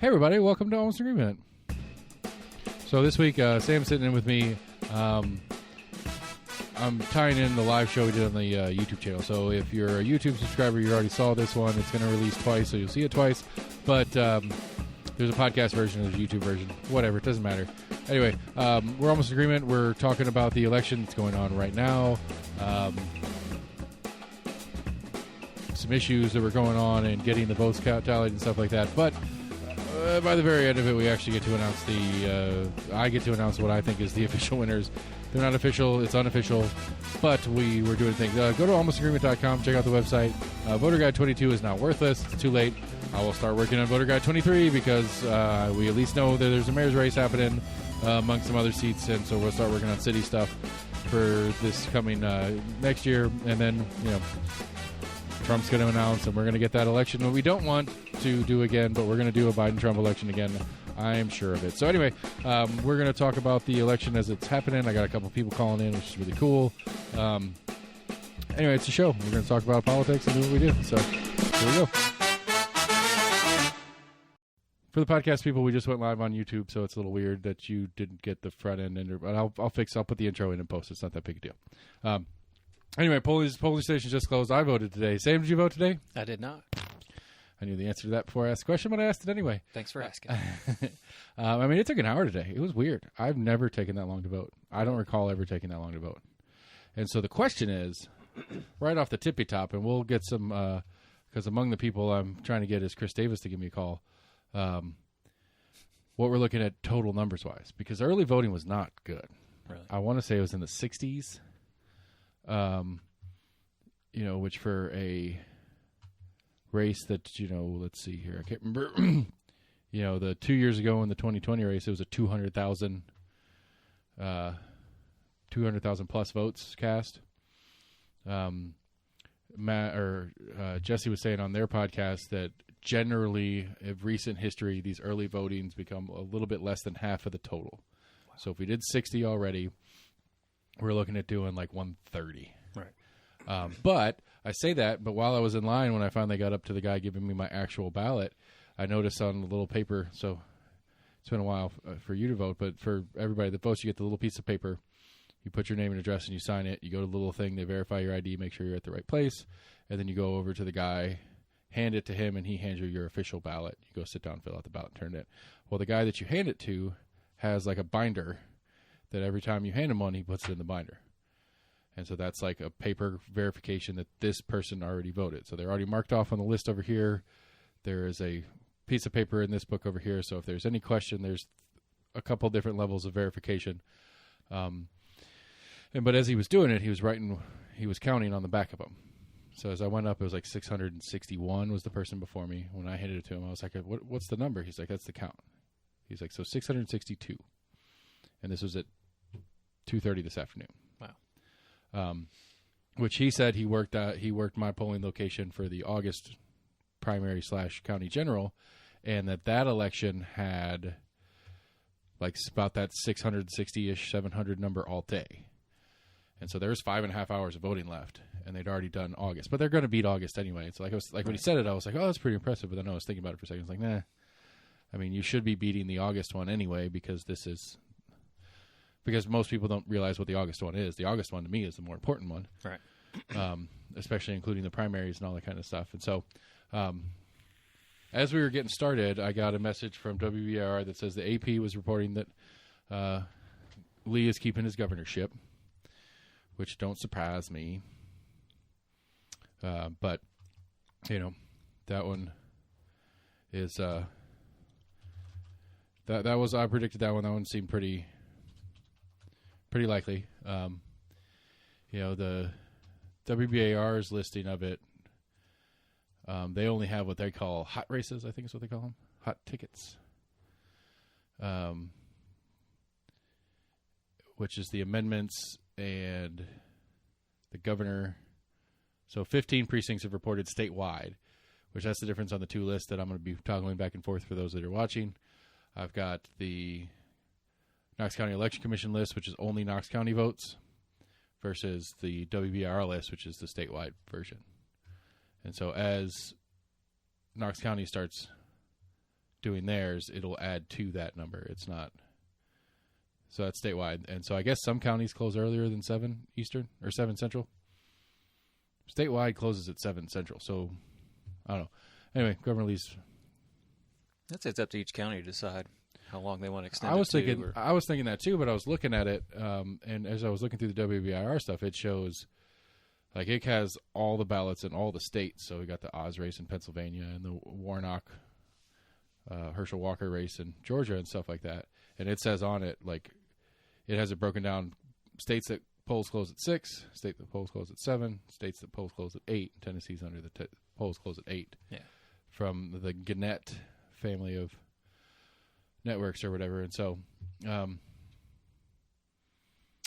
Hey everybody, welcome to Almost Agreement. So this week, Sam's sitting in with me. I'm tying in the live show we did on the YouTube channel. So if you're a YouTube subscriber, you already saw this one. It's going to release twice, so you'll see it twice. But there's a podcast version, there's a YouTube version, whatever, it doesn't matter. Anyway, we're Almost Agreement. We're talking about the election that's going on right now. Some issues that were going on and getting the votes tallied and stuff like that. But by the very end of it, we actually get to announce I get to announce what I think is the official winners. They're not official, it's unofficial, but we're doing things. Go to almostagreement.com, check out the website. Voter Guide 22 is now worthless. It's too late. I will start working on Voter Guide 23 because we at least know that there's a mayor's race happening among some other seats, and so we'll start working on city stuff for this coming next year, and then, Trump's going to announce, and we're going to get that election. What we don't want to do again, but we're going to do a Biden-Trump election again. I am sure of it. So anyway, we're going to talk about the election as it's happening. I got a couple people calling in, which is really cool. Anyway, it's a show. We're going to talk about politics and do what we do. So here we go. For the podcast people, we just went live on YouTube, so it's a little weird that you didn't get the front end. But I'll put the intro in and post. It's not that big a deal. Anyway, polling station just closed. I voted today. Sam, did you vote today? I did not. I knew the answer to that before I asked the question, but I asked it anyway. Thanks for asking. It took an hour today. It was weird. I've never taken that long to vote. I don't recall ever taking that long to vote. And so the question is, right off the tippy top, and we'll get some, because among the people I'm trying to get is Chris Davis to give me a call, what we're looking at total numbers-wise, because early voting was not good. Really? I want to say it was in the 60s. Which for a race that, let's see here, I can't remember, the 2 years ago in the 2020 race, it was a 200,000 plus votes cast. Jesse was saying on their podcast that generally in recent history, these early votings become a little bit less than half of the total. Wow. So if we did 60 already, we're looking at doing like 130. Right. But I say that, but while I was in line, when I finally got up to the guy giving me my actual ballot, I noticed on the little paper, so it's been a while for you to vote, but for everybody that votes, you get the little piece of paper. You put your name and address and you sign it. You go to the little thing, they verify your ID, make sure you're at the right place, and then you go over to the guy, hand it to him, and he hands you your official ballot. You go sit down, fill out the ballot, and turn it in. Well, the guy that you hand it to has like a binder that every time you hand him one, he puts it in the binder. And so that's like a paper verification that this person already voted. So they're already marked off on the list over here. There is a piece of paper in this book over here. So if there's any question, there's a couple different levels of verification. But as he was doing it, he was counting on the back of them. So as I went up, it was like 661 was the person before me. When I handed it to him, I was like, what's the number? He's like, that's the count. He's like, so 662. And this was at 2:30 this afternoon. Wow. Which he said he worked my polling location for the August primary / county general, and that election had like about that 660-ish, 700 number all day. And so there's 5.5 hours of voting left, and they'd already done August. But they're going to beat August anyway. So when he said it, I was like, oh, that's pretty impressive. But then I was thinking about it for a second. I was like, nah. I mean, you should be beating the August one anyway, because most people don't realize what the August one is. The August one, to me, is the more important one. Right. Especially including the primaries and all that kind of stuff. And so as we were getting started, I got a message from WBIR that says the AP was reporting that Lee is keeping his governorship, which don't surprise me. But, that one is... That was, I predicted that one. That one seemed pretty likely. The WBAR's listing of it, they only have what they call hot races, I think is what they call them, hot tickets, which is the amendments and the governor. So 15 precincts have reported statewide, which that's the difference on the two lists that I'm going to be toggling back and forth for those that are watching. I've got the Knox County Election Commission list, which is only Knox County votes, versus the WBIR list, which is the statewide version. And so as Knox County starts doing theirs, it'll add to that number. It's not. So that's statewide. And so I guess some counties close earlier than 7 Eastern or 7 Central. Statewide closes at 7 Central. So I don't know. Anyway, Governor Lee's. It's up to each county to decide how long they want to extend. I was thinking that too, but I was looking at it, and as I was looking through the WBIR stuff, it shows like it has all the ballots in all the states. So we got the Oz race in Pennsylvania and the Warnock, Herschel Walker race in Georgia and stuff like that. And it says on it, like, it has it broken down: states that polls close at 6, states that polls close at 7, states that polls close at 8. Tennessee's under the polls close at 8. Yeah. From the Gannett family of networks or whatever. And so,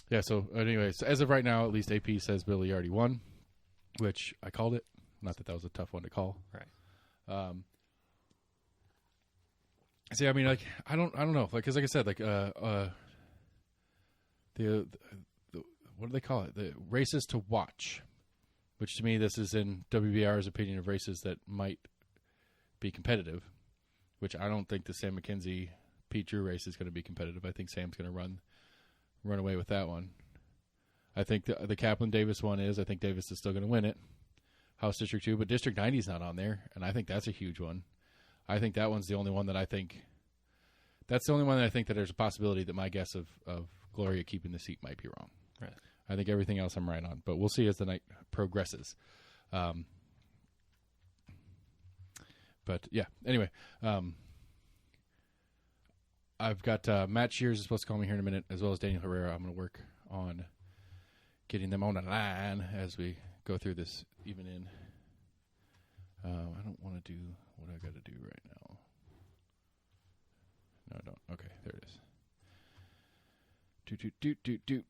yeah, so anyways, as of right now, at least AP says Billy already won, which I called it. Not that was a tough one to call. Right. See, I mean, like, I don't know. Like, cause like I said, like, the what do they call it? The races to watch, which to me, this is in WBR's opinion of races that might be competitive, which I don't think the Sam McKenzie Pete Drew race is going to be competitive. I think Sam's going to run away with that one. I think the Kaplan Davis one is. I think Davis is still going to win it. House District 2, but District 90 is not on there, and I think that's a huge one. I think that one's the only one that I think. That's the only one that I think that there's a possibility that my guess of Gloria keeping the seat might be wrong. Right. I think everything else I'm right on, but we'll see as the night progresses. But yeah, anyway, I've got Matt Shears is supposed to call me here in a minute, as well as Daniel Herrera. I'm going to work on getting them on the line as we go through this even in. I don't want to do what I got to do right now. No, I don't. Okay, there it is. Do.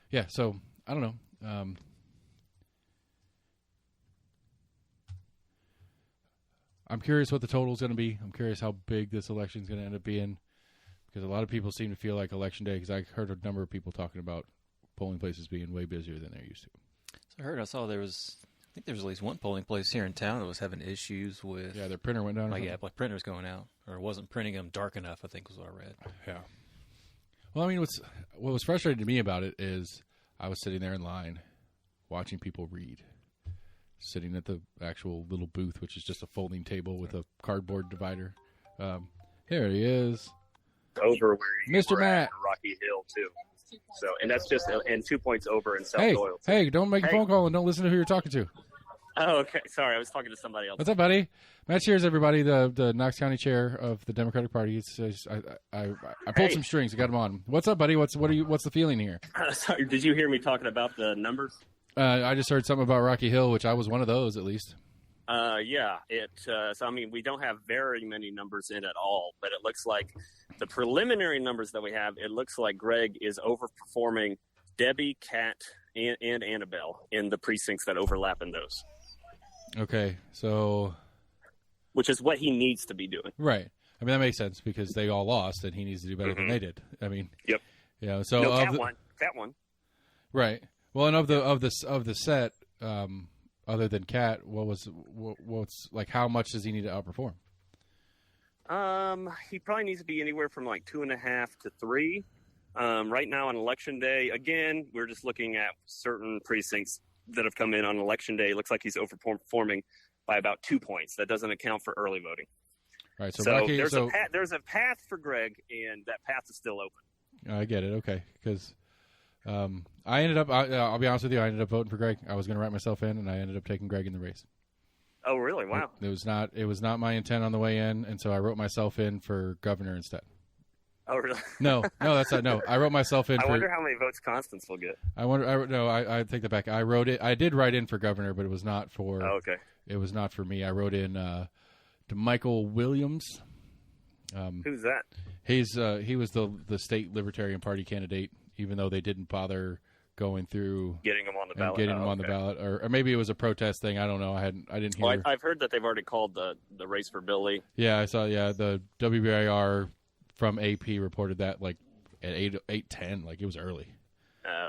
Yeah, so I don't know. I'm curious what the total is going to be. I'm curious how big this election is going to end up being, because a lot of people seem to feel like Election Day, because I heard a number of people talking about polling places being way busier than they're used to. So I saw there was at least one polling place here in town that was having issues with. Yeah, their printer went down. Like printer's going out, or wasn't printing them dark enough, I think was what I read. Yeah. Well, I mean, what was frustrating to me about it is I was sitting there in line watching people read, sitting at the actual little booth, which is just a folding table with a cardboard divider. Here he is. Over where you Mr. were Matt. at Rocky Hill, too. So, and that's just, and 2 points over in South Hey, Doyle. hey, don't make a phone call and don't listen to who you're talking to. Oh, okay. Sorry, I was talking to somebody else. What's up, buddy? Matt Shears, everybody, the Knox County chair of the Democratic Party. I pulled some strings. I got him on. What's up, buddy? What's the feeling here? Sorry, did you hear me talking about the numbers? I just heard something about Rocky Hill, which I was one of those at least. Yeah. So, I mean, we don't have very many numbers in at all, but it looks like the preliminary numbers that we have, it looks like Greg is overperforming Debbie, Kat, and Annabelle in the precincts that overlap in those. Okay, so... Which is what he needs to be doing. Right. I mean, that makes sense because they all lost, and he needs to do better than they did. I mean... Yep. Yeah, so... No, Kat won. Right. Well, and of the set, other than Kat, what's like, how much does he need to outperform? He probably needs to be anywhere from like 2.5 to 3. Right now on Election Day, again, we're just looking at certain precincts that have come in on Election Day. It looks like he's overperforming by about 2 points. That doesn't account for early voting. Right. So, Rocky, there's a path for Greg, and that path is still open. I get it. Okay, because I ended up. I'll be honest with you. I ended up voting for Greg. I was going to write myself in, and I ended up taking Greg in the race. Oh, really? Wow. It was not my intent on the way in, and so I wrote myself in for governor instead. Oh, really? No, that's not. No, I wrote myself in. I wonder how many votes Constance will get. I take that back. I wrote it. I did write in for governor, but it was not for. Oh, okay. It was not for me. I wrote in to Michael Williams. Who's that? He was the state Libertarian Party candidate, even though they didn't bother going through getting him on the ballot. On the ballot, or maybe it was a protest thing. I don't know. I didn't hear. Well, I've heard that they've already called the race for Billy. Yeah, I saw. Yeah, the WBIR from AP reported that like at 8:10, like it was early.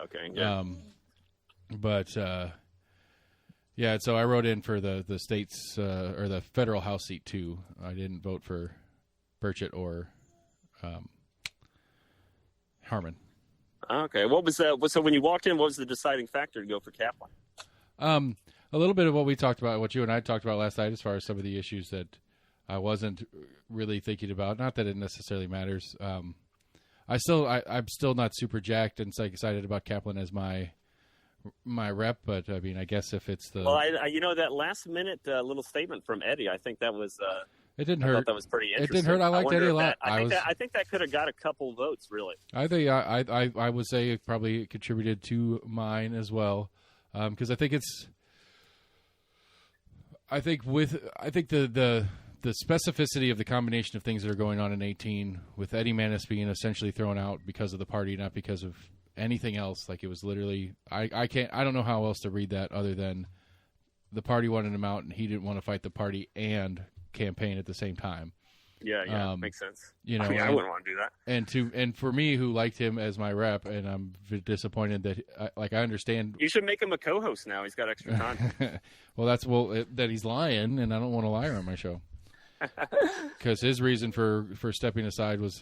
Okay. Yeah. But Yeah, so I wrote in for the state's or the federal House seat too. I didn't vote for Burchett or Harmon. Okay. What was that? So when you walked in, what was the deciding factor to go for Kaplan? A little bit of what we talked about, what you and I talked about last night, as far as some of the issues that I wasn't really thinking about. Not that it necessarily matters. I'm still not super jacked and excited about Kaplan as my rep, but I mean, I guess if it's the Well, that last minute little statement from Eddie, I think that was it didn't I hurt. thought that was pretty It interesting. didn't hurt. I liked wonder Eddie a if lot. I think that could have got a couple votes, really. I think I would say it probably contributed to mine as well, because I think the specificity of the combination of things that are going on in 18, with Eddie Manis being essentially thrown out because of the party, not because of anything else. Like, it was literally, I don't know how else to read that other than the party wanted him out and he didn't want to fight the party and campaign at the same time. Yeah, makes sense. You know, I wouldn't want to do that. And for me, who liked him as my rep, and I'm disappointed that I understand. You should make him a co-host now. He's got extra time. That he's lying, and I don't want a liar on my show. Because his reason for stepping aside was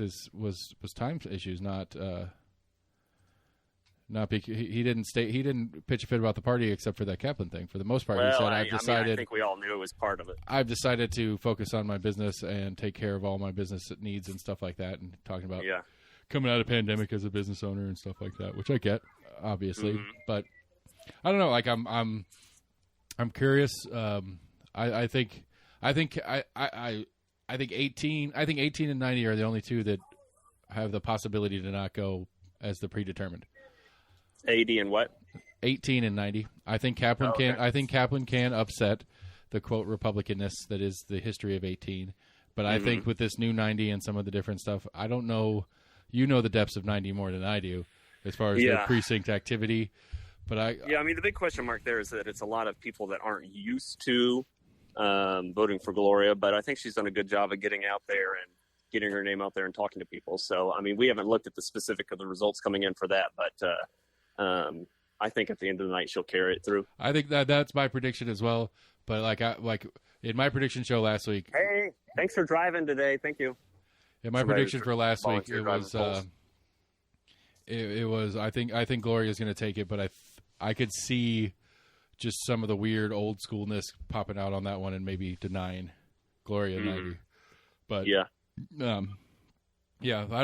time issues, not because he didn't pitch a fit about the party except for that Kaplan thing. For the most part, he said, I think we all knew it was part of it. I've decided to focus on my business and take care of all my business needs and stuff like that, and talking about coming out of pandemic as a business owner and stuff like that, which I get, obviously. Mm-hmm. But I don't know. Like, I'm curious. I think 18 and 90 are the only two that have the possibility to not go as the predetermined. 80 and what? 18 and 90. I think Kaplan can. I think Kaplan can upset the quote Republicanness that is the history of 18. But I think with this new 90 and some of the different stuff, I don't know. You know the depths of 90 more than I do, as far as the precinct activity. But I mean, the big question mark there is that it's a lot of people that aren't used to voting for Gloria. But I think she's done a good job of getting out there and getting her name out there and talking to people. So I mean, we haven't looked at the specific of the results coming in for that, but. I think at the end of the night she'll carry it through. I think that's my prediction as well. But like in my prediction show last week. Hey, thanks for driving today. Thank you. In my prediction for last week, it was. I think Gloria is going to take it, but I could see just some of the weird old schoolness popping out on that one and maybe denying Gloria 90. But I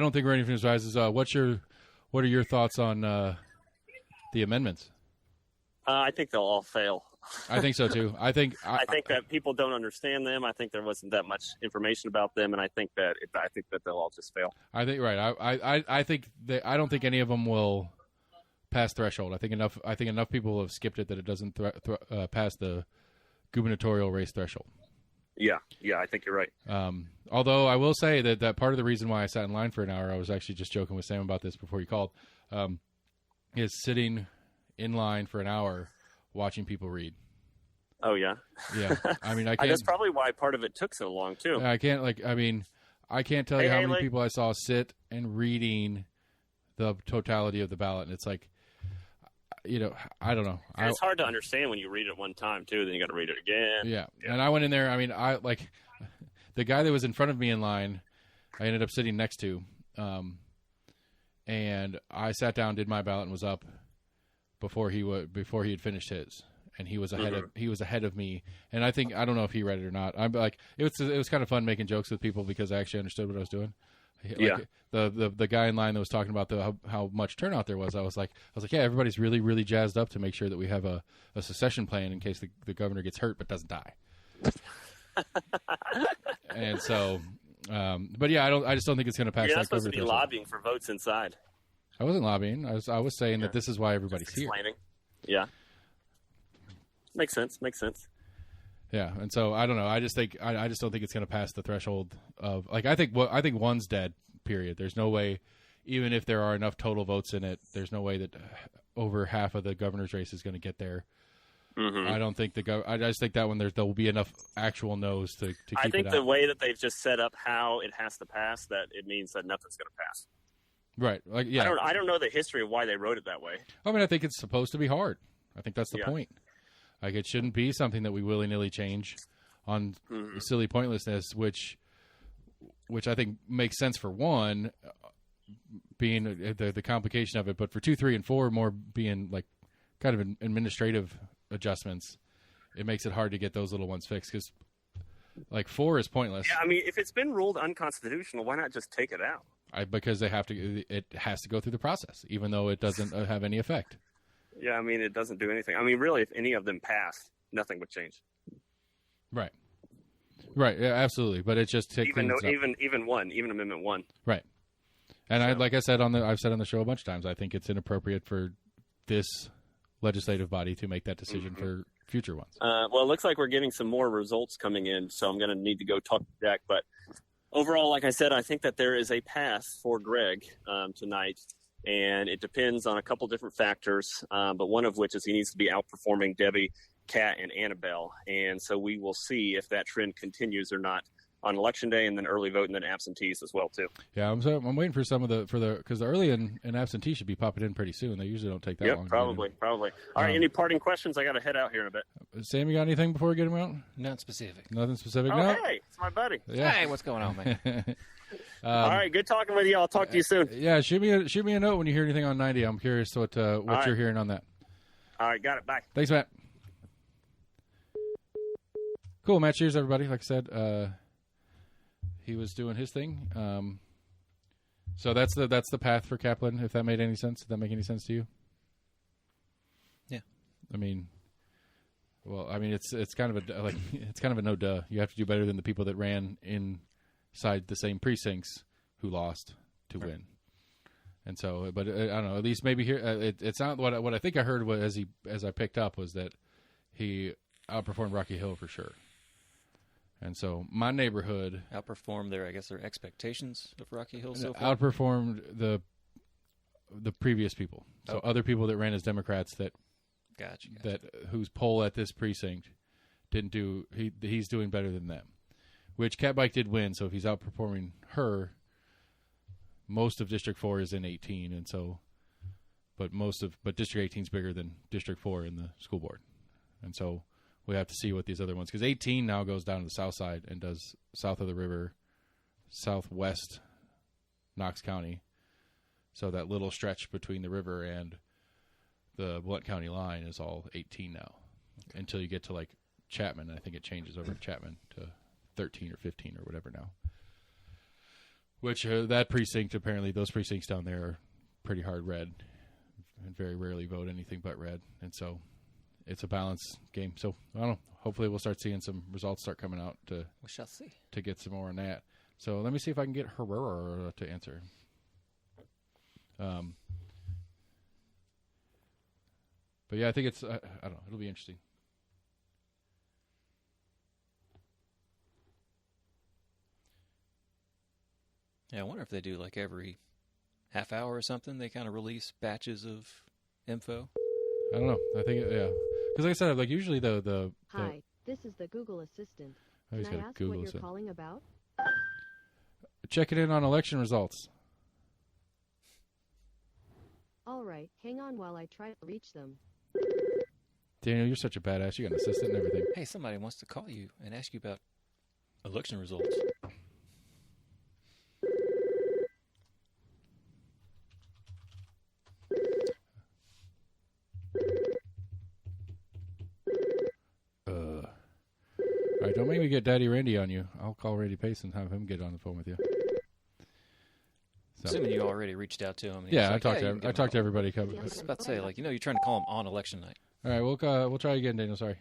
don't think Rainy Phoenix Rises. What are your thoughts on the amendments? I think they'll all fail. I think so too. I think that people don't understand them. I think there wasn't that much information about them, and I think that they'll all just fail. I think I think that I don't think any of them will pass threshold. I think enough people have skipped it that it doesn't pass the gubernatorial race threshold. Yeah, I think you're right. Although I will say that part of the reason why I sat in line for an hour, I was actually just joking with Sam about this before you called, is sitting in line for an hour watching people read. Oh, yeah? Yeah. I mean, I can't. That's probably why part of it took so long, too. I can't tell you how many people I saw sit and reading the totality of the ballot. And it's like, I don't know. It's hard to understand when you read it one time, too. Then you got to read it again. Yeah. And I went in there. I mean, the guy that was in front of me in line, I ended up sitting next to. And I sat down, did my ballot, and was up before he had finished his, and he was ahead of me. And I don't know if he read it or not. I'm like, it was kind of fun making jokes with people because I actually understood what I was doing. Like, the guy in line that was talking about how much turnout there was. I was like, yeah, everybody's really, really jazzed up to make sure that we have a succession plan in case the governor gets hurt but doesn't die. And so. But yeah, I just don't think it's going to pass. You're not supposed to be lobbying for votes inside. I wasn't lobbying. I was saying that this is why everybody's here. Yeah, makes sense. Yeah, and so I don't know. I just don't think it's going to pass the threshold of I think one's dead. Period. There's no way, even if there are enough total votes in it, there's no way that over half of the governor's race is going to get there. Mm-hmm. I don't think I just think that one there will be enough actual no's to keep it out. I think the way that they've just set up how it has to pass, that it means that nothing's going to pass. Right. Like, yeah. I don't know the history of why they wrote it that way. I mean, I think it's supposed to be hard. I think that's the point. Like, it shouldn't be something that we willy-nilly change on silly pointlessness, which I think makes sense for one, being the complication of it, but for 2, 3, and 4 more being like kind of administrative adjustments, it makes it hard to get those little ones fixed, because like 4 is pointless. Yeah, I mean, if it's been ruled unconstitutional, why not just take it out? Because it has to go through the process, even though it doesn't have any effect. Yeah, I mean, it doesn't do anything. I mean, really, if any of them passed, nothing would change. Right. Yeah, absolutely. But it just even Amendment 1. Right. And I've said on the show a bunch of times, I think it's inappropriate for this legislative body to make that decision for future ones. Well, it looks like we're getting some more results coming in, so I'm going to need to go talk to Jack. But overall, like I said, I think that there is a path for Greg tonight, and it depends on a couple different factors, but one of which is he needs to be outperforming Debbie, Kat, and Annabelle. And so we will see if that trend continues or not on Election Day, and then early vote, and then absentees as well too. Yeah, I'm waiting for some of because the early and absentee should be popping in pretty soon. They usually don't take that long. Probably. All right, any parting questions? I got to head out here in a bit. Sam, you got anything before we get him out? Nothing specific. Nothing specific. Oh, No. hey, it's my buddy. Yeah. Hey, what's going on, man? All right, good talking with you. I'll talk to you soon. Yeah, shoot me a note when you hear anything on 90. I'm curious what right. you're hearing on that. All right, got it. Bye. Thanks, Matt. Cool, Matt. Cheers, everybody. Like I said, he was doing his thing. So that's the path for Kaplan. If that made any sense, did that make any sense to you? Yeah. I mean, it's kind of a no duh. You have to do better than the people that ran inside the same precincts who lost to win. And so, but I don't know. At least maybe here, it's not what I think I heard as I picked up was that he outperformed Rocky Hill for sure. And so my neighborhood Outperformed their expectations of Rocky Hill so far. outperformed the previous people. So other people that ran as Democrats that whose poll at this precinct didn't do. He's doing better than them. Which Cat Bike did win. So if he's outperforming her, most of District 4 is in 18, and so, but District 18 is bigger than District 4 in the school board, and so. We have to see what these other ones, because 18 now goes down to the south side and does south of the river, southwest Knox County. So that little stretch between the river and the Blount County line is all 18 now, until you get to like Chapman. I think it changes over to Chapman to 13 or 15 or whatever now. Which that precinct, apparently those precincts down there are pretty hard red and very rarely vote anything but red. And so it's a balance game. So, I don't know. Hopefully we'll start seeing some results start coming out we shall see. To get some more on that. So, let me see if I can get Herrera to answer. But, yeah, I think it's, I don't know. It'll be interesting. Yeah, I wonder if they do like every half hour or something. They kind of release batches of info. I don't know. I think, yeah. Because like I said, like usually the Hi, this is the Google Assistant. Can I ask what you're calling about? Checking in on election results. All right, hang on while I try to reach them. Daniel, you're such a badass. You got an assistant and everything. Hey, somebody wants to call you and ask you about election results. All right, don't make me get Daddy Randy on you. I'll call Randy Pace and have him get on the phone with you. So. Assuming you already reached out to him. Yeah, I talked to everybody. I was about to say, you're trying to call him on election night. All right, we'll try again, Daniel. Sorry.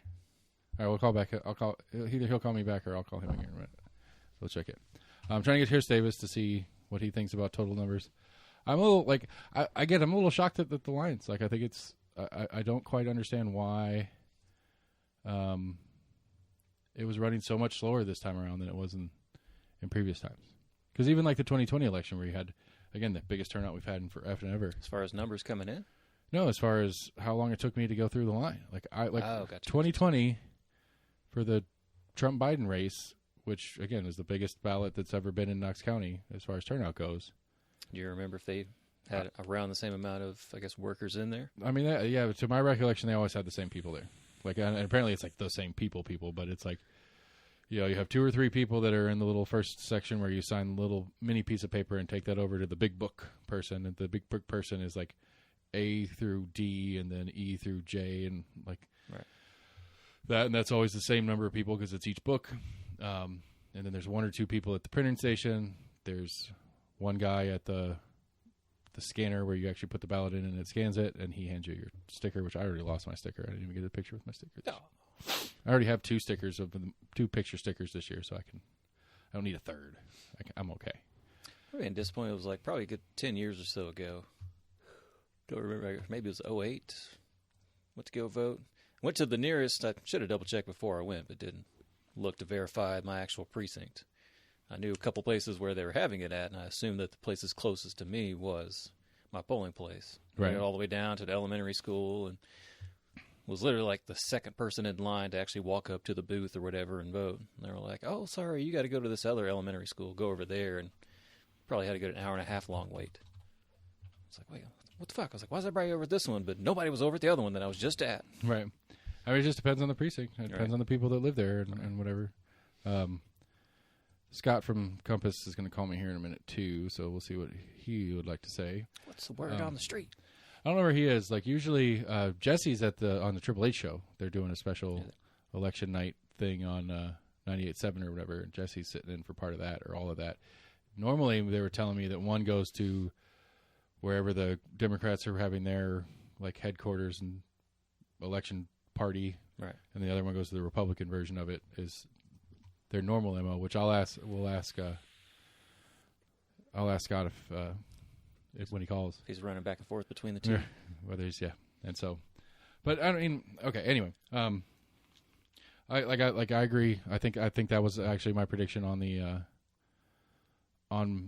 All right, we'll call back. Either he'll call me back or I'll call him again. Right. We'll check it. I'm trying to get Pierce Davis to see what he thinks about total numbers. I'm a little I'm a little shocked at the lines. Like I think it's I don't quite understand why. It was running so much slower this time around than it was in previous times. Because even like the 2020 election where you had, again, the biggest turnout we've had in forever and ever. As far as numbers coming in? No, as far as how long it took me to go through the line. Gotcha. 2020 for the Trump-Biden race, which, again, is the biggest ballot that's ever been in Knox County as far as turnout goes. Do you remember if they had around the same amount of, workers in there? I mean, to my recollection, they always had the same people there. Like, and apparently it's like the same people, but it's like, you know, you have 2 or 3 people that are in the little first section where you sign a little mini piece of paper and take that over to the big book person. And the big book person is like A through D and then E through J and like that. And that's always the same number of people because it's each book. And then there's 1 or 2 people at the printing station. There's one guy at the scanner where you actually put the ballot in and it scans it, and he hands you your sticker, which I already lost my sticker. I didn't even get a picture with my sticker. No. I already have 2 stickers of 2 picture stickers this year, so I don't need a third. I'm okay. I've been disappointed. It was like probably a good 10 years or so ago. Don't remember. Maybe it was 08. Went to go vote. Went to the nearest. I should have double checked before I went, but didn't look to verify my actual precinct. I knew a couple places where they were having it at, and I assumed that the places closest to me was my polling place. Right. Went all the way down to the elementary school, and was literally like the second person in line to actually walk up to the booth or whatever and vote. And they were like, "Oh, sorry, you got to go to this other elementary school. Go over there." And probably had to go to an hour and a half long wait. It's like, wait, what the fuck? I was like, why is everybody over at this one? But nobody was over at the other one that I was just at. Right. I mean, it just depends on the precinct. It depends on the people that live there and whatever. Scott from Compass is going to call me here in a minute, too, so we'll see what he would like to say. What's the word on the street? I don't know where he is. Like, usually Jesse's on the Triple H show. They're doing a special election night thing on 98.7 or whatever, and Jesse's sitting in for part of that or all of that. Normally, they were telling me that one goes to wherever the Democrats are having their, like, headquarters and election party, right, and the other one goes to the Republican version of it, is their normal MO, which I'll ask Scott if when he calls. He's running back and forth between the two. Whether he's and so, but I mean, okay. Anyway, I agree. I think that was actually my prediction on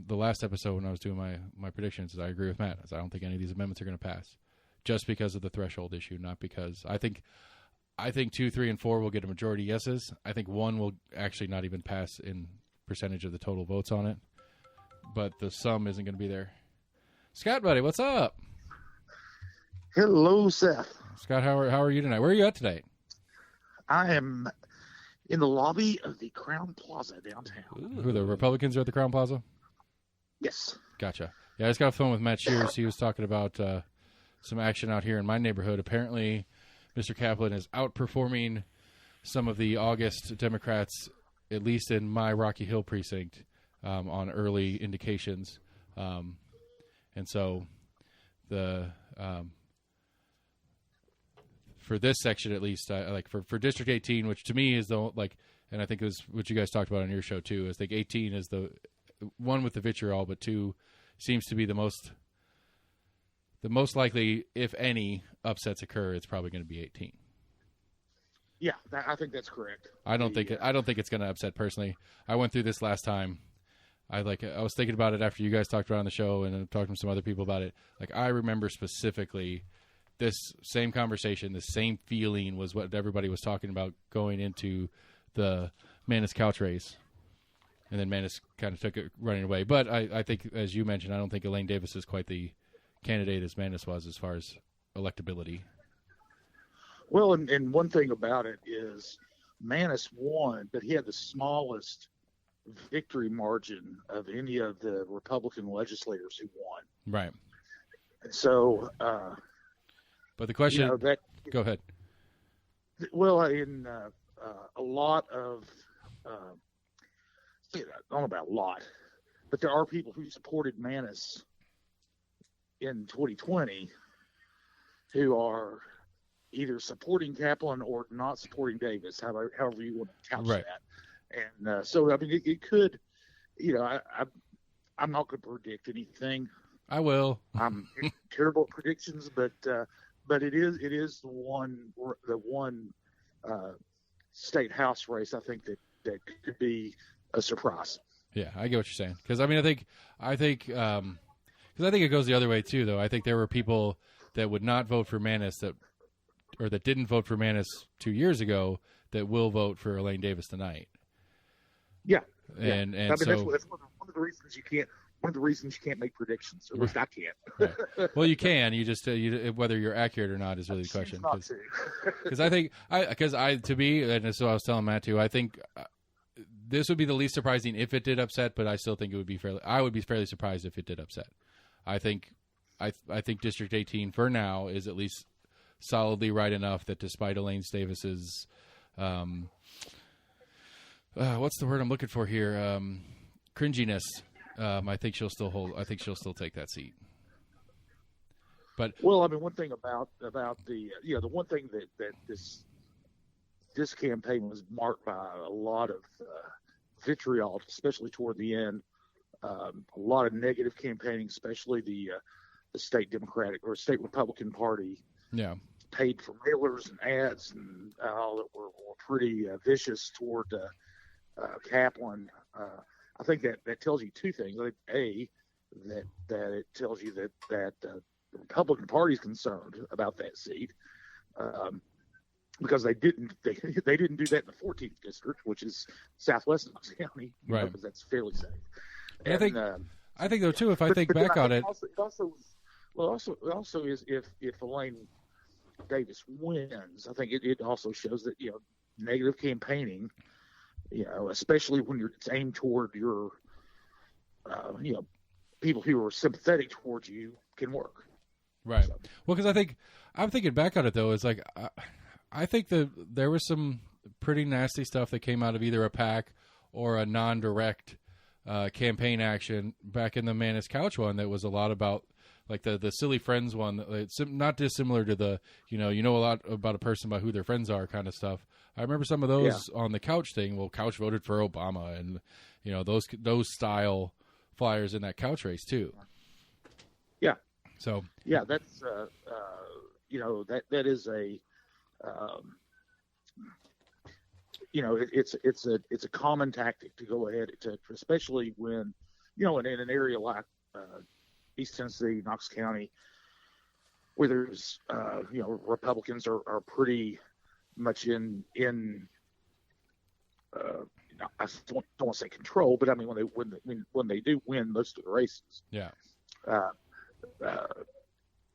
the last episode when I was doing my predictions. Is I agree with Matt. As I don't think any of these amendments are going to pass, just because of the threshold issue, not because I think 2, 3, and 4 will get a majority yeses. I think 1 will actually not even pass in percentage of the total votes on it, but the sum isn't going to be there. Scott, buddy, what's up? Hello, Seth. Scott, how are you tonight? Where are you at tonight? I am in the lobby of the Crown Plaza downtown. Who, the Republicans are at the Crown Plaza? Yes. Gotcha. Yeah, I just got off the phone with Matt Shears. He was talking about some action out here in my neighborhood. Apparently, Mr. Kaplan is outperforming some of the August Democrats, at least in my Rocky Hill precinct, on early indications. And so for this section at least, like for District 18, which to me is the and I think it was what you guys talked about on your show too. I think 18 is the one with the vitriol, but 2 seems to be the most likely, if any, upsets occur. It's probably going to be 18. Yeah, I think that's correct. I don't think it's going to upset personally. I went through this last time. I was thinking about it after you guys talked about it on the show, and then talking to some other people about it. Like, I remember specifically this same conversation, the same feeling was what everybody was talking about going into the Manus couch race. And then Manus kind of took it running away. But I think, as you mentioned, I don't think Elaine Davis is quite the candidate as Manus was as far as electability. Well, and one thing about it is Manus won, but he had the smallest victory margin of any of the Republican legislators who won. Right. And so, but the question, go ahead. Well, in a lot of, I don't know about a lot, but there are people who supported Manus in 2020 who are either supporting Kaplan or not supporting Davis, however you want to couch that. And so, I mean, it could, I'm not going to predict anything. I will. I'm terrible at predictions, but it is the one state house race I think that could be a surprise. Yeah, I get what you're saying. Because I mean, I think it goes the other way too. Though I think there were people that would not vote for Manus that didn't vote for Manus 2 years ago that will vote for Elaine Davis tonight. Yeah, and I mean, so that's one of the reasons you can't one of the reasons you can't make predictions. Or at least I can't. Right. Well, you can. You just whether you're accurate or not is really the question. Because I think to me, and this is what I was telling Matt too. I think this would be the least surprising if it did upset, but I still think it would be fairly. I would be fairly surprised if it did upset. I think District 18 for now is at least solidly right enough that despite Elaine Davis's, what's the word I'm looking for here? Cringiness. I think she'll still hold. I think she'll still take that seat. But well, I mean, one thing about the the one thing that this campaign was marked by a lot of vitriol, especially toward the end. A lot of negative campaigning, especially the state Democratic or state Republican Party. Yeah, paid for mailers and ads and all that were pretty vicious toward Kaplan. I think that tells you two things. Like, A, that it tells you that the Republican Party is concerned about that seat, because they didn't do that in the 14th district, which is southwest Knox County, right? Because that's fairly safe. And, I think though too. If I think back on it, it also is if Elaine Davis wins, I think it also shows that negative campaigning, especially when it's aimed toward your people who are sympathetic towards you, can work. Right. So. Well, because I'm thinking back on it though, it's like I think that there was some pretty nasty stuff that came out of either a PAC or a non-direct campaign action back in the Manus Couch one that was a lot about like the silly friends one. It's not dissimilar to the you know a lot about a person by who their friends are kind of stuff. I remember some of those on the Couch thing. Well, Couch voted for Obama, and those style flyers in that Couch race too. Yeah. So yeah, that's that is a it's a common tactic to go ahead to, especially when in an area like East Tennessee, Knox County, where there's Republicans are pretty much in I don't want to say control, but I mean when they do win most of the races,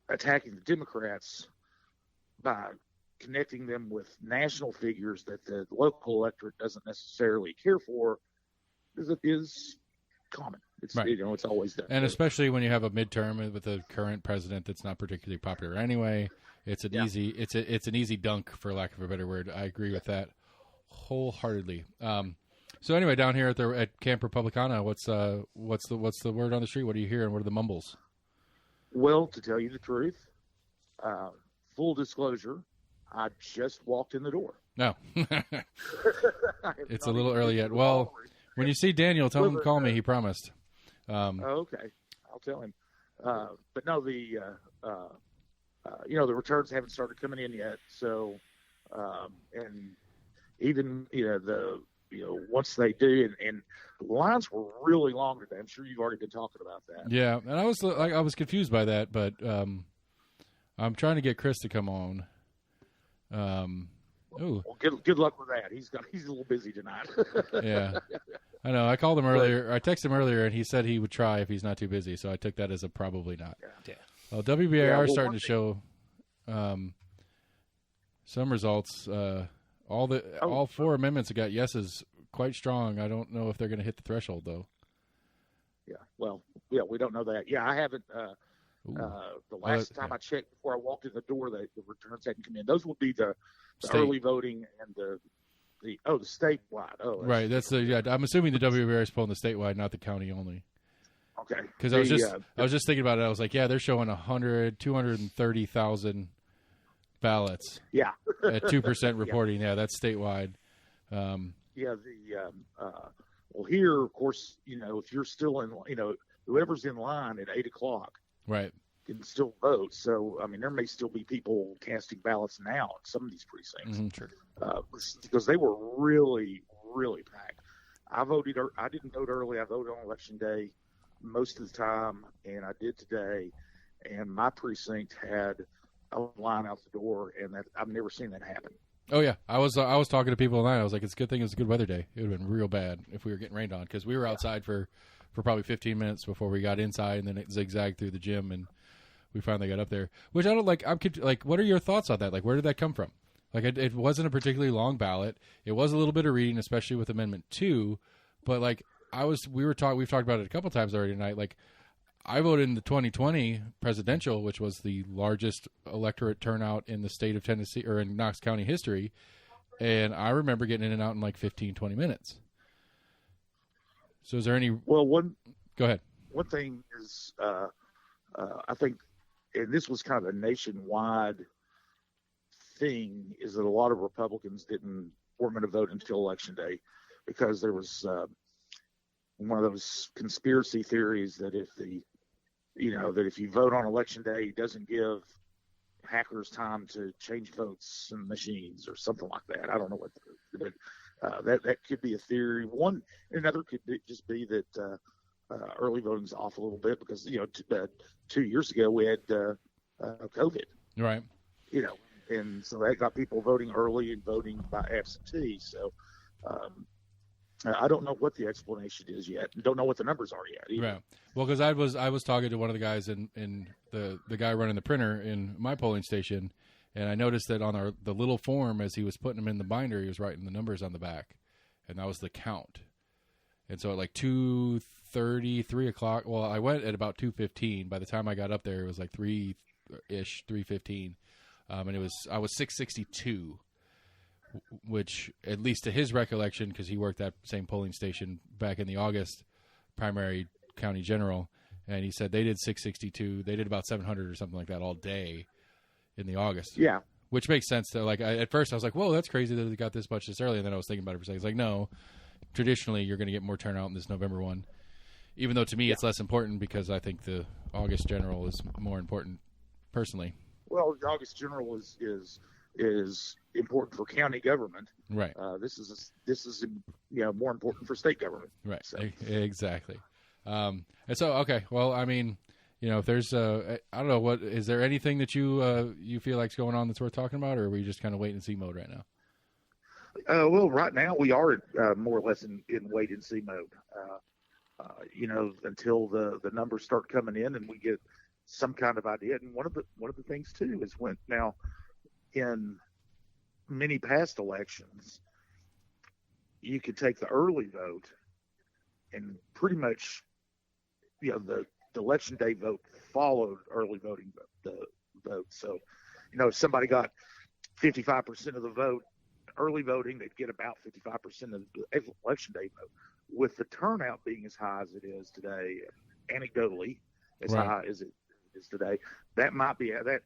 attacking the Democrats by connecting them with national figures that the local electorate doesn't necessarily care for is common. It's right. It's always done. And especially when you have a midterm with a current president that's not particularly popular anyway, it's an easy it's an easy dunk, for lack of a better word. I agree with that wholeheartedly. So anyway, down here at Camp Republicana, what's the word on the street? What are you hearing? What are the mumbles? Well, to tell you the truth, full disclosure, I just walked in the door. No. It's a little early yet. Well, when you see Daniel, tell him to call me. He promised. Okay. I'll tell him. But no, the returns haven't started coming in yet. So, and even, once they do, and the lines were really long today. I'm sure you've already been talking about that. Yeah. And I was confused by that, but, I'm trying to get Chris to come on. Well, good luck with that. He's a little busy tonight. Yeah, I know. I called him earlier. I texted him earlier, and he said he would try if he's not too busy. So I took that as a probably not. Yeah. Well, WBIR is starting to show some results. All four amendments that got yeses quite strong. I don't know if they're going to hit the threshold though. Yeah. Well, we don't know that. Yeah, I haven't. The last time I checked before I walked in the door, the returns hadn't come in. Those would be the early voting and the statewide. Oh, right. That's I'm assuming the WBR is pulling the statewide, not the county only. Okay. Because I was just thinking about it. I was like, they're showing 230,000 ballots. Yeah. At 2% reporting. Yeah, that's statewide. Well, here, of course, if you're still in, whoever's in line at 8:00. Right. Can still vote. So, I mean, there may still be people casting ballots now in some of these precincts. Mm-hmm, sure. Because they were really, really packed. I didn't vote early. I voted on Election Day most of the time, and I did today. And my precinct had a line out the door, and I've never seen that happen. Oh, yeah. I was talking to people tonight. I was like, it's a good thing it was a good weather day. It would have been real bad if we were getting rained on, because we were outside for for probably 15 minutes before we got inside, and then it zigzagged through the gym, and we finally got up there. Which I don't like. What are your thoughts on that? Like, where did that come from? Like, it wasn't a particularly long ballot. It was a little bit of reading, especially with Amendment 2. But like, we've talked about it a couple times already tonight. Like, I voted in the 2020 presidential, which was the largest electorate turnout in the state of Tennessee or in Knox County history. And I remember getting in and out in like 15, 20 minutes. So is there any... Well, Go ahead. One thing is, I think, and this was kind of a nationwide thing, is that a lot of Republicans weren't going to vote until Election Day because there was one of those conspiracy theories that if you vote on Election Day, it doesn't give hackers time to change votes and machines or something like that. I don't know but that could be a theory. Another could just be that early voting's off a little bit because 2 years ago we had COVID, Right. And so that got people voting early and voting by absentee. So I don't know what the explanation is yet. Don't know what the numbers are yet either. Right. Well, because I was talking to one of the guys in the guy running the printer in my polling station, and I noticed that on the little form as he was putting them in the binder, he was writing the numbers on the back, and that was the count. And so at like 2:30, 3 o'clock. Well, I went at about 2:15. By the time I got up there, it was like 3:15, and I was 662. Which, at least to his recollection, because he worked that same polling station back in the August primary county general, and he said they did 662. They did about 700 or something like that all day in the August. Yeah. Which makes sense. Though. Like at first I was like, whoa, that's crazy that they got this much this early. And then I was thinking about it for a second. It's like, no, traditionally you're going to get more turnout in this November one. Even though to me it's less important because I think the August general is more important personally. Well, the August general is important for county government. Right. This is more important for state government. Right. So. Exactly. And so, okay. Well, I mean, if there's I don't know, is there anything that you feel like's going on that's worth talking about, or are we just kind of wait and see mode right now? Well, right now we are more or less in wait and see mode. Until the numbers start coming in and we get some kind of idea. And one of the things too is now in many past elections, you could take the early vote and pretty much, the election day vote followed early voting the vote. So, if somebody got 55% of the vote early voting, they'd get about 55% of the election day vote. With the turnout being as high as it is today, anecdotally, as Right. high as it is today, that might be that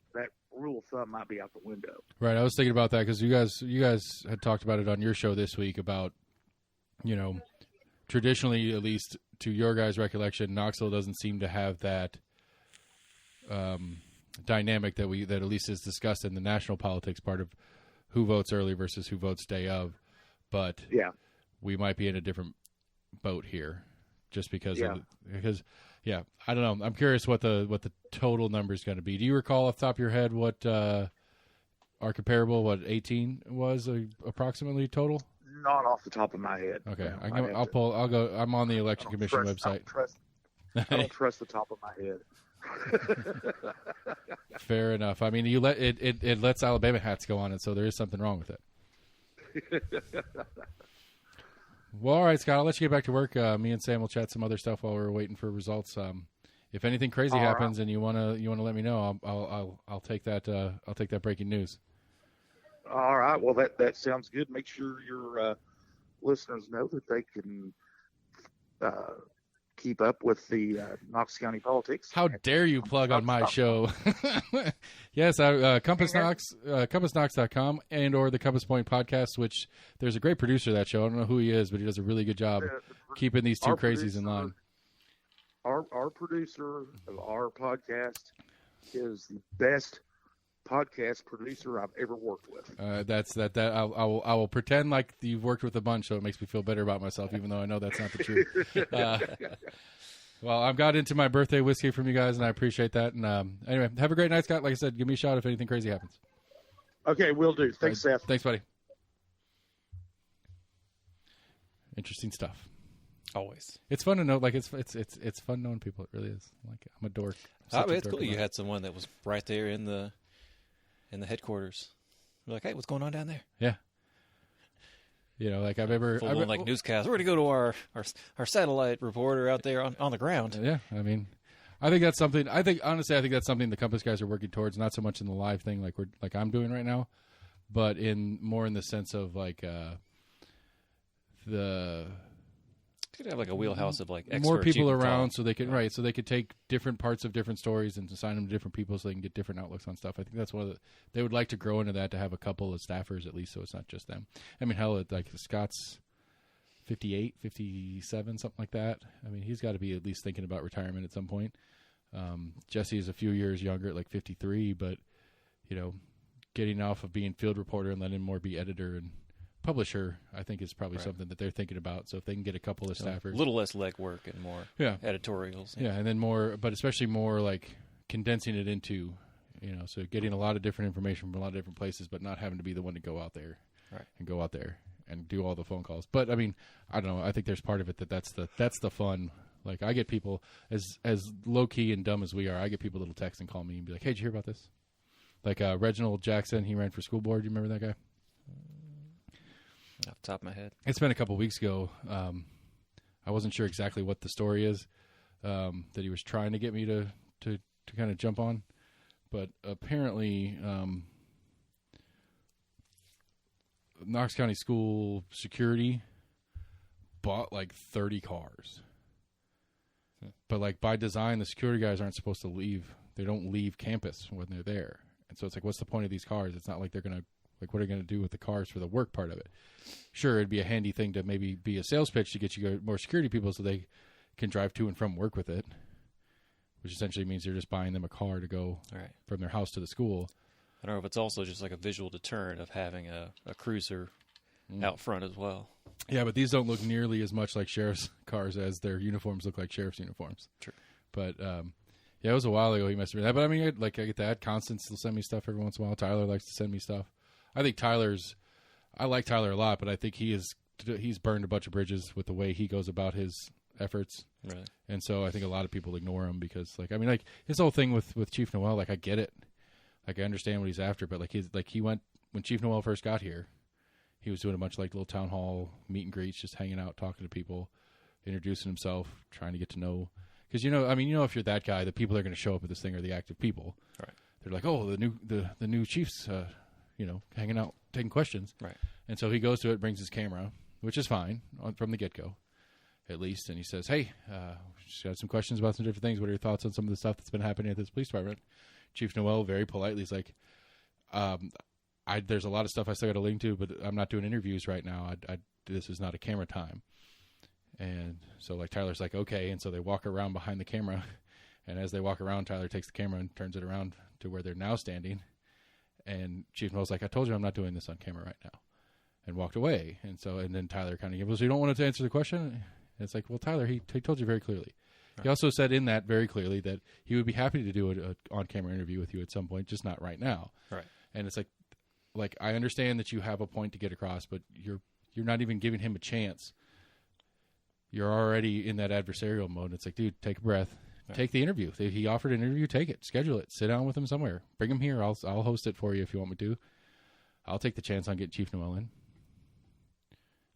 rule of thumb might be out the window. Right. I was thinking about that because you guys had talked about it on your show this week about, traditionally, at least to your guys' recollection, Knoxville doesn't seem to have that dynamic that at least is discussed in the national politics part of who votes early versus who votes day of. But Yeah. we might be in a different boat here just because Yeah. I don't know. I'm curious what the total number is going to be. Do you recall off the top of your head what our comparable 18 was approximately total? Not off the top of my head. Okay, No, I'm on the election commission website. I don't trust the top of my head. Fair enough. I mean, you let it lets Alabama hats go on it, so there is something wrong with it. Well, all right, Scott. I'll let you get back to work. Me and Sam will chat some other stuff while we're waiting for results. If anything crazy happens and you wanna let me know, I'll take that. I'll take that breaking news. All right. Well, that sounds good. Make sure your listeners know that they can keep up with the Knox County politics. How dare you plug on my show? Yes, Compass Knox, CompassKnox.com and or the Compass Point podcast, which there's a great producer of that show. I don't know who he is, but he does a really good job keeping these two crazies in line. Our producer of our podcast is the best podcast producer I've ever worked with. I will pretend like you've worked with a bunch, so it makes me feel better about myself, even though I know that's not the truth. Well, I've got into my birthday whiskey from you guys, and I appreciate that. And anyway, have a great night, Scott. Like I said, give me a shout if anything crazy happens. Okay, will do. Thanks, Seth. Thanks, buddy. Interesting stuff. Always. It's fun to know. Like it's fun knowing people. It really is. Like I'm a dork. I'm such a It's dork cool. You about it. had someone that was right there in the headquarters. You're like, hey, what's going on down there? Yeah. You know, like I've ever Full on, like newscast. We're going to go to our satellite reporter out there on the ground. Yeah, I mean, I think that's something. Honestly, I think that's something the Compass guys are working towards. Not so much in the live thing, like I'm doing right now, but more in the sense of like the You could have like a wheelhouse of like experts more you people can around, call. so they can so they could take different parts of different stories and assign them to different people, so they can get different outlooks on stuff. I think that's they would like to grow into that, to have a couple of staffers at least, so it's not just them. I mean, hell, like Scott's 58, 57, something like that. I mean, he's got to be at least thinking about retirement at some point. Jesse is a few years younger at like 53, but, you know, getting off of being field reporter and letting him more be editor and publisher, I think is probably something that they're thinking about. So if they can get a couple of staffers. A little less legwork and more editorials. Yeah, and then more, but especially more like condensing it into, you know, so getting a lot of different information from a lot of different places, but not having to be the one to go out there and go out there and do all the phone calls. But I mean, I don't know. I think there's part of it that's the fun. Like I get people as low key and dumb as we are. I get people that'll text and call me and be like, "Hey, did you hear about this?" Like Reginald Jackson, he ran for school board. You remember that guy? Off the top of my head, it's been a couple weeks ago. I wasn't sure exactly what the story is that he was trying to get me to kind of jump on, but apparently Knox County School Security bought like 30 cars. But like by design, the security guys aren't supposed to leave. They don't leave campus when they're there. And so it's like, what's the point of these cars? It's not like they're going to, like, what are they going to do with the cars for the work part of it? Sure, it'd be a handy thing to maybe be a sales pitch to get you more security people so they can drive to and from work with it, which essentially means you're just buying them a car to go from their house to the school. I don't know if it's also just like a visual deterrent of having a cruiser out front as well. Yeah, but these don't look nearly as much like sheriff's cars as their uniforms look like sheriff's uniforms. True. But, yeah, it was a while ago he messed with that. But, I mean, I get that. Constance will send me stuff every once in a while. Tyler likes to send me stuff. I think I like Tyler a lot, but I think he's burned a bunch of bridges with the way he goes about his efforts. Right. And so I think a lot of people ignore him because, like, I mean, like, his whole thing with Chief Noel, like, I get it. Like, I understand what he's after, but, he went, when Chief Noel first got here, he was doing a bunch of, like, little town hall meet and greets, just hanging out, talking to people, introducing himself, trying to get to know. Because, you know, I mean, you know, if you're that guy, the people that are going to show up at this thing are the active people. Right. They're like, oh, the new chief's, you know, hanging out, taking questions. Right. And so he goes to it, brings his camera, which is fine from the get-go, at least. And he says, hey, just got some questions about some different things. What are your thoughts on some of the stuff that's been happening at this police department? Chief Noel very politely is like, there's a lot of stuff I still got to link to, but I'm not doing interviews right now. This is not a camera time. And so, like, Tyler's like, okay. And so they walk around behind the camera. And as they walk around, Tyler takes the camera and turns it around to where they're now standing. And Chief Noel's like, I told you I'm not doing this on camera right now. And walked away. And then Tyler kind of goes, you don't want to answer the question? And it's like, well, Tyler, he told you very clearly. Right. He also said in that very clearly that he would be happy to do an on-camera interview with you at some point, just not right now. Right. And it's like I understand that you have a point to get across, but you're not even giving him a chance. You're already in that adversarial mode. It's like, dude, take a breath. Right. Take the interview. If he offered an interview, take it. Schedule it. Sit down with him somewhere. Bring him here. I'll host it for you if you want me to. I'll take the chance on getting Chief Noel in.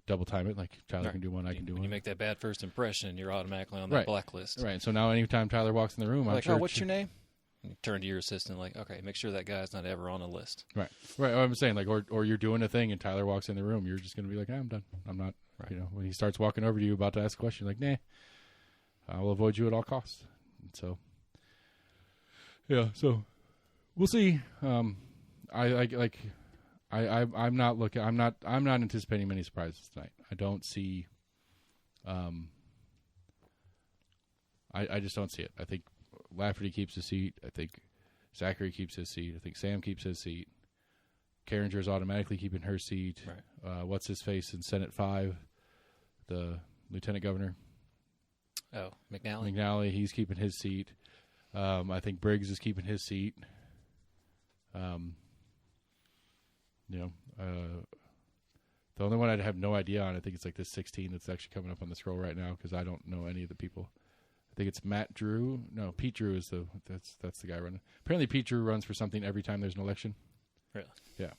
Double time it. Like Tyler can do one, I can do one. When you make that bad first impression, you're automatically on that blacklist. Right. So now anytime Tyler walks in the room, I'm like, sure. Oh, what's your name? And you turn to your assistant like, okay, make sure that guy's not ever on a list. Right. I'm saying, like, or you're doing a thing and Tyler walks in the room, you're just going to be like, I'm done. I'm not. Right. You know, when he starts walking over to you about to ask a question, like, nah, I will avoid you at all costs. And so, yeah. So we'll see. I'm not looking. I'm not anticipating many surprises tonight. I don't see. I just don't see it. I think Lafferty keeps his seat. I think Zachary keeps his seat. I think Sam keeps his seat. Carringer's automatically keeping her seat. Right. What's his face in Senate 5? The lieutenant governor. Oh, McNally. McNally, he's keeping his seat. I think Briggs is keeping his seat. You know, The only one I have no idea on, I think it's like this 16 that's actually coming up on the scroll right now because I don't know any of the people. I think it's Matt Drew. No, Pete Drew is that's the guy running. Apparently, Pete Drew runs for something every time there's an election. Really? Yeah.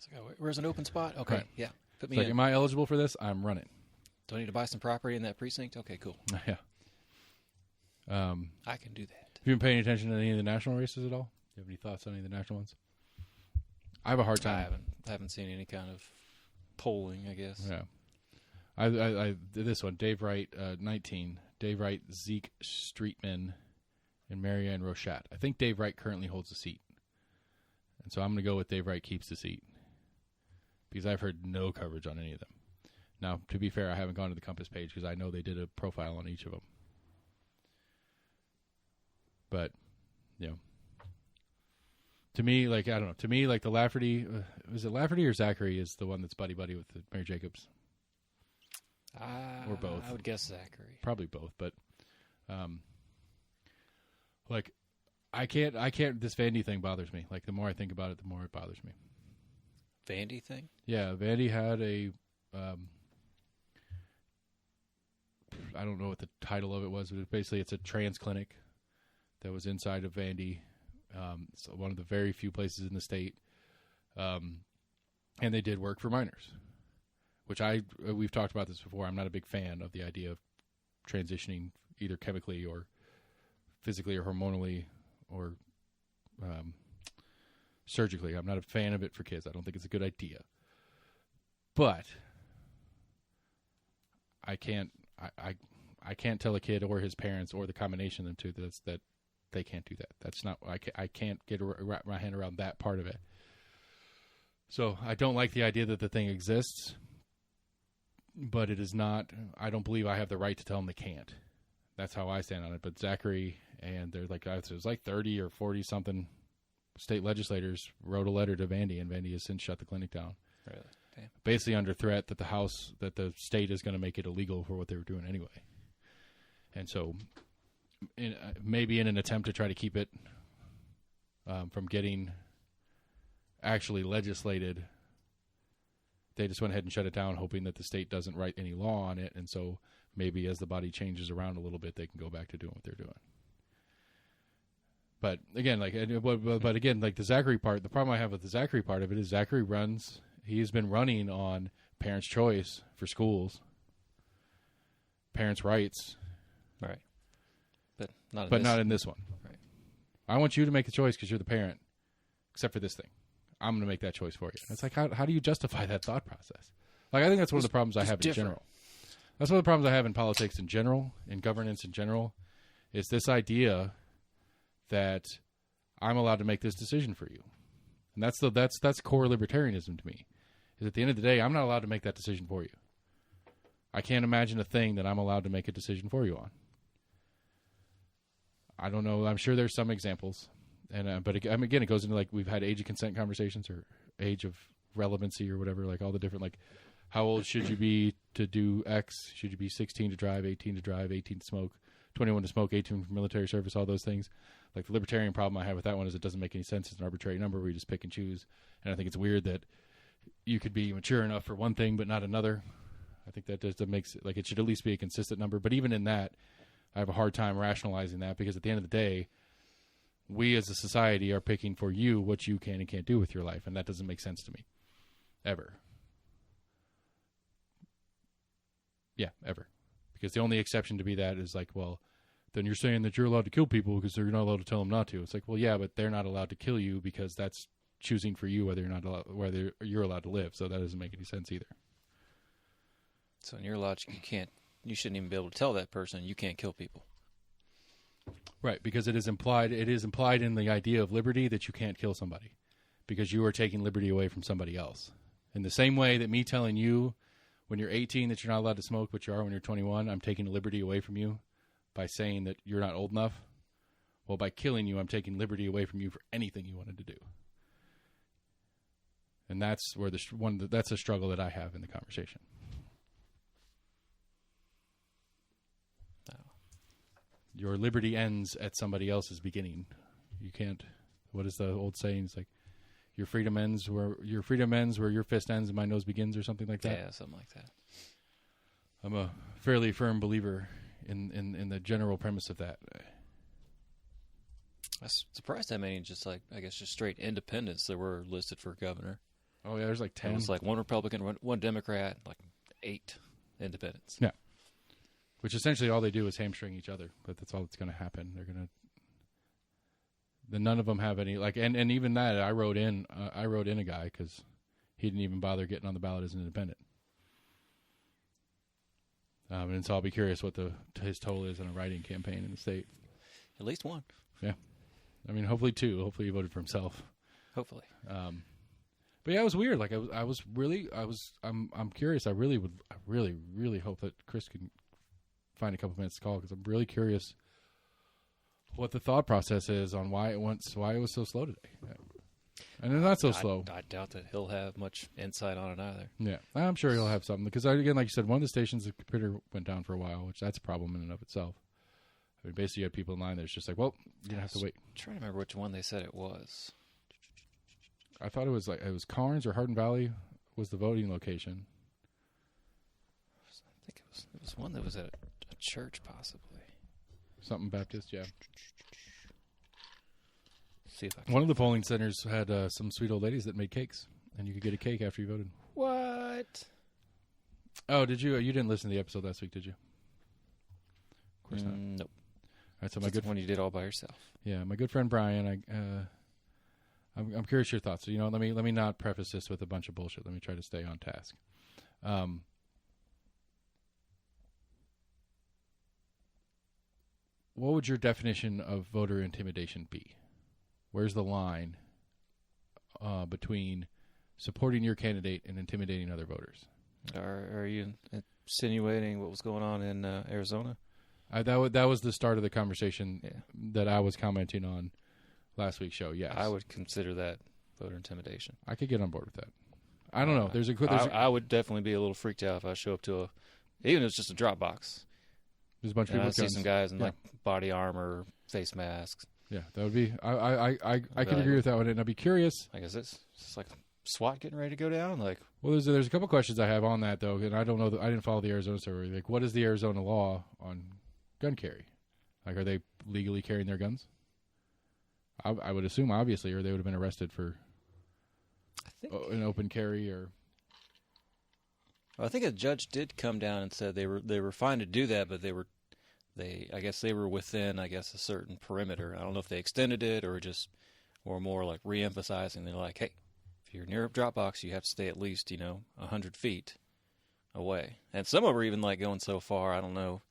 So, where's an open spot? Okay, Right. yeah. Put It's me like, in. am I eligible for this? I'm running. Do I need to buy some property in that precinct? Okay, cool. Yeah. I can do that. Have you been paying attention to any of the national races at all? Do you have any thoughts on any of the national ones? I have a hard time. I haven't seen any kind of polling, I guess. Yeah. I this one, Dave Wright, 19. Dave Wright, Zeke Streetman, and Marianne Rochette. I think Dave Wright currently holds the seat. And so I'm going to go with Dave Wright keeps the seat. Because I've heard no coverage on any of them. Now, to be fair, I haven't gone to the Compass page because I know they did a profile on each of them. But, you know. To me, like, I don't know. To me, like, the Lafferty, was it Lafferty or Zachary is the one that's buddy-buddy with Mary Jacobs? Or both. I would guess Zachary. Probably both, but like I can't this Vandy thing bothers me. Like the more I think about it, the more it bothers me. Vandy thing? Yeah, Vandy had a I don't know what the title of it was, but basically it's a trans clinic that was inside of Vandy. It's one of the very few places in the state. And they did work for minors. Which we've talked about this before. I'm not a big fan of the idea of transitioning either chemically or physically or hormonally or surgically. I'm not a fan of it for kids. I don't think it's a good idea. But I can't tell a kid or his parents or the combination of them two that they can't do that. That's not. I can't wrap my hand around that part of it. So I don't like the idea that the thing exists. But it is not, I don't believe I have the right to tell them they can't. That's how I stand on it. But Zachary and they're like, it was like 30 or 40 something state legislators wrote a letter to Vandy, and Vandy has since shut the clinic down. Really? Damn. Basically under threat that the state is going to make it illegal for what they were doing anyway. And so maybe in an attempt to try to keep it from getting actually legislated, they just went ahead and shut it down, hoping that the state doesn't write any law on it. And so maybe as the body changes around a little bit, they can go back to doing what they're doing. But again, like the Zachary part, the problem I have with the Zachary part of it is Zachary he's been running on parents' choice for schools, parents' rights. Right. But not in this one. Right. I want you to make the choice because you're the parent, except for this thing. I'm going to make that choice for you. It's like, how do you justify that thought process? Like, I think that's one of the problems I have in general. That's one of the problems I have in politics in general, in governance in general, is this idea that I'm allowed to make this decision for you. And that's core libertarianism to me. Is at the end of the day, I'm not allowed to make that decision for you. I can't imagine a thing that I'm allowed to make a decision for you on. I don't know. I'm sure there's some examples. And but again, it goes into like we've had age of consent conversations or age of relevancy or whatever, like all the different, like how old should you be to do X? Should you be 16 to drive, 18 to drive, 18 to smoke, 21 to smoke, 18 for military service, all those things. Like the libertarian problem I have with that one is it doesn't make any sense. It's an arbitrary number where you just pick and choose. And I think it's weird that you could be mature enough for one thing but not another. I think that makes it, like, it should at least be a consistent number. But even in that, I have a hard time rationalizing that because at the end of the day, we as a society are picking for you what you can and can't do with your life, and that doesn't make sense to me. Ever. Yeah, ever. Because the only exception to be that is like, well, then you're saying that you're allowed to kill people because you're not allowed to tell them not to. It's like, well, yeah, but they're not allowed to kill you because that's choosing for you whether you're allowed to live. So that doesn't make any sense either. So in your logic, you shouldn't even be able to tell that person you can't kill people. Right, because it is implied in the idea of liberty that you can't kill somebody because you are taking liberty away from somebody else. In the same way that me telling you when you're 18 that you're not allowed to smoke, but you are when you're 21, I'm taking liberty away from you by saying that you're not old enough. Well, by killing you, I'm taking liberty away from you for anything you wanted to do. And that's where that's a struggle that I have in the conversation. Your liberty ends at somebody else's beginning. You can't. What is the old saying? It's like your freedom ends where your fist ends and my nose begins, or something like that. Yeah, something like that. I'm a fairly firm believer in the general premise of that. I was surprised how many just straight independents that were listed for governor. Oh yeah, there's like 10. It was like one Republican, one Democrat, like 8 independents. Yeah. Which essentially all they do is hamstring each other, but that's all that's going to happen. They're going to. None of them have any and even that I wrote in a guy because he didn't even bother getting on the ballot as an independent. And so I'll be curious what his total is in a write-in campaign in the state. At least one. Yeah, I mean hopefully 2. Hopefully he voted for himself. Hopefully. But yeah, it was weird. Like I'm curious. I really hope that Chris can find a couple minutes to call because I'm really curious what the thought process is on why it was so slow today. And it's not so slow. I doubt that he'll have much insight on it either. Yeah, I'm sure he'll have something because again, like you said, one of the stations the computer went down for a while, which that's a problem in and of itself. I mean, basically, you had people in line that's just like, well, you're gonna have to wait. I'm trying to remember which one they said it was. I thought it was Carnes or Hardin Valley was the voting location. I think it was one that was at a church, possibly. Something Baptist, yeah. See if I can. One of the polling centers had some sweet old ladies that made cakes, and you could get a cake after you voted. What? Oh, did you? You didn't listen to the episode last week, did you? Of course not. Nope. All right, so That's the one you did all by yourself. Yeah, my good friend Brian. I'm curious your thoughts. So, let me not preface this with a bunch of bullshit. Let me try to stay on task. What would your definition of voter intimidation be? Where's the line between supporting your candidate and intimidating other voters? Are you insinuating what was going on in Arizona? That was the start of the conversation that I was commenting on last week's show. Yes, I would consider that voter intimidation. I could get on board with that. I don't know. I would definitely be a little freaked out if I show up to even if it's just a drop box. There's a bunch of people. I see some guys in like body armor, face masks. Yeah, that would be. I could agree with that one, and I'd be curious. Like, is this like SWAT getting ready to go down? Like, well, there's a couple questions I have on that though, and I don't know. I didn't follow the Arizona story. Like, what is the Arizona law on gun carry? Like, are they legally carrying their guns? I would assume, obviously, or they would have been arrested for an open carry or. Well, I think a judge did come down and said they were fine to do that, but I guess they were within a certain perimeter. I don't know if they extended it or more like re-emphasizing. They're like, hey, if you're near a drop box, you have to stay at least 100 feet away. And some of them were even like going so far. I don't know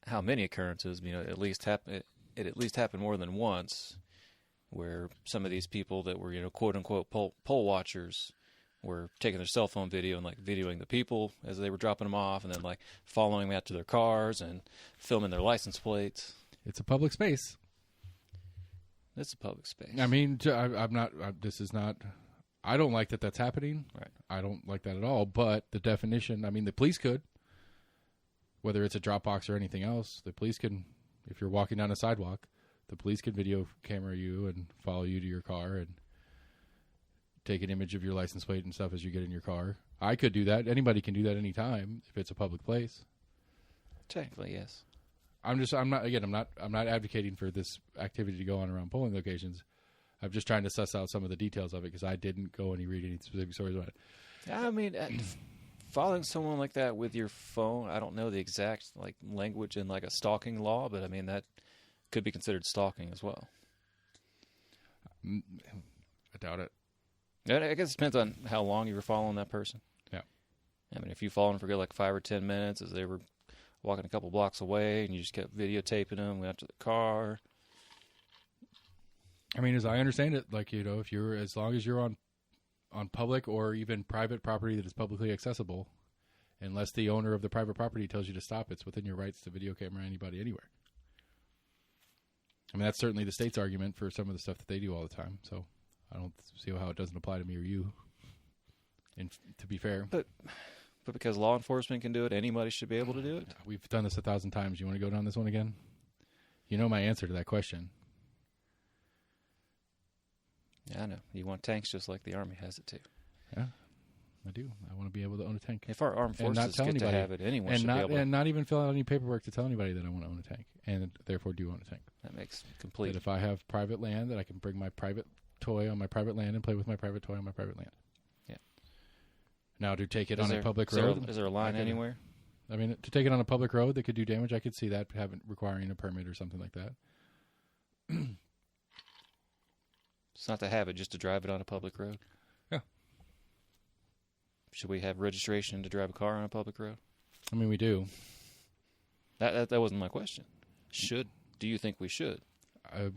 how many occurrences. It at least happened more than once, where some of these people that were quote unquote poll watchers were taking their cell phone video and like videoing the people as they were dropping them off, and then like following them out to their cars and filming their license plates. It's a public space. It's a public space. I mean, I'm not. This is not. I don't like that that's happening. Right. I don't like that at all. But the definition. I mean, the police could. Whether it's a drop box or anything else, the police can. If you're walking down a sidewalk, the police can video camera you and follow you to your car and take an image of your license plate and stuff as you get in your car. I could do that. Anybody can do that anytime if it's a public place. Technically, yes. I'm not advocating for this activity to go on around polling locations. I'm just trying to suss out some of the details of it because I didn't go and read any specific stories about it. I mean, following someone like that with your phone, I don't know the exact like language in like a stalking law, but I mean that could be considered stalking as well. I doubt it. I guess it depends on how long you were following that person. Yeah. I mean, if you followed them for like 5 or 10 minutes as they were walking a couple blocks away and you just kept videotaping them, went out to the car. I mean, as I understand it, like, if you're, as long as you're on public or even private property that is publicly accessible, unless the owner of the private property tells you to stop, it's within your rights to video camera anybody anywhere. I mean, that's certainly the state's argument for some of the stuff that they do all the time. So I don't see how it doesn't apply to me or you. And to be fair, but because law enforcement can do it, anybody should be able to do it. We've done this 1,000 times. You want to go down this one again? You know my answer to that question. Yeah, I know. You want tanks just like the Army has it too. Yeah, I do. I want to be able to own a tank. If our armed And not forces tell get anybody. to have it, anyone And should not, be able to. and not even fill out any paperwork to tell anybody that I want to own a tank, and therefore do own a tank. That makes That complete. if I have private land, that I can bring my private toy on my private land and play with my private toy on my private land. Yeah. Now, to take it Is on there- a public is there- road, is there a line I could- anywhere? I mean, to take it on a public road that could do damage, I could see that requiring a permit or something like that. It's not to have it, just to drive it on a public road. Yeah. Should we have registration to drive a car on a public road? I mean, we do. That wasn't my question. Do you think we should? I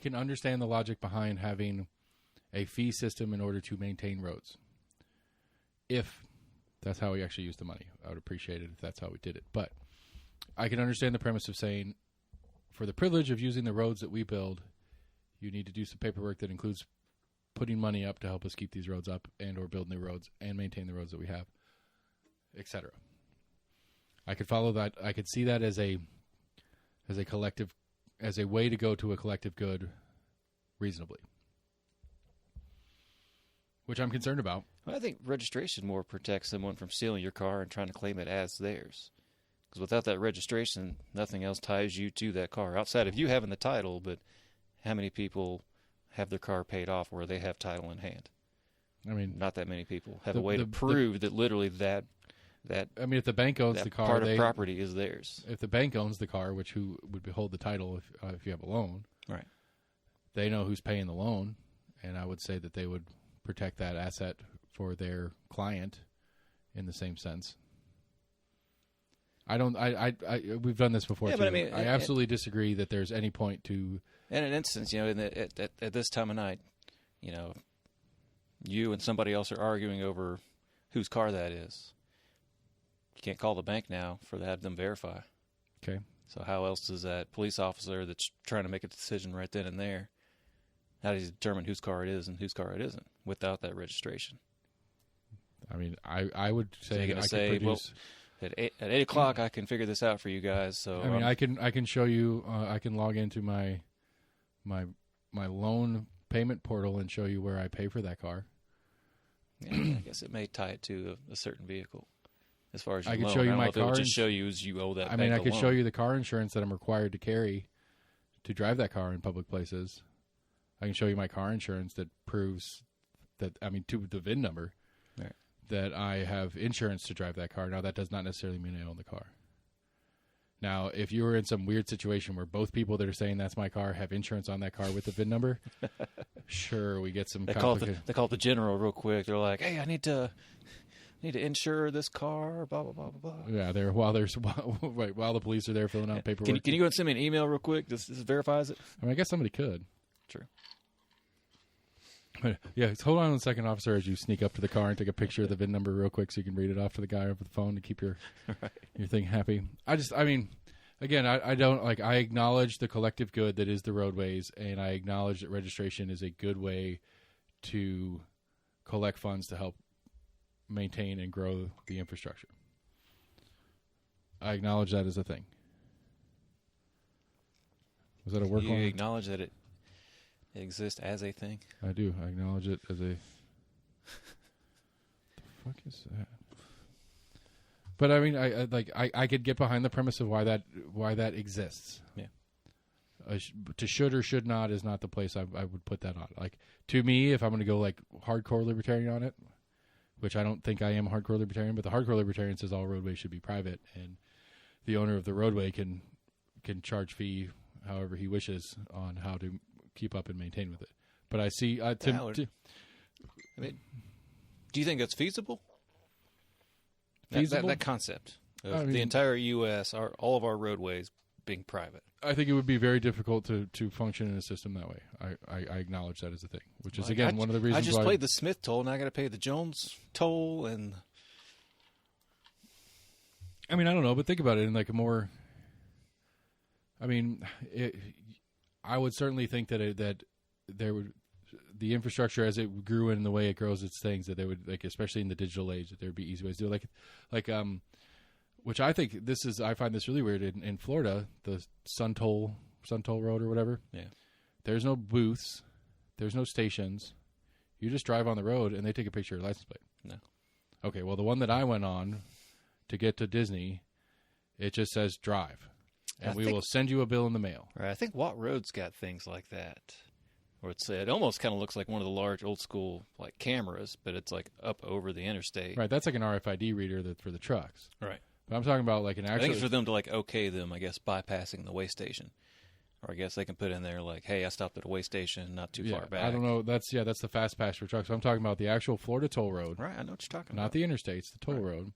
can understand the logic behind having a fee system in order to maintain roads. If that's how we actually use the money, I would appreciate it if that's how we did it. But I can understand the premise of saying, for the privilege of using the roads that we build, you need to do some paperwork that includes putting money up to help us keep these roads up and or build new roads and maintain the roads that we have, etc. I could follow that. I could see that as a collective, as a way to go to a collective good reasonably, which I'm concerned about. Well, I think registration more protects someone from stealing your car and trying to claim it as theirs. Because without that registration, nothing else ties you to that car outside of you having the title. But how many people have their car paid off where they have title in hand? I mean, Not that many people have The- a way to the- prove that literally that I mean, if the bank owns the car, part of property is theirs. if the bank owns the car, which who would hold the title if you have a loan, Right. they know who's paying the loan, and I would say that they would protect that asset for their client in the same sense. We've done this before. Yeah, too. but I mean, I absolutely disagree that there's any point to. In an instance, at this time of night, you and somebody else are arguing over whose car that is. You can't call the bank now to have them verify. Okay. So how else does that police officer that's trying to make a decision right then and there, how does he determine whose car it is and whose car it isn't without that registration? I mean, I would So say you're I going to could say, produce. at 8 o'clock I can figure this out for you guys. So I mean, I can show you. I can log into my loan payment portal and show you where I pay for that car. yeah, I guess it may tie it to a certain vehicle. As far as your I could loan. show you I don't my know if it would car just show you as you owe that. I mean, bank I could a show loan. you the car insurance that I'm required to carry to drive that car in public places. I can show you my car insurance that proves that, to the VIN number, Right. that I have insurance to drive that car. Now, that does not necessarily mean I own the car. Now, if you were in some weird situation where both people that are saying that's my car have insurance on that car with the VIN number, sure, we get some They call complicated. the general real quick. They're like, "Hey, I need to insure this car." Blah blah blah blah blah. Yeah, while the police are there filling out paperwork. Can you go and send me an email real quick? This verifies it. I guess somebody could. True. But, yeah, hold on a second, officer, as you sneak up to the car and take a picture of the VIN number real quick so you can read it off to the guy over the phone to keep your thing happy. Again, I don't I acknowledge the collective good that is the roadways, and I acknowledge that registration is a good way to collect funds to help maintain and grow the infrastructure. I acknowledge that as a thing. Was that a work You line? acknowledge that it exists as a thing. I do. I acknowledge it as a. The fuck is that? But I mean, I could get behind the premise of why that exists. Yeah. To should or should not is not the place I would put that on. Like, to me, if I'm going to go hardcore libertarian on it, which I don't think I am a hardcore libertarian, but the hardcore libertarian says all roadways should be private, and the owner of the roadway can charge fee however he wishes on how to keep up and maintain with it. But I see. Do you think that's feasible? Feasible? That concept of the the entire U.S., all of our roadways being private. I think it would be very difficult to function in a system that way. I acknowledge that as a thing, which is, again, one of the reasons I just why played the Smith toll, and I got to pay the Jones toll, and I don't know, but think about it in a more. I would certainly think that there would the infrastructure as it grew in the way it grows its things, that there would, especially in the digital age, that there would be easy ways to do it. Which I think I find this really weird in Florida, the Sun Toll Road or whatever. Yeah. There's no booths. There's no stations. You just drive on the road, and they take a picture of your license plate. No. Okay, well, the one that I went on to get to Disney, it just says drive. And we will send you a bill in the mail. Right. I think Watt Road's got things like that. Or it almost kind of looks like one of the large old school like cameras, but it's like up over the interstate. Right, that's like an RFID reader for the trucks. Right. But I'm talking about like an I actual... think it's for them to like okay them, I guess, bypassing the way station. Or I guess they can put in there like, hey, I stopped at a way station not too far back. I don't know. That's the fast pass for trucks. So I'm talking about the actual Florida toll road. Right, I know what you're talking not about. The interstates, the toll road.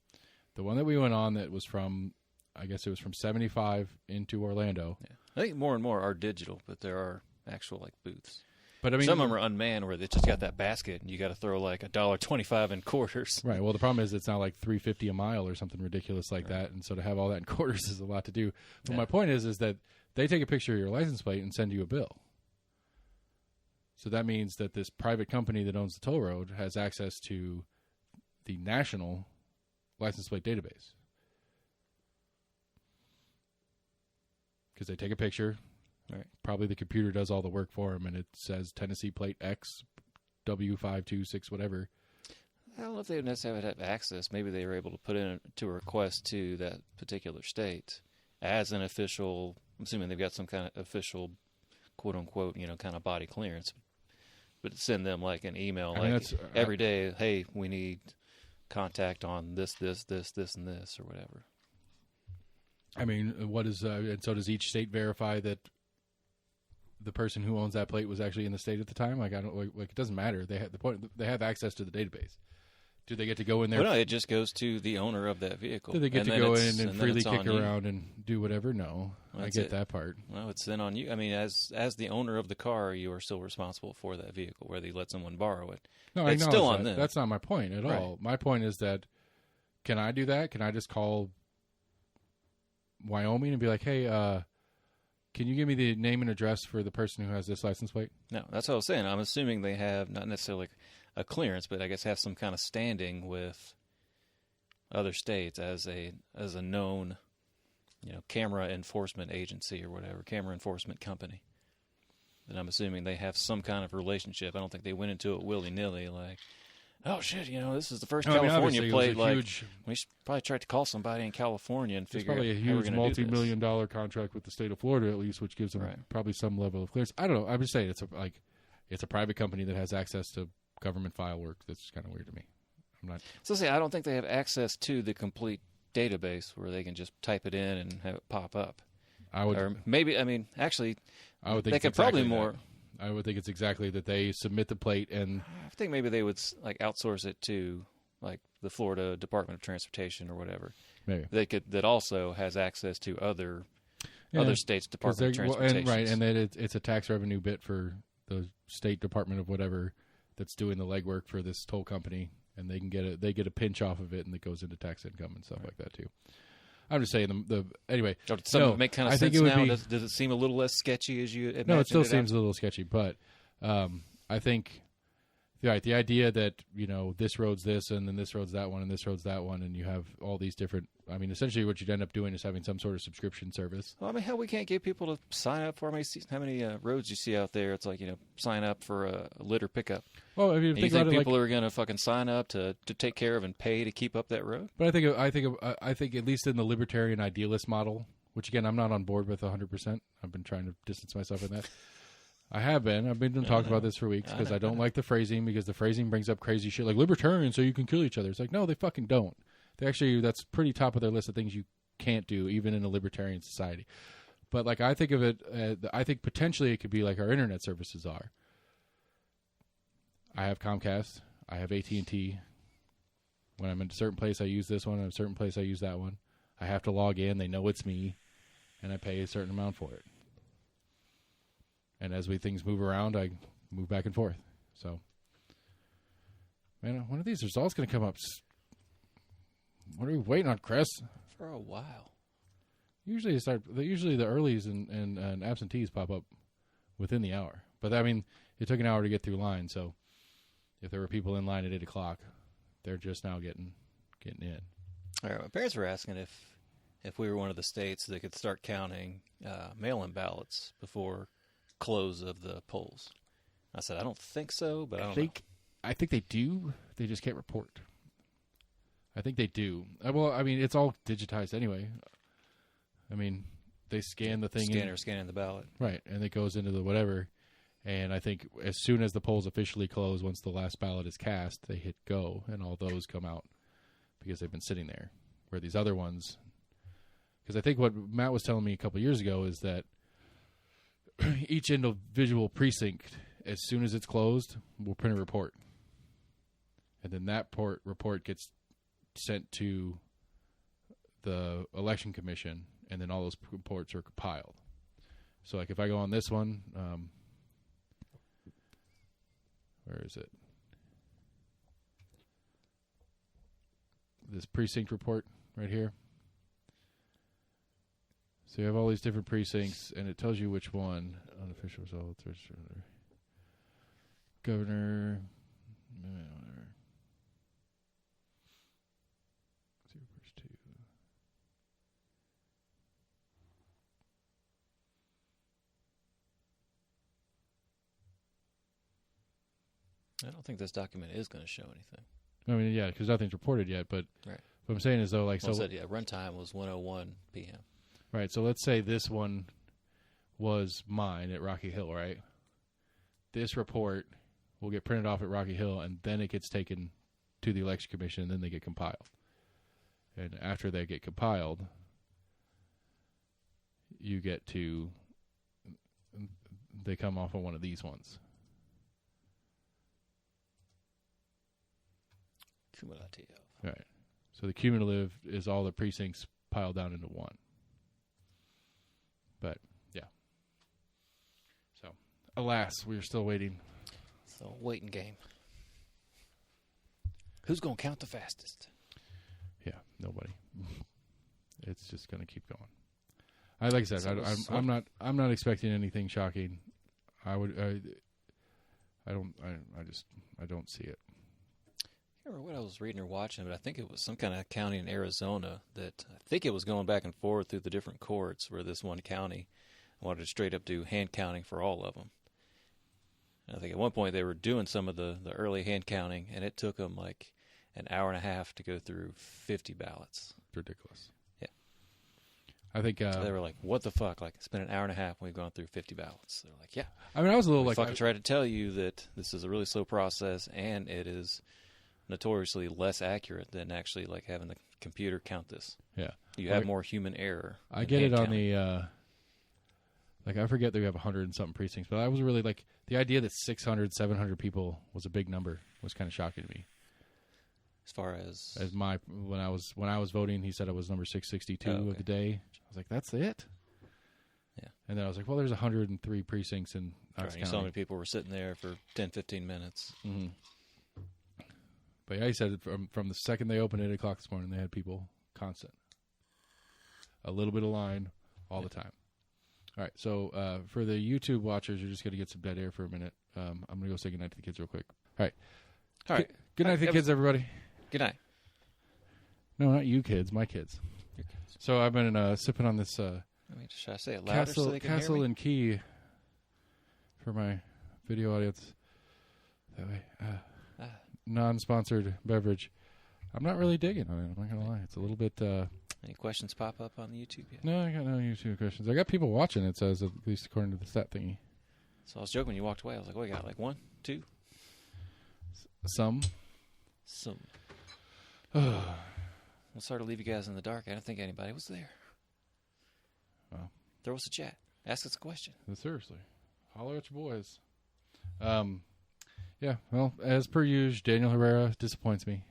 The one that we went on that was from, I guess it was from 75 into Orlando. Yeah. I think more and more are digital, but there are actual like booths. But I mean, some of them are unmanned where they just got that basket and you got to throw like $1.25 in quarters. Right. Well, the problem is it's not like $3.50 a mile or something ridiculous like that, and so to have all that in quarters is a lot to do. But my point is that they take a picture of your license plate and send you a bill. So that means that this private company that owns the toll road has access to the national license plate database. Because they take a picture. Right. Probably the computer does all the work for them, and it says Tennessee plate X, W526, whatever. I don't know if they would necessarily have access. Maybe they were able to put in a request to that particular state as an official. I'm assuming they've got some kind of official, quote unquote, kind of body clearance. But send them like an email, every day. Hey, we need contact on this, and this, or whatever. I mean, what is and so does each state verify that the person who owns that plate was actually in the state at the time? Like, I don't like it doesn't matter. They have access to the database. Do they get to go in there? Well, no, it just goes to the owner of that vehicle. Do they get to go in and freely kick around and do whatever? No, I get that part. Well, it's then on you. I mean, as the owner of the car, you are still responsible for that vehicle, whether you let someone borrow it. No, it's still on them. That's not my point at all. My point is that can I do that? Can I just call Wyoming and be like, hey, can you give me the name and address for the person who has this license plate? No, that's what I was saying. I'm assuming they have not necessarily a clearance, but I guess have some kind of standing with other states as a known, camera enforcement agency or whatever, camera enforcement company. And I'm assuming they have some kind of relationship. I don't think they went into it willy-nilly like, oh, shit, this is the first California plate. We should probably try to call somebody in California and figure out how we're going to do this. It's probably a huge multi-million-dollar contract with the state of Florida, at least, which gives them probably some level of clearance. I don't know. I'm just saying it's a private company that has access to government file work. That's kind of weird to me. I don't think they have access to the complete database where they can just type it in and have it pop up. I would think they could probably more. I would think it's exactly that they submit the plate and I think maybe they would like outsource it to like the Florida Department of Transportation or whatever. Maybe that also has access to other states' Department of Transportation. And then it's a tax revenue bit for the state department of whatever that's doing the legwork for this toll company, and they get a pinch off of it, and it goes into tax income and stuff like that too. I'm just saying anyway. Does it make kind of sense now? Does it seem a little less sketchy as you imagined? No, it still seems a little sketchy, but I think the idea that this road's this and then this road's that one and this road's that one, and you have all these different. I mean, essentially, what you'd end up doing is having some sort of subscription service. Well, I mean, hell, we can't get people to sign up for how many roads you see out there. It's like sign up for a litter pickup. Well, I mean, you think people are going to fucking sign up to take care of and pay to keep up that road? But I think at least in the libertarian idealist model, which again I'm not on board with 100%. I've been trying to distance myself from that. I've been talking about this for weeks because I don't like the phrasing, because the phrasing brings up crazy shit like libertarian, so you can kill each other. It's like, no, they fucking don't. That's pretty top of their list of things you can't do, even in a libertarian society. But like I think of it, I think potentially it could be like our internet services are. I have Comcast. I have AT&T. When I'm in a certain place, I use this one. In a certain place, I use that one. I have to log in. They know it's me, and I pay a certain amount for it. And as things move around, I move back and forth. So, man, one of these results going to come up. What are we waiting on, Chris? For a while. Usually the earlies and absentees pop up within the hour. But I mean, it took an hour to get through line. So, if there were people in line at 8 o'clock, they're just now getting in. All right. My parents were asking if we were one of the states that could start counting mail-in ballots before close of the polls. I said, I don't think so, but I don't know. I think they do. They just can't report. I think they do. Well, I mean, it's all digitized anyway. I mean, they scan the thing. Scanning the ballot. Right, and it goes into the whatever. And I think as soon as the polls officially close, once the last ballot is cast, they hit go, and all those come out because they've been sitting there. Where these other ones, because I think what Matt was telling me a couple years ago is that each individual precinct, as soon as it's closed, will print a report. And then that report gets sent to the election commission, and then all those reports are compiled. So, like, if I go on this one, where is it? This precinct report right here. So you have all these different precincts, and it tells you which one. Unofficial results, governor, whatever. 0 2. I don't think this document is going to show anything. I mean, yeah, because nothing's reported yet. But right. What I'm saying is, though, like, well, so yeah, runtime was 1:01 p.m. Right. So let's say this one was mine at Rocky Hill, right? This report will get printed off at Rocky Hill, and then it gets taken to the election commission, and then they get compiled. And after they get compiled, you get to, they come off of one of these ones. Cumulative. Right. So the cumulative is all the precincts piled down into one. But, yeah. So, alas, we're still waiting. So, waiting game. Who's going to count the fastest? Yeah, nobody. It's just going to keep going. Like I said, I'm not expecting anything shocking. I don't see it. I can't remember what I was reading or watching, but I think it was some kind of county in Arizona that I think it was going back and forth through the different courts where this one county wanted to straight up do hand counting for all of them. And I think at one point they were doing some of the early hand counting, and it took them like an hour and a half to go through 50 ballots. Ridiculous. Yeah. I think they were like, what the fuck? Like, it's been an hour and a half and we've gone through 50 ballots. They're like, yeah. I mean, I was a little like... I tried to tell you that this is a really slow process, and it is notoriously less accurate than actually like having the computer count this. Yeah. You have more human error. I get it on the... like, I forget that we have 100 and something precincts, but I was really like... The idea that 600, 700 people was a big number was kind of shocking to me. As far as when I was voting, he said I was number 662 of the day. I was like, that's it? Yeah. And then I was like, well, there's 103 precincts in Knox County. So many people were sitting there for 10, 15 minutes. Mm-hmm. But yeah, he said from the second they opened at 8 o'clock this morning, they had people constant. A little bit of line all the time. All right, so for the YouTube watchers, you're just going to get some dead air for a minute. I'm going to go say goodnight to the kids real quick. All right. Good night to the kids, everybody. Good night. No, not you kids, my kids. Your kids. So I've been sipping on this should I say it louder so they can Castle hear me? and Key for my video audience. That way, non-sponsored beverage. I'm not really digging on it. I'm not going to lie. It's a little bit... Any questions pop up on the YouTube yet? No, I got no YouTube questions. I got people watching, it says, at least according to the stat thingy. So I was joking when you walked away. I was like, what, you got like 1, 2? Some. We'll sort of leave you guys in the dark. I don't think anybody was there. Well, throw us a chat. Ask us a question. Seriously. Holler at your boys. Yeah, well, as per usual, Daniel Herrera disappoints me.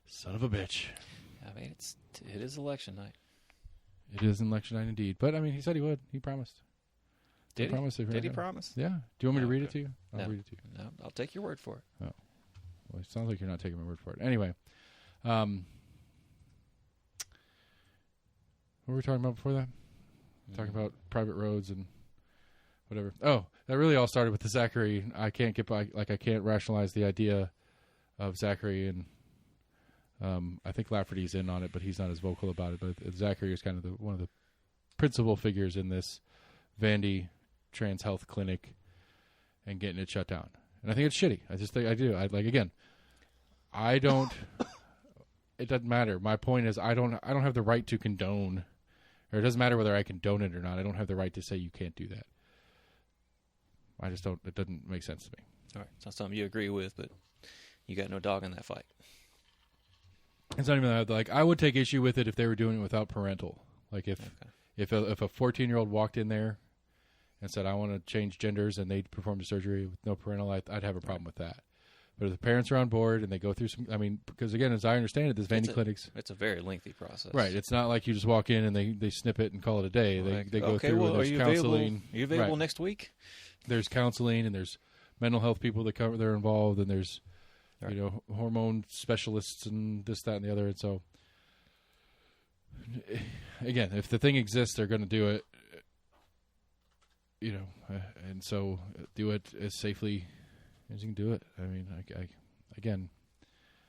Son of a bitch. I mean, it is election night. It is election night indeed. But, I mean, he said he would. He promised. Did he? Promise Did he promise? Yeah. Do you want me to read it to you? I'll read it to you. No, I'll take your word for it. Oh. Well, it sounds like you're not taking my word for it. Anyway. What were we talking about before that? Talking about private roads and whatever. Oh, that really all started with the Zachary. I can't get by, like, I can't rationalize the idea of Zachary, and I think Lafferty's in on it, but he's not as vocal about it. But Zachary is kind of one of the principal figures in this Vandy trans health clinic and getting it shut down. And I think it's shitty. I just think I do. I don't. It doesn't matter. My point is, I don't have the right to condone, or it doesn't matter whether I condone it or not. I don't have the right to say you can't do that. I just don't. It doesn't make sense to me. All right, it's not something you agree with, but you got no dog in that fight. It's not even that. Like, I would take issue with it if they were doing it without parental. Like if a 14-year-old walked in there and said, I want to change genders, and they performed a surgery with no parental, I'd have a problem with that. But if the parents are on board and they go through some, I mean, because again, as I understand it, this Vandy clinics, it's a very lengthy process. Right. It's not like you just walk in and they snip it and call it a day. They go through. Well, there's counseling. Are you available next week? There's counseling, and there's mental health people they're involved, and there's hormone specialists and this, that, and the other. And so, again, if the thing exists, they're going to do it. And so do it as safely as you can do it. I mean, again,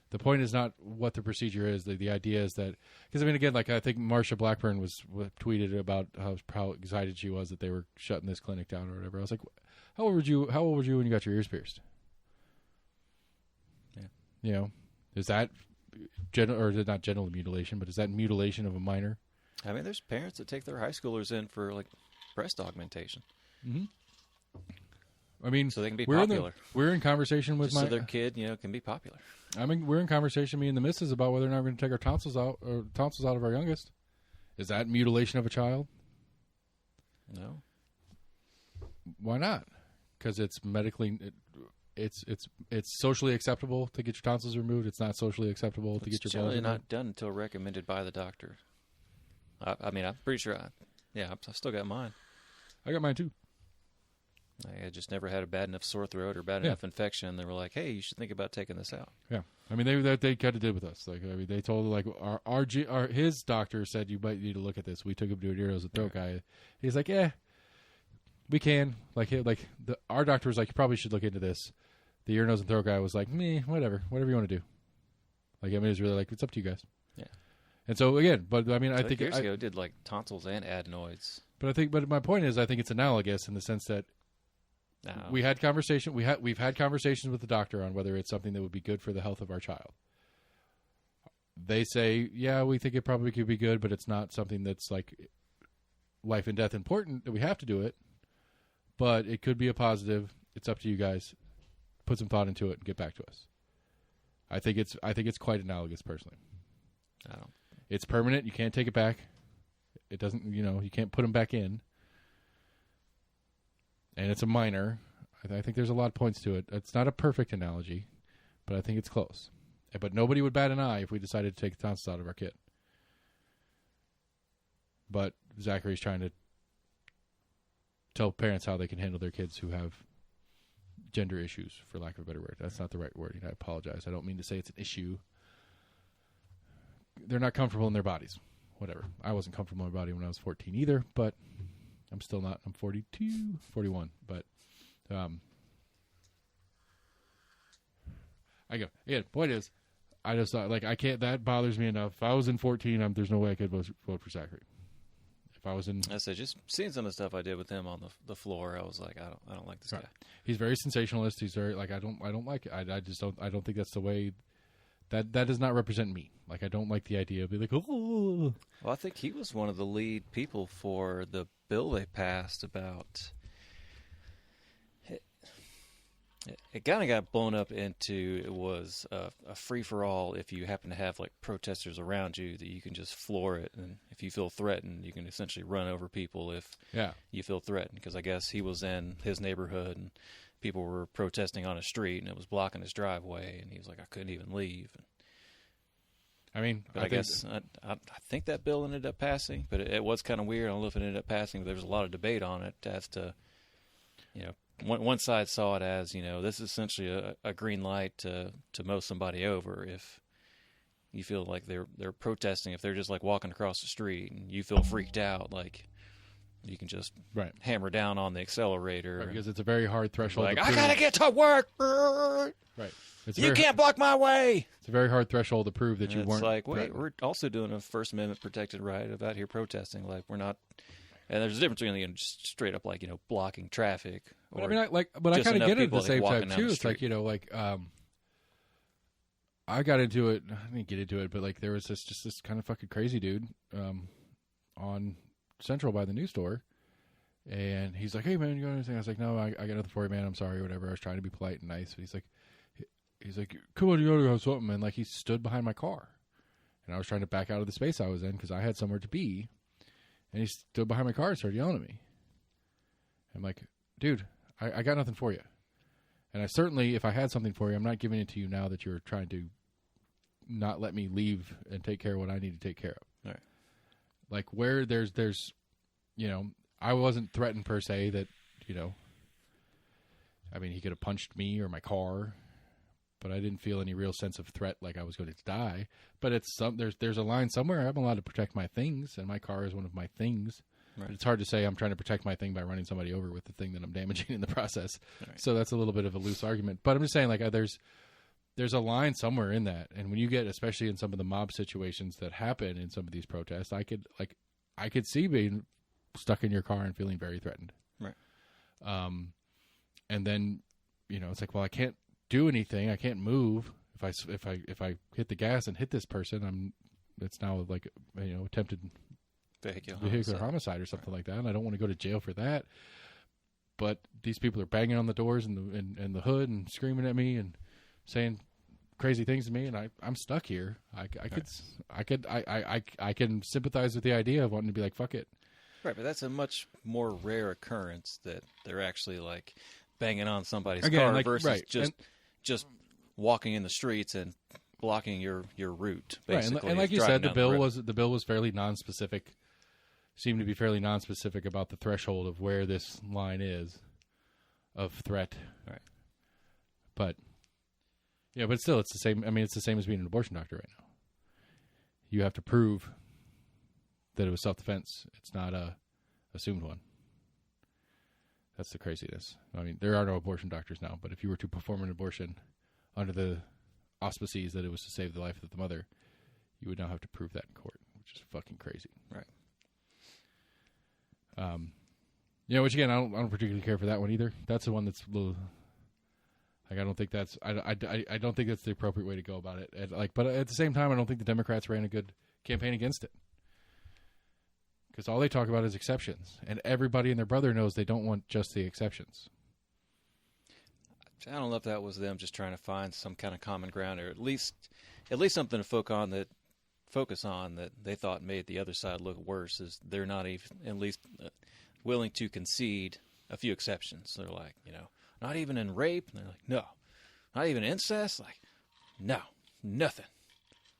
the point is not what the procedure is. The idea is that, because I mean, again, like I think Marsha Blackburn was tweeted about how excited she was that they were shutting this clinic down or whatever. I was like, how old were you when you got your ears pierced? Yeah, is that or is it not genital mutilation, but is that mutilation of a minor? I mean, there's parents that take their high schoolers in for like breast augmentation. Mm-hmm. I mean, so they can be popular. We're in conversation with so their kid, can be popular. I mean, we're in conversation, me and the missus, about whether or not we're going to take our tonsils out of our youngest. Is that mutilation of a child? No. Why not? Because it's medically, it's socially acceptable to get your tonsils removed. It's not socially acceptable to get your balls removed. It's generally not done until recommended by the doctor. I mean, I'm pretty sure. I've still got mine. I got mine too. I just never had a bad enough sore throat or bad enough infection. They were like, "Hey, you should think about taking this out." Yeah, I mean they kind of did with us. Like, I mean, they told like his doctor said you might need to look at this. We took him to an ear, nose, and throat guy. He's like, "Yeah, we can." Our doctor was like, "You probably should look into this." The ear, nose, and throat guy was like, "Me, whatever you want to do." Like, I mean, it's really like, it's up to you guys. Yeah. And so again, but I mean, I think years ago did like tonsils and adenoids. But my point is, I think it's analogous in the sense that we had conversation. We've had conversations with the doctor on whether it's something that would be good for the health of our child. They say, yeah, we think it probably could be good, but it's not something that's like life and death important that we have to do it. But it could be a positive. It's up to you guys. Put some thought into it and get back to us. I think it's quite analogous, personally. It's permanent. You can't take it back. It doesn't. You can't put them back in. And it's a minor. I think there's a lot of points to it. It's not a perfect analogy, but I think it's close. But nobody would bat an eye if we decided to take the tonsils out of our kid. But Zachary's trying to tell parents how they can handle their kids who have gender issues, for lack of a better word. That's not the right wording. I apologize. I don't mean to say it's an issue. They're not comfortable in their bodies. Whatever. I wasn't comfortable in my body when I was 14 either, but I'm still not. I'm 42, 41. But again, point is, I just thought, like, I can't, that bothers me enough. If I was in 14, there's no way I could vote for Zachary. If I was in... I said, just seeing some of the stuff I did with him on the floor, I was like, I don't like this guy. He's very sensationalist. He's very, like, I don't like it. I don't think that's the way... That does not represent me. Like, I don't like the idea of being like, oh. Well, I think he was one of the lead people for the bill they passed about. It kind of got blown up into it was a free for all. If you happen to have like protesters around you, that you can just floor it, and if you feel threatened, you can essentially run over people if you feel threatened. Because I guess he was in his neighborhood and people were protesting on a street, and it was blocking his driveway, and he was like, I couldn't even leave. I mean, but I think that bill ended up passing, but it was kind of weird. I don't know if it ended up passing, but there was a lot of debate on it as to, one side saw it as, this is essentially a green light to mow somebody over if you feel like they're protesting. If they're just like walking across the street and you feel freaked out, like you can just hammer down on the accelerator. Because it's a very hard threshold. Like, I gotta get to work. Right. You can't block my way. It's a very hard threshold to prove that you weren't. It's like, wait, we're also doing a First Amendment protected right of out here protesting. Like, we're not And there's a difference between just straight up blocking traffic. But Or I mean, but I just kind of enough get it at people, the same walking time down too. the It's like street. I got into it. I didn't get into it, but there was this kind of fucking crazy dude on Central by the news store, and he's like, "Hey man, you got anything?" I was like, "No, I got nothing for you, man. I'm sorry, or whatever." I was trying to be polite and nice, but he's like, "Come on, you gotta have something." And he stood behind my car, and I was trying to back out of the space I was in because I had somewhere to be, and he stood behind my car and started yelling at me. I'm like, "Dude, I got nothing for you." And I certainly, if I had something for you, I'm not giving it to you now that you're trying to not let me leave and take care of what I need to take care of. Right. Like where there's, I wasn't threatened per se that, I mean, he could have punched me or my car, but I didn't feel any real sense of threat like I was going to die. But there's a line somewhere. I'm allowed to protect my things, and my car is one of my things. Right. But it's hard to say I'm trying to protect my thing by running somebody over with the thing that I'm damaging in the process. Right. So that's a little bit of a loose argument. But I'm just saying, there's a line somewhere in that. And when you get, especially in some of the mob situations that happen in some of these protests, I could see being stuck in your car and feeling very threatened. Right. And then, it's like, well, I can't do anything. I can't move. If I hit the gas and hit this person, it's now attempted vehicular homicide or something like that, and I don't want to go to jail for that. But these people are banging on the doors and the hood and screaming at me and saying crazy things to me, and I'm stuck here. I can sympathize with the idea of wanting to be like, fuck it. Right, but that's a much more rare occurrence that they're actually banging on somebody's Again, car versus right. just walking in the streets and blocking your route. Basically, right, and like you said, the bill road. was fairly nonspecific. Seemed to be fairly nonspecific about the threshold of where this line is of threat. Right. But but still, it's the same. I mean, it's the same as being an abortion doctor right now. You have to prove that it was self-defense. It's not a assumed one. That's the craziness. I mean, there are no abortion doctors now, but if you were to perform an abortion under the auspices that it was to save the life of the mother, you would now have to prove that in court, which is fucking crazy. Right. Which again, I don't particularly care for that one either. That's the one that's a little. I don't think that's. I don't think that's the appropriate way to go about it. But at the same time, I don't think the Democrats ran a good campaign against it. Because all they talk about is exceptions, and everybody and their brother knows they don't want just the exceptions. I don't know if that was them just trying to find some kind of common ground, or at least something to focus on that they thought made the other side look worse. Is they're not even at least willing to concede a few exceptions. They're like, not even in rape. And they're like, no, not even incest. Like, no, nothing.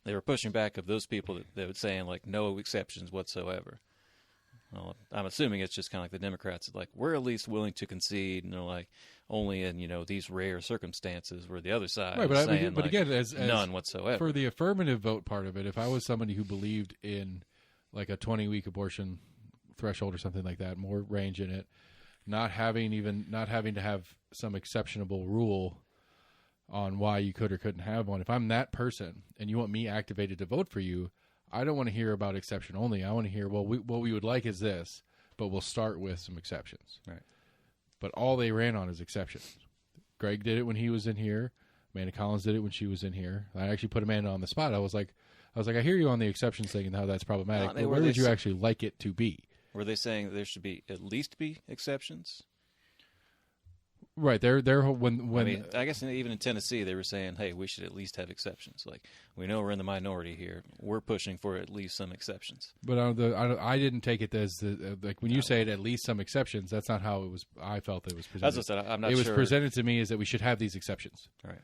They were pushing back of those people that would saying no exceptions whatsoever. Well, I'm assuming it's just kind of like the Democrats. It's like, we're at least willing to concede, and they're like, only in these rare circumstances, where the other side right, is saying but again, as none whatsoever. For the affirmative vote part of it, if I was somebody who believed in a 20-week abortion threshold or something like that, more range in it, not having to have some exceptionable rule on why you could or couldn't have one. If I'm that person and you want me activated to vote for you, I don't want to hear about exception only. I want to hear, what we would like is this, but we'll start with some exceptions. Right. But all they ran on is exceptions. Greg did it when he was in here. Amanda Collins did it when she was in here. I actually put Amanda on the spot. I was like, I hear you on the exceptions thing and how that's problematic, but where would you actually like it to be? Were they saying that there should be at least be exceptions? Right. They're when I mean, I guess even in Tennessee they were saying, hey, we should at least have exceptions. Like, we know we're in the minority here. We're pushing for at least some exceptions. But I didn't take it as when you say it, at least some exceptions. That's not how it was. I felt it was presented. As I said, I'm not sure. sure. It was presented to me as that we should have these exceptions. Right.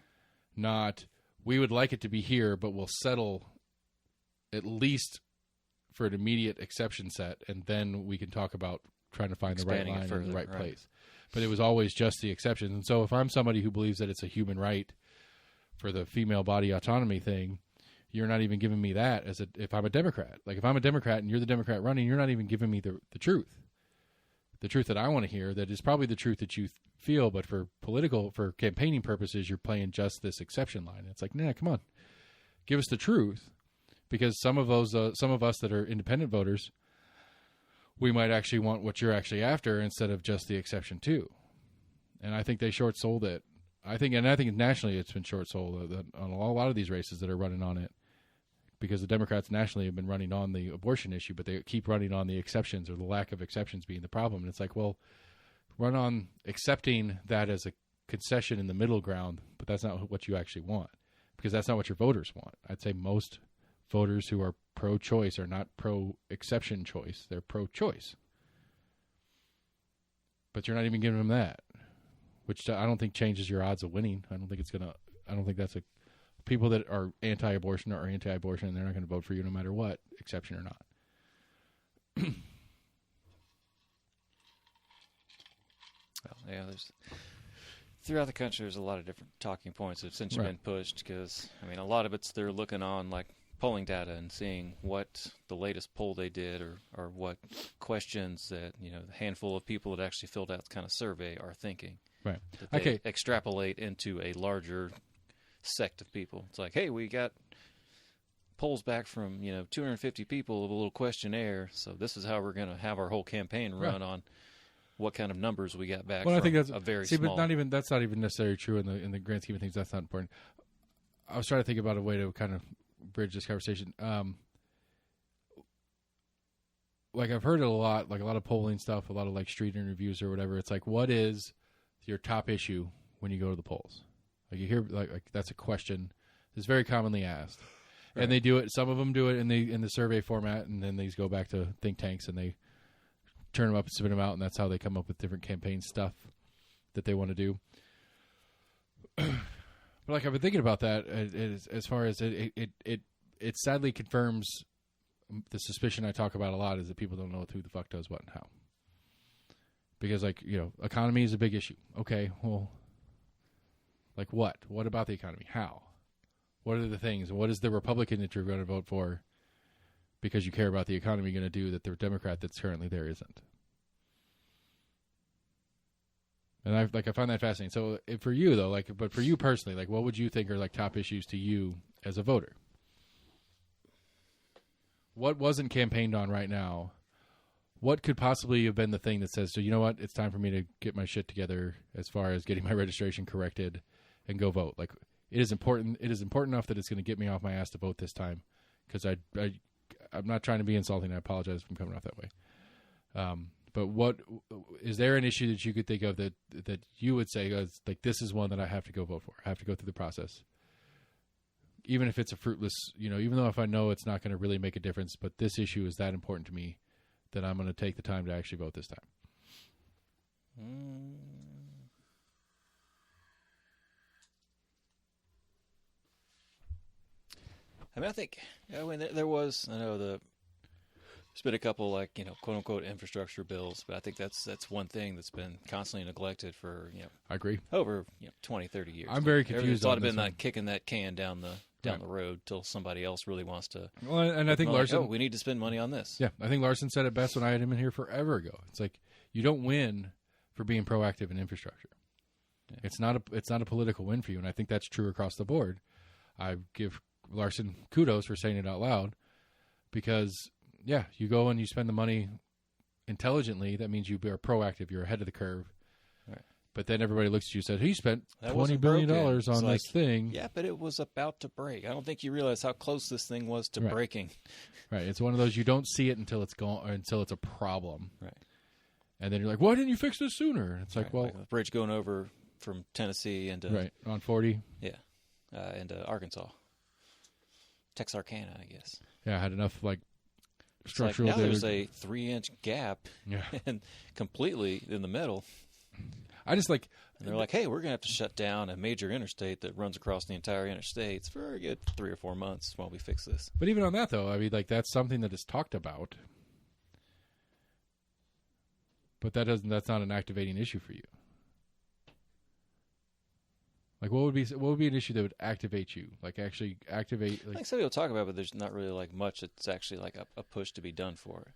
Not, we would like it to be here, but we'll settle at least for an immediate exception set, and then we can talk about trying to find the right line in the right place. But it was always just the exceptions. And so if I'm somebody who believes that it's a human right for the female body autonomy thing, you're not even giving me that if I'm a Democrat. Like, if I'm a Democrat and you're the Democrat running, you're not even giving me the truth. The truth that I want to hear, that is probably the truth that you feel, but for campaigning purposes, you're playing just this exception line. It's like, nah, come on. Give us the truth. Because some of us that are independent voters, we might actually want what you're actually after instead of just the exception too. And I think they short sold it. I think nationally it's been short sold on a lot of these races that are running on it, because the Democrats nationally have been running on the abortion issue, but they keep running on the exceptions or the lack of exceptions being the problem. And it's like, well, run on accepting that as a concession in the middle ground, but that's not what you actually want, because that's not what your voters want. I'd say most voters who are pro-choice are not pro-exception choice. They're pro-choice. But you're not even giving them that, which I don't think changes your odds of winning. I don't think that's a... People that are anti-abortion are anti-abortion, and they're not going to vote for you no matter what, exception or not. Well, yeah, throughout the country, there's a lot of different talking points that have since been pushed, because, I mean, a lot of it's they're looking on, like, polling data and seeing what the latest poll they did or what questions that, you know, the handful of people that actually filled out the kind of survey are thinking. Right. That they extrapolate into a larger sect of people. It's like, hey, we got polls back from, 250 people of a little questionnaire, so this is how we're going to have our whole campaign run on what kind of numbers we got back. Well, from I think that's a very but small. that's not even necessarily true in the grand scheme of things. That's not important. I was trying to think about a way to kind of bridge this conversation. Like I've heard it a lot, like a lot of polling stuff, a lot of like street interviews or whatever. It's like, what is your top issue when you go to the polls? Like you hear, like that's a question that's very commonly asked, and they do it. Some of them do it in the survey format, and then they go back to think tanks and they turn them up and spit them out, and that's how they come up with different campaign stuff that they want to do. But like I've been thinking about that as far as it sadly confirms the suspicion I talk about a lot, is that people don't know who the fuck does what and how. Because economy is a big issue. Okay, well, like what? What about the economy? How? What are the things? What is the Republican that you're going to vote for because you care about the economy going to do that the Democrat that's currently there isn't? And I find that fascinating. So for you though, but for you personally, what would you think are like top issues to you as a voter? What wasn't campaigned on right now? What could possibly have been the thing that says, so you know what, it's time for me to get my shit together as far as getting my registration corrected and go vote? Like, it is important. It is important enough that it's going to get me off my ass to vote this time, because I'm not trying to be insulting. I apologize if I'm coming off that way. But what is there an issue that you could think of that you would say, like, this is one that I have to go vote for? I have to go through the process, even if it's a fruitless, even though if I know it's not going to really make a difference, but this issue is that important to me that I'm going to take the time to actually vote this time. I mean, I think there was, there's been a couple quote unquote infrastructure bills, but I think that's one thing that's been constantly neglected for I agree, over 20, 30 years. I'm very confused. It's a lot of been like kicking that can down the road till somebody else really wants to. Well, and I think Larson, we need to spend money on this. Yeah, I think Larson said it best when I had him in here forever ago. It's like, you don't win for being proactive in infrastructure. Yeah. It's not a political win for you, and I think that's true across the board. I give Larson kudos for saying it out loud, because you go and you spend the money intelligently. That means you are proactive. You're ahead of the curve. Right. But then everybody looks at you and says, he spent $20 billion on this thing. Yeah, but it was about to break. I don't think you realize how close this thing was to breaking. Right. It's one of those, you don't see it until it's gone, or until it's a problem. Right. And then you're like, why didn't you fix this sooner? It's like, well, like the bridge going over from Tennessee into on 40. Yeah, into Arkansas, Texarkana, I guess. Yeah, I had enough structural. Now there's a 3-inch gap, and completely in the middle. I just and they're like, hey, we're going to have to shut down a major interstate that runs across the entire interstate for a good 3 or 4 months while we fix this. But even on that, though, I mean, that's something that is talked about. But that's not an activating issue for you. Like, what would be an issue that would activate you? Like, actually activate. I think some people talk about it, but there's not really much that's actually a push to be done for it.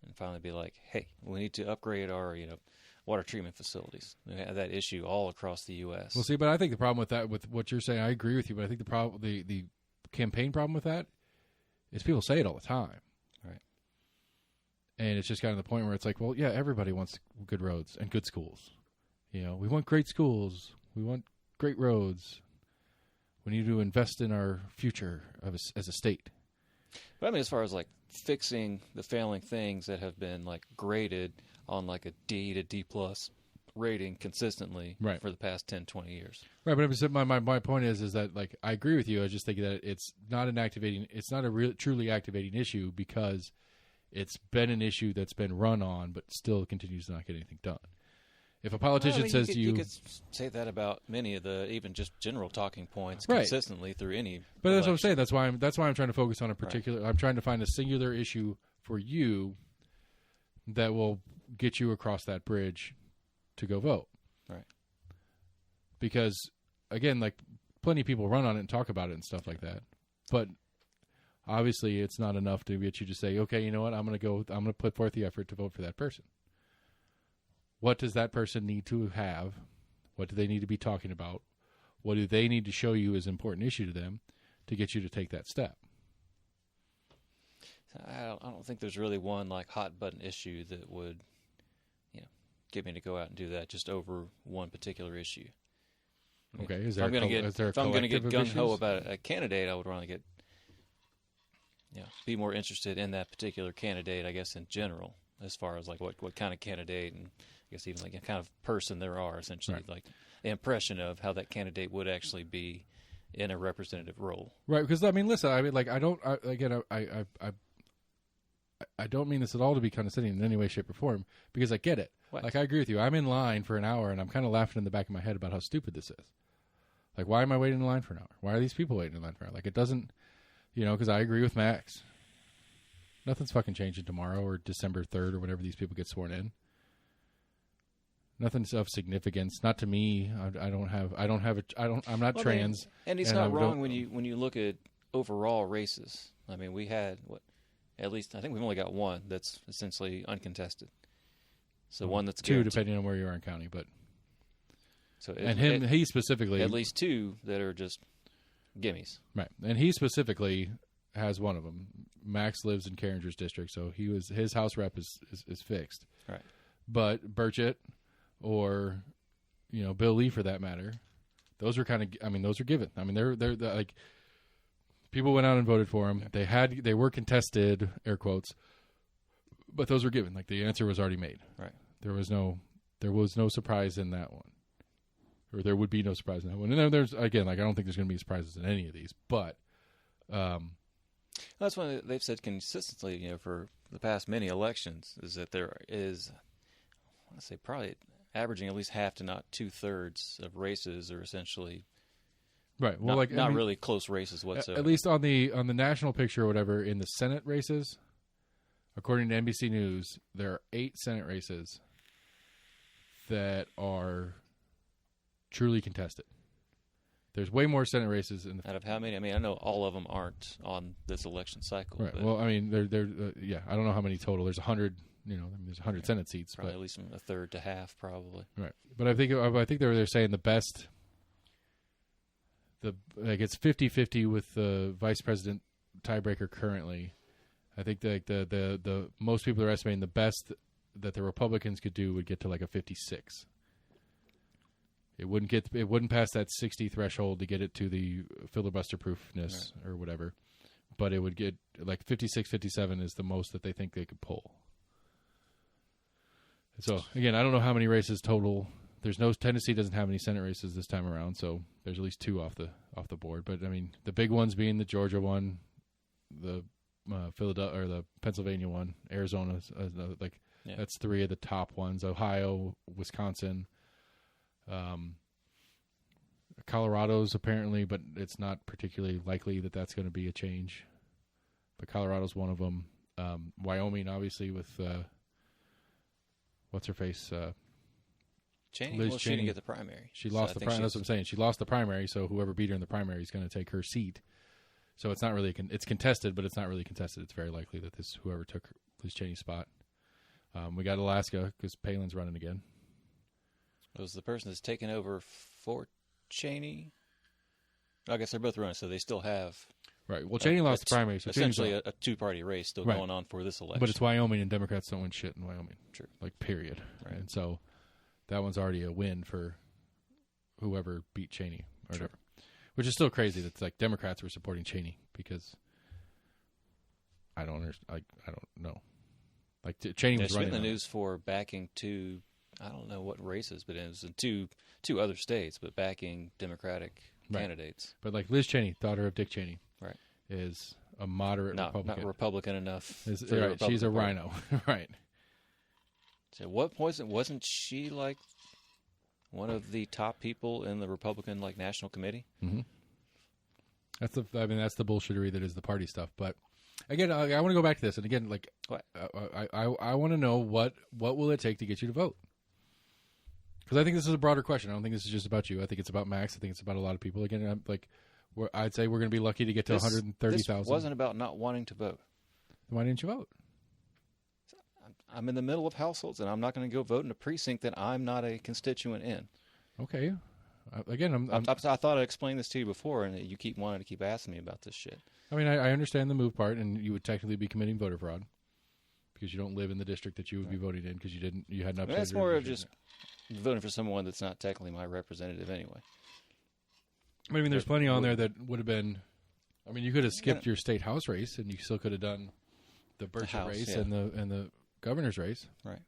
And finally be like, hey, we need to upgrade our water treatment facilities. We have that issue all across the U.S. Well, see, but I think the problem with that, with what you're saying, I agree with you. But I think the campaign problem with that is people say it all the time, right? And it's just gotten to the point where it's like, well, yeah, everybody wants good roads and good schools. You know, we want great schools. We want great roads. We need to invest in our future as a state. But I mean, as far as like fixing the failing things that have been like graded on like a D to D plus rating consistently Right. for the past 10, 20 years. Right, but my point is that like I agree with you. I just think that it's not a real truly activating issue because it's been an issue that's been run on, but still continues to not get anything done. If a politician says to you, you could say that about many of the even just general talking points Right. consistently through any. but that's what I'm election. saying. That's why I'm trying to focus on a particular. I'm trying to find a singular issue for you that will get you across that bridge to go vote. Right. Because again, like plenty of people run on it and talk about it and stuff like that, but obviously it's not enough to get you to say, okay, you know what, I'm going to put forth the effort to vote for that person. What does that person need to have? What do they need to be talking about? What do they need to show you as an important issue to them to get you to take that step? I don't think there's really one like hot button issue that would, get me to go out and do that just over one particular issue. I mean, Okay, is if I'm going to get collective of gung ho issues? about a candidate, I would want to get, be more interested in that particular candidate, I guess, in general, as far as like what kind of candidate and I guess even like a kind of person there are, essentially, Right. like the impression of how that candidate would actually be in a representative role. Right, because I mean, listen, I mean, like, I don't mean this at all to be condescending in any way, shape, or form, because I get it. What? Like, I agree with you. I'm in line for an hour, and I'm kind of laughing in the back of my head about how stupid this is. Like, why am I waiting in line for an hour? Why are these people waiting in line for an hour? Like, it doesn't, because I agree with Max. Nothing's fucking changing tomorrow or December 3rd or whenever these people get sworn in. Nothing's of significance. Not to me. I'm not trans. And it's and not I wrong don't- when you look at overall races. I mean, we had at least I think we've only got one that's essentially uncontested. So one that's two, guaranteed. depending on where you are in county, but So he specifically at least two that are just gimmies. right, and he specifically has one of them. Max lives in Carringer's district, so his house rep is fixed. Right. But Burchett or Bill Lee for that matter, those are those are given. I mean they're like people went out and voted for him. Yeah. They were contested, air quotes, but those were given. Like the answer was already made. Right. There was no surprise in that one. Or there would be no surprise in that one. And there's again, like I don't think there's going to be surprises in any of these, but that's one they've said consistently, for the past many elections, is that there is, I want to say, probably averaging at least half to not 2/3 of races are essentially right. Well, not really close races whatsoever. At least on the national picture or whatever in the Senate races, according to NBC News, there are 8 Senate races that are truly contested. There's way more Senate races in the out of how many? I mean, I know all of them aren't on this election cycle. right. But Well, I mean, yeah, I don't know how many total. There's 100. There's 100 Senate seats, probably but at least a third to half, probably. right. But I think they're saying the best. It's 50-50 with the vice president tiebreaker currently. I think the most people are estimating the best that the Republicans could do would get to like a 56. It wouldn't pass that 60 threshold to get it to the filibuster proofness or whatever, but it would get like 56, 57 is the most that they think they could pull. So again, I don't know how many races total. Tennessee doesn't have any Senate races this time around, so there's at least 2 off the board. But I mean, the big ones being the Georgia one, the Philadelphia or the Pennsylvania one, Arizona, that's 3 of the top ones. Ohio, Wisconsin. Colorado's apparently, but it's not particularly likely that that's going to be a change. But Colorado's one of them. Wyoming, obviously, with what's her face? Cheney. Liz Well, she Cheney. didn't get the primary. She lost the primary. That's what I'm saying. She lost the primary, so whoever beat her in the primary is going to take her seat. So it's not really it's contested, but it's not really contested. It's very likely that whoever took Liz Cheney's spot. We got Alaska because Palin's running again. It was the person that's taken over for Cheney. I guess they're both running, so they still have Right. Well, Cheney lost the primary, so Cheney's essentially out. a two-party race still Right. going on for this election. But it's Wyoming, and Democrats don't win shit in Wyoming. True. Like, period. Right. And so that one's already a win for whoever beat Cheney or Sure. whatever. Which is still crazy that like Democrats were supporting Cheney because I don't understand. I don't know. Like Cheney was It's been running in the on it. news for backing two. I don't know what races, but it was in two other states, but backing Democratic Right. candidates. But like Liz Cheney, daughter of Dick Cheney, Right. is a moderate Not Republican. enough. Is- for the right, she's a Republican Party. rhino. Right. So what wasn't she like one of the top people in the Republican like national committee? Mm-hmm. That's the bullshittery that is the party stuff. But again, I want to go back to this, and again, like What? I want to know what will it take to get you to vote? Because I think this is a broader question. I don't think this is just about you. I think it's about Max. I think it's about a lot of people. Again, I'd say we're going to be lucky to get to 130,000. This wasn't about not wanting to vote. Why didn't you vote? I'm in the middle of households, and I'm not going to go vote in a precinct that I'm not a constituent in. Okay. Again, I thought I explained this to you before, and you keep wanting to keep asking me about this shit. I mean, I understand the move part, and you would technically be committing voter fraud because you don't live in the district that you would be voting in because you had enough. That's more of just voting for someone that's not technically my representative anyway. I mean, there's plenty on there that would have been. I mean, you could have skipped your state house race, and you still could have done the Burchett House, race yeah. and the governor's race. Right.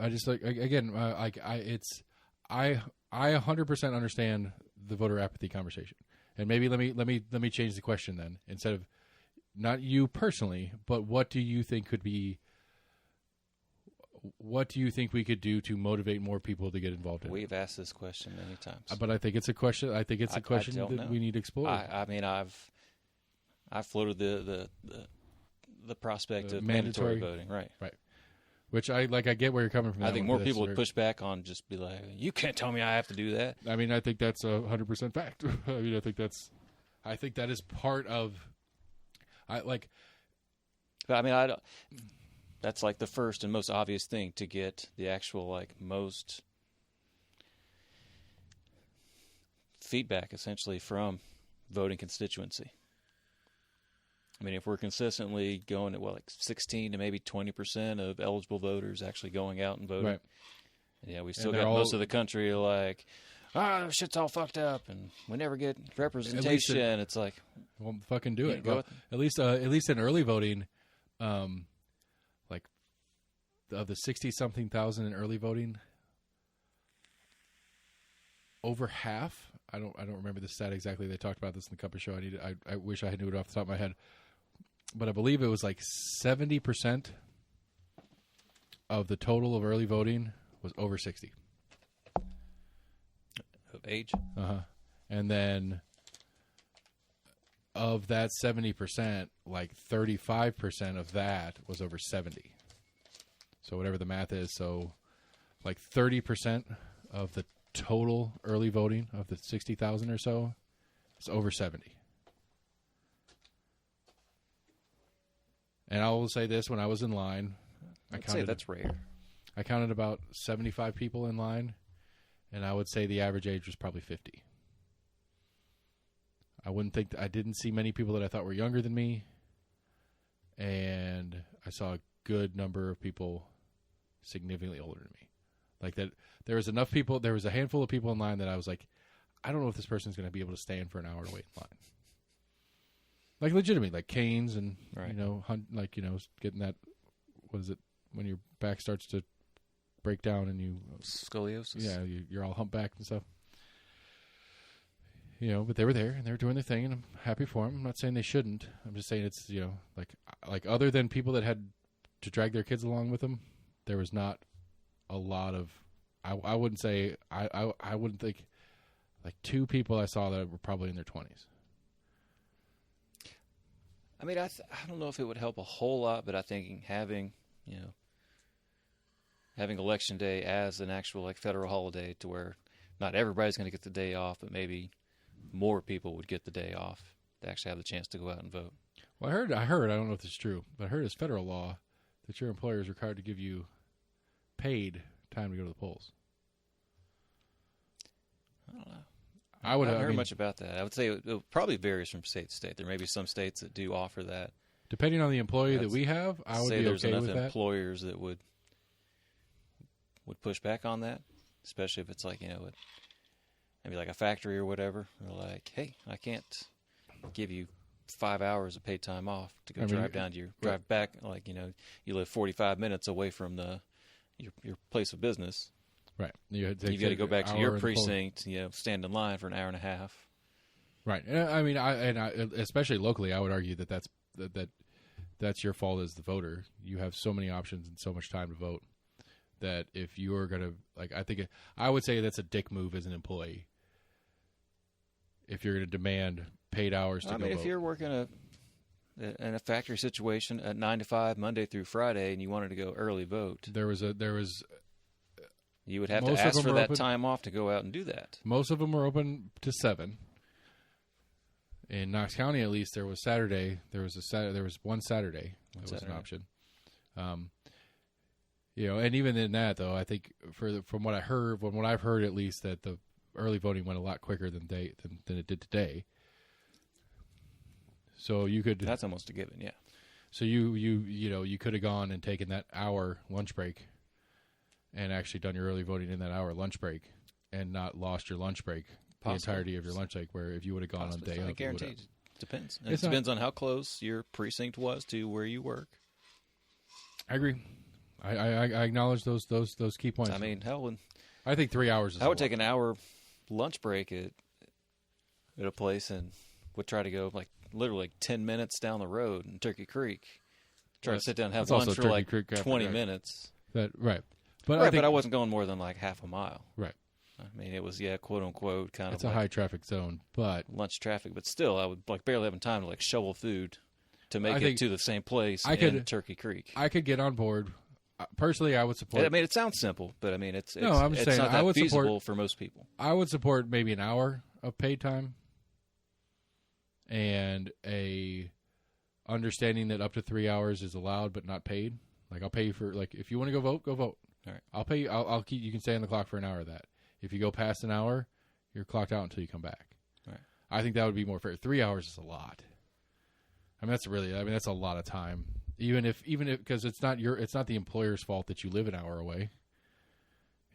I just like again, I 100% understand the voter apathy conversation, and maybe let me change the question then. Instead of not you personally, but what do you think could be? What do you think we could do to motivate more people to get involved in it? We've asked this question many times. But I think it's a question. I think it's a question don't that know. we need to explore. I mean, I've floated the prospect The of mandatory- mandatory voting, right? Which I get where you're coming from. I that think one, more but people that's would push back on just be like, "You can't tell me I have to do that." I mean, I think that's 100% fact. I mean, I think that is part of. But I mean, that's like the first and most obvious thing to get the actual like most feedback essentially from voting constituency. I mean, if we're consistently going at like 16 to maybe 20% of eligible voters actually going out and voting, Right. yeah, we still they're got all- most of the country like, shit's all fucked up, and we never get representation. It's like, Well, fucking do it. go Well, at least in early voting, like of the 60-something thousand in early voting, over half. I don't remember the stat exactly. They talked about this in the Cuppa show. I wish I knew it off the top of my head, but I believe it was like 70% of the total of early voting was over 60. of age. And then of that 70%, like 35% of that was over 70. So whatever the math is, so like 30% of the total early voting of the 60,000 or so is over 70. And I will say this: when I was in line, I'd say that's rare. I counted about 75 people in line, and I would say the average age was probably 50. I didn't see many people that I thought were younger than me, and I saw a good number of people significantly older than me. Like that, there was enough people. There was a handful of people in line that I was like, I don't know if this person's going to be able to stand for an hour to wait in line. Like legitimately, like canes and Right. getting that. What is it when your back starts to break down and you Scoliosis. yeah, you're all humpbacked and stuff. But they were there and they were doing their thing, and I'm happy for them. I'm not saying they shouldn't. I'm just saying it's like other than people that had to drag their kids along with them, there was not a lot of. I wouldn't say I wouldn't think like two people I saw that were probably in their 20s. I mean, I don't know if it would help a whole lot, but I think having election day as an actual like federal holiday, to where not everybody's going to get the day off, but maybe more people would get the day off to actually have the chance to go out and vote. Well, I heard. I don't know if this is true, but I heard it's federal law that your employer is required to give you paid time to go to the polls. I don't know. I would. haven't I heard mean, much about that. I would say it probably varies from state to state. There may be some states that do offer that. depending on the employee that we have, I would say be there's okay enough with that. employers that would push back on that, especially if it's like, you know, maybe like a factory or whatever. They're like, hey, I can't give you 5 hours of paid time off to go drive down to drive back. Like, you know, you live 45 minutes away from your place of business. Right. You got to go back to your precinct, you know, stand in line for an hour and a half. Right. I mean, especially locally, I would argue that's your fault as the voter. You have so many options and so much time to vote that if you are going to, like, I would say that's a dick move as an employee. If you're going to demand paid hours to go vote. If you're working in a factory situation at 9 to 5, Monday through Friday, and you wanted to go early vote, you would have to ask for that time off to go out and do that. Most of them were open to 7. In Knox County, at least, there was Saturday. There was one Saturday that was an option. You know, and even in that, though, I think from what I've heard at least, that the early voting went a lot quicker than it did today. So you could. That's almost a given, yeah. So you could have gone and taken that hour lunch break, and actually done your early voting in that hour lunch break, and not lost your lunch break. The entirety of your lunch break, where if you would have gone on day I of, guarantee it depends. It depends on how close your precinct was to where you work. I agree. I acknowledge those key points. I mean, hell, I think 3 hours is I would take an hour lunch break at a place and would try to go like literally 10 minutes down the road in Turkey Creek. Try to sit down and have lunch for like 20 minutes. Right. But I wasn't going more than like half a mile. Right. I mean, it was, quote unquote, kind of. It's a high traffic zone, but lunch traffic. But still, I would like barely having time to like shovel food to make it to the same place in Turkey Creek. I could get on board. Personally, I would support. I mean, it sounds simple, but I mean, it's no. I'm it's saying not that I would feasible support, for most people. I would support maybe an hour of paid time, and a understanding that up to 3 hours is allowed but not paid. Like, I'll pay you for, like, if you want to go vote, go vote. All right. I'll pay you. I'll keep. You can stay on the clock for an hour of that. If you go past an hour, you're clocked out until you come back. Right. I think that would be more fair. 3 hours is a lot. That's a lot of time. Even if because it's not the employer's fault that you live an hour away.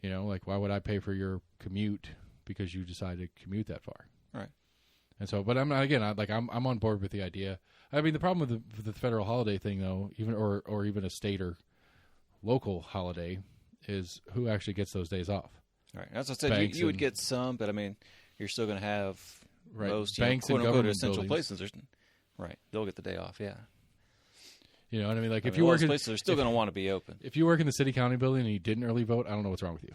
You know, like, why would I pay for your commute because you decided to commute that far? Right. And so, but I'm on board with the idea. I mean, the problem with the federal holiday thing, though, or even a state or local holiday, is who actually gets those days off. Right. As I said, you would get some, but I mean, you're still going to have most banks quote and unquote government essential buildings. places. Right. They'll get the day off. Yeah. You know what I mean? Like, if you work in places, are still going to want to be open. If you work in the city county building and you didn't early vote, I don't know what's wrong with you.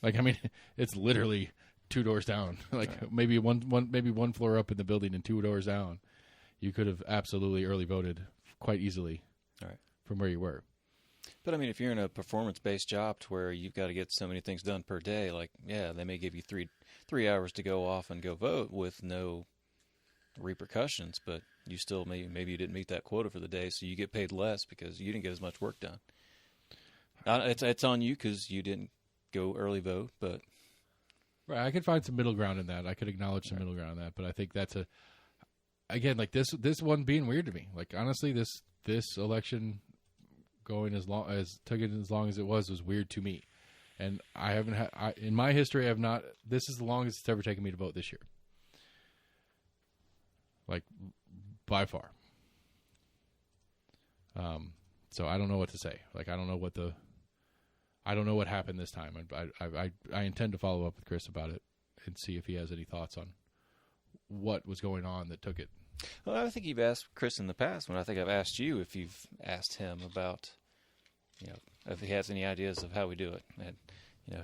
Like, I mean, it's literally 2 doors down. Like, right. maybe one floor up in the building and 2 doors down. You could have absolutely early voted quite easily, right, from where you were. But I mean, if you're in a performance-based job to where you've got to get so many things done per day, like, yeah, they may give you three hours to go off and go vote with no repercussions, but you still maybe you didn't meet that quota for the day, so you get paid less because you didn't get as much work done. It's on you because you didn't go early vote, but right, I could find some middle ground in that. I could acknowledge some middle ground in that, but I think that's again, like this one being weird to me. Like, honestly, this election going took it as long as it was weird to me. And I haven't had, in my history, I have not, this is the longest it's ever taken me to vote this year. Like, by far. So I don't know what to say. Like, I don't know what happened this time. I intend to follow up with Chris about it and see if he has any thoughts on what was going on that took it. Well, I think you've asked Chris in the past, when I think I've asked you if you've asked him about, if he has any ideas of how we do it. And,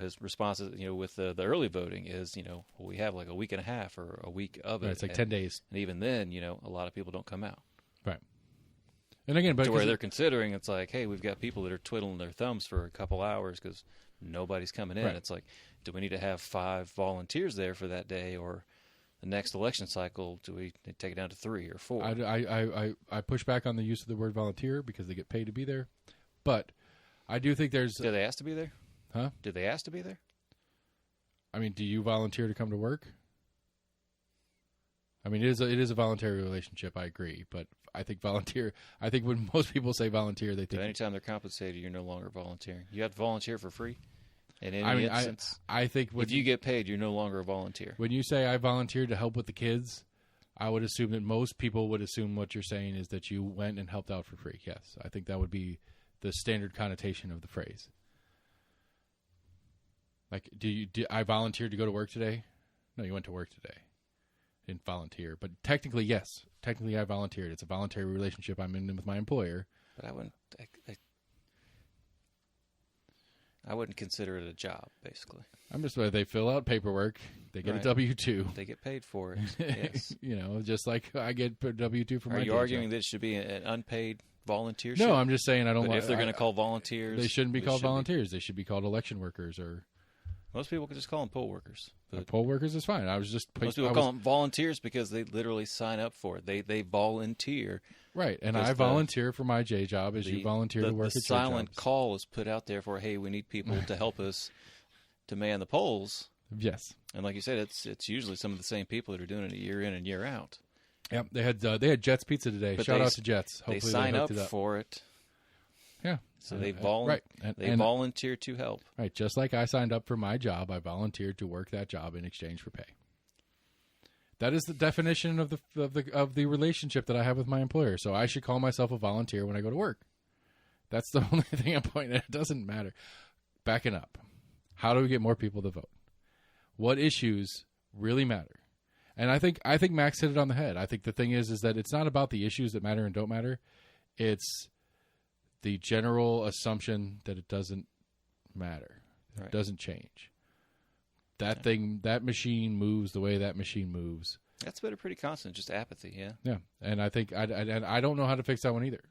his responses, with the early voting is, we have like a week and a half or a week of it. Right, it's like 10 days. And even then, a lot of people don't come out. Right. And again, but to where they're considering, it's like, hey, we've got people that are twiddling their thumbs for a couple hours because nobody's coming in. Right. It's like, do we need to have 5 volunteers there for that day, or the next election cycle, do we take it down to 3 or 4? I push back on the use of the word volunteer because they get paid to be there. But I do think there's... Do they ask to be there? Huh? Did they ask to be there? I mean, do you volunteer to come to work? I mean, it is a voluntary relationship. I agree, but I think volunteer. I think when most people say volunteer, they But think. anytime they're compensated, you're no longer volunteering. You have to volunteer for free. In any instance, I think if you get paid, you're no longer a volunteer. when you say I volunteered to help with the kids, I would assume that most people would assume what you're saying is that you went and helped out for free. Yes, I think that would be the standard connotation of the phrase. Like, I volunteered to go to work today? No, you went to work today. Didn't volunteer, but technically, yes. Technically, I volunteered. It's a voluntary relationship I'm in with my employer. But I wouldn't. I wouldn't consider it a job. Basically, I'm just they fill out paperwork. They get Right. a W-2. they get paid for it. Yes. You know, just like I get a W-2 from Are my you day arguing job. that it should be an unpaid volunteership? No, I'm just saying I don't But want. if they're going to call volunteers, they shouldn't be they called should volunteers. They should be called election workers or Most people could just call them poll workers. But poll workers is fine. I was just most people call them volunteers because they literally sign up for it. They volunteer. right, and because I volunteer for my J job as you volunteer to work the at your silent jobs. call is put out there for, hey, we need people to help us to man the polls. Yes. And like you said, it's usually some of the same people that are doing it year in and year out. Yep, they had Jets Pizza today. But Shout they- out to Jets. Hopefully They sign up hooked it for it, Yeah. so they right. And volunteer to help. right, just like I signed up for my job, I volunteered to work that job in exchange for pay. That is the definition of the relationship that I have with my employer. So I should call myself a volunteer when I go to work. That's the only thing I'm pointing at. It doesn't matter. Backing up. How do we get more people to vote? What issues really matter? And I think Max hit it on the head. I think the thing is that it's not about the issues that matter and don't matter. It's the general assumption that it doesn't matter. It Right. doesn't change. That machine moves the way that machine moves. That's been a pretty constant, just apathy. Yeah. Yeah, and I think I don't know how to fix that one either.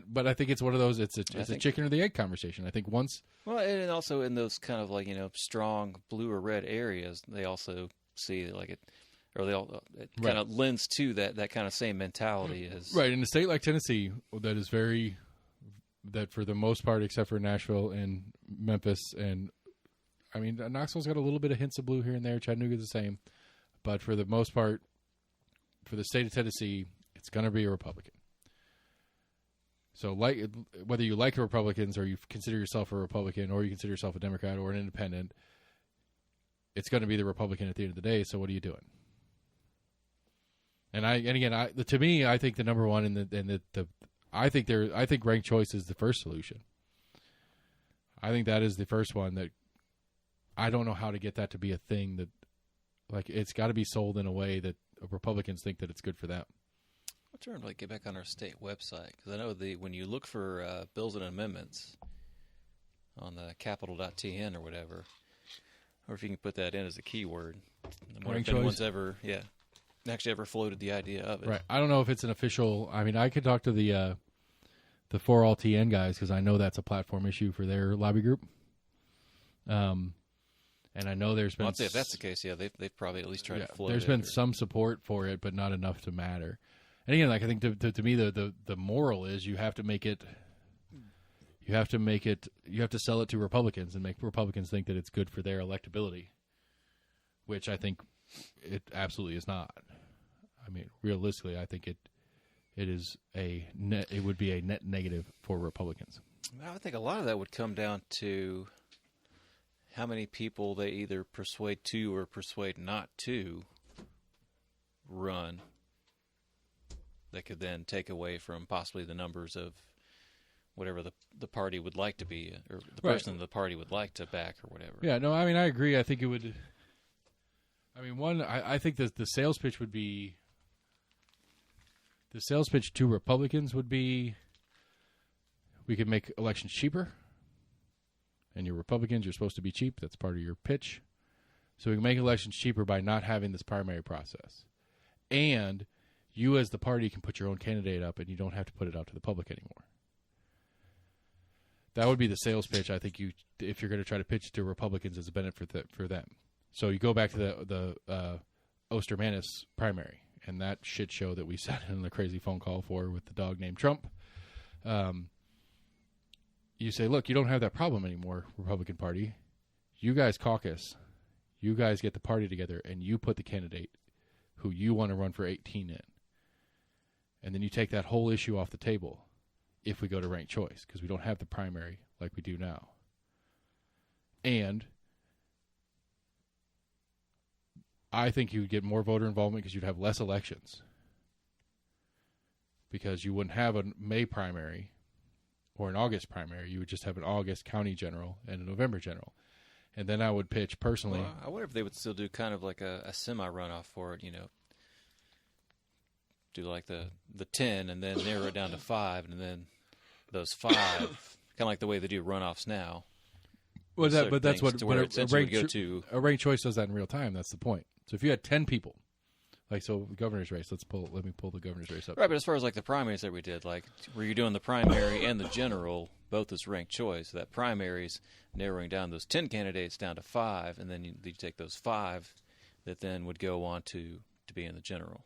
But I think it's one of those. It's a chicken or the egg conversation. I think once. Well, and also in those kind of like strong blue or red areas, they also see like it, or it kind of lends to that kind of same mentality as Right, in a state like Tennessee, that for the most part, except for Nashville and Memphis, and I mean Knoxville's got a little bit of hints of blue here and there. Chattanooga's the same, but for the most part, for the state of Tennessee, it's going to be a Republican. So, whether you like Republicans or you consider yourself a Republican or you consider yourself a Democrat or an independent, it's going to be the Republican at the end of the day. So, what are you doing? To me, I think the number one I think ranked choice is the first solution. I think that is the first one that I don't know how to get that to be a thing that, like, it's got to be sold in a way that Republicans think that it's good for them. I'm trying to get back on our state website because I know when you look for bills and amendments on the capital.tn or whatever, or if you can put that in as a keyword, I wonder if anyone's ever floated the idea of it. Right. I don't know if it's an official. I mean, I could talk to the For All TN guys because I know that's a platform issue for their lobby group. And I know there's been. Well, I'd say if that's the case, yeah, they've probably at least tried to float it. There's been some support for it, but not enough to matter. And again, like I think to me, the moral is you have to make it. You have to sell it to Republicans and make Republicans think that it's good for their electability, which I think it absolutely is not. I mean, realistically, I think it would be a net negative for Republicans. I would think a lot of that would come down to how many people they either persuade to or persuade not to run that could then take away from possibly the numbers of whatever the party would like to be or the person the party would like to back or whatever. Yeah, no, I mean, I agree. I think it would. I mean, I think that the sales pitch would be. The sales pitch to Republicans would be, we could make elections cheaper, and you're Republicans, you're supposed to be cheap. That's part of your pitch. So we can make elections cheaper by not having this primary process. And you as the party can put your own candidate up, and you don't have to put it out to the public anymore. That would be the sales pitch, I think, if you're going to try to pitch it to Republicans as a benefit for them. So you go back to the Ostermanis primary. And that shit show that we sat in the crazy phone call for with the dog named Trump. You say, look, you don't have that problem anymore, Republican Party. You guys caucus. You guys get the party together, and you put the candidate who you want to run for 18 in. And then you take that whole issue off the table if we go to ranked choice, because we don't have the primary like we do now. And I think you would get more voter involvement because you'd have less elections. Because you wouldn't have a May primary or an August primary. You would just have an August county general and a November general. And then I would pitch personally. Well, I wonder if they would still do kind of like a semi-runoff for it, do like the 10 and then narrow it down to 5, and then those 5, kind of like the way they do runoffs now. Well, that's what a ranked choice does that in real time. That's the point. So if you had 10 people, like the governor's race, let me pull the governor's race up. Right, but as far as like the primaries that we did, like where you're doing the primary and the general, both as ranked choice, that primaries narrowing down those 10 candidates down to 5, and then you take those 5 that then would go on to be in the general.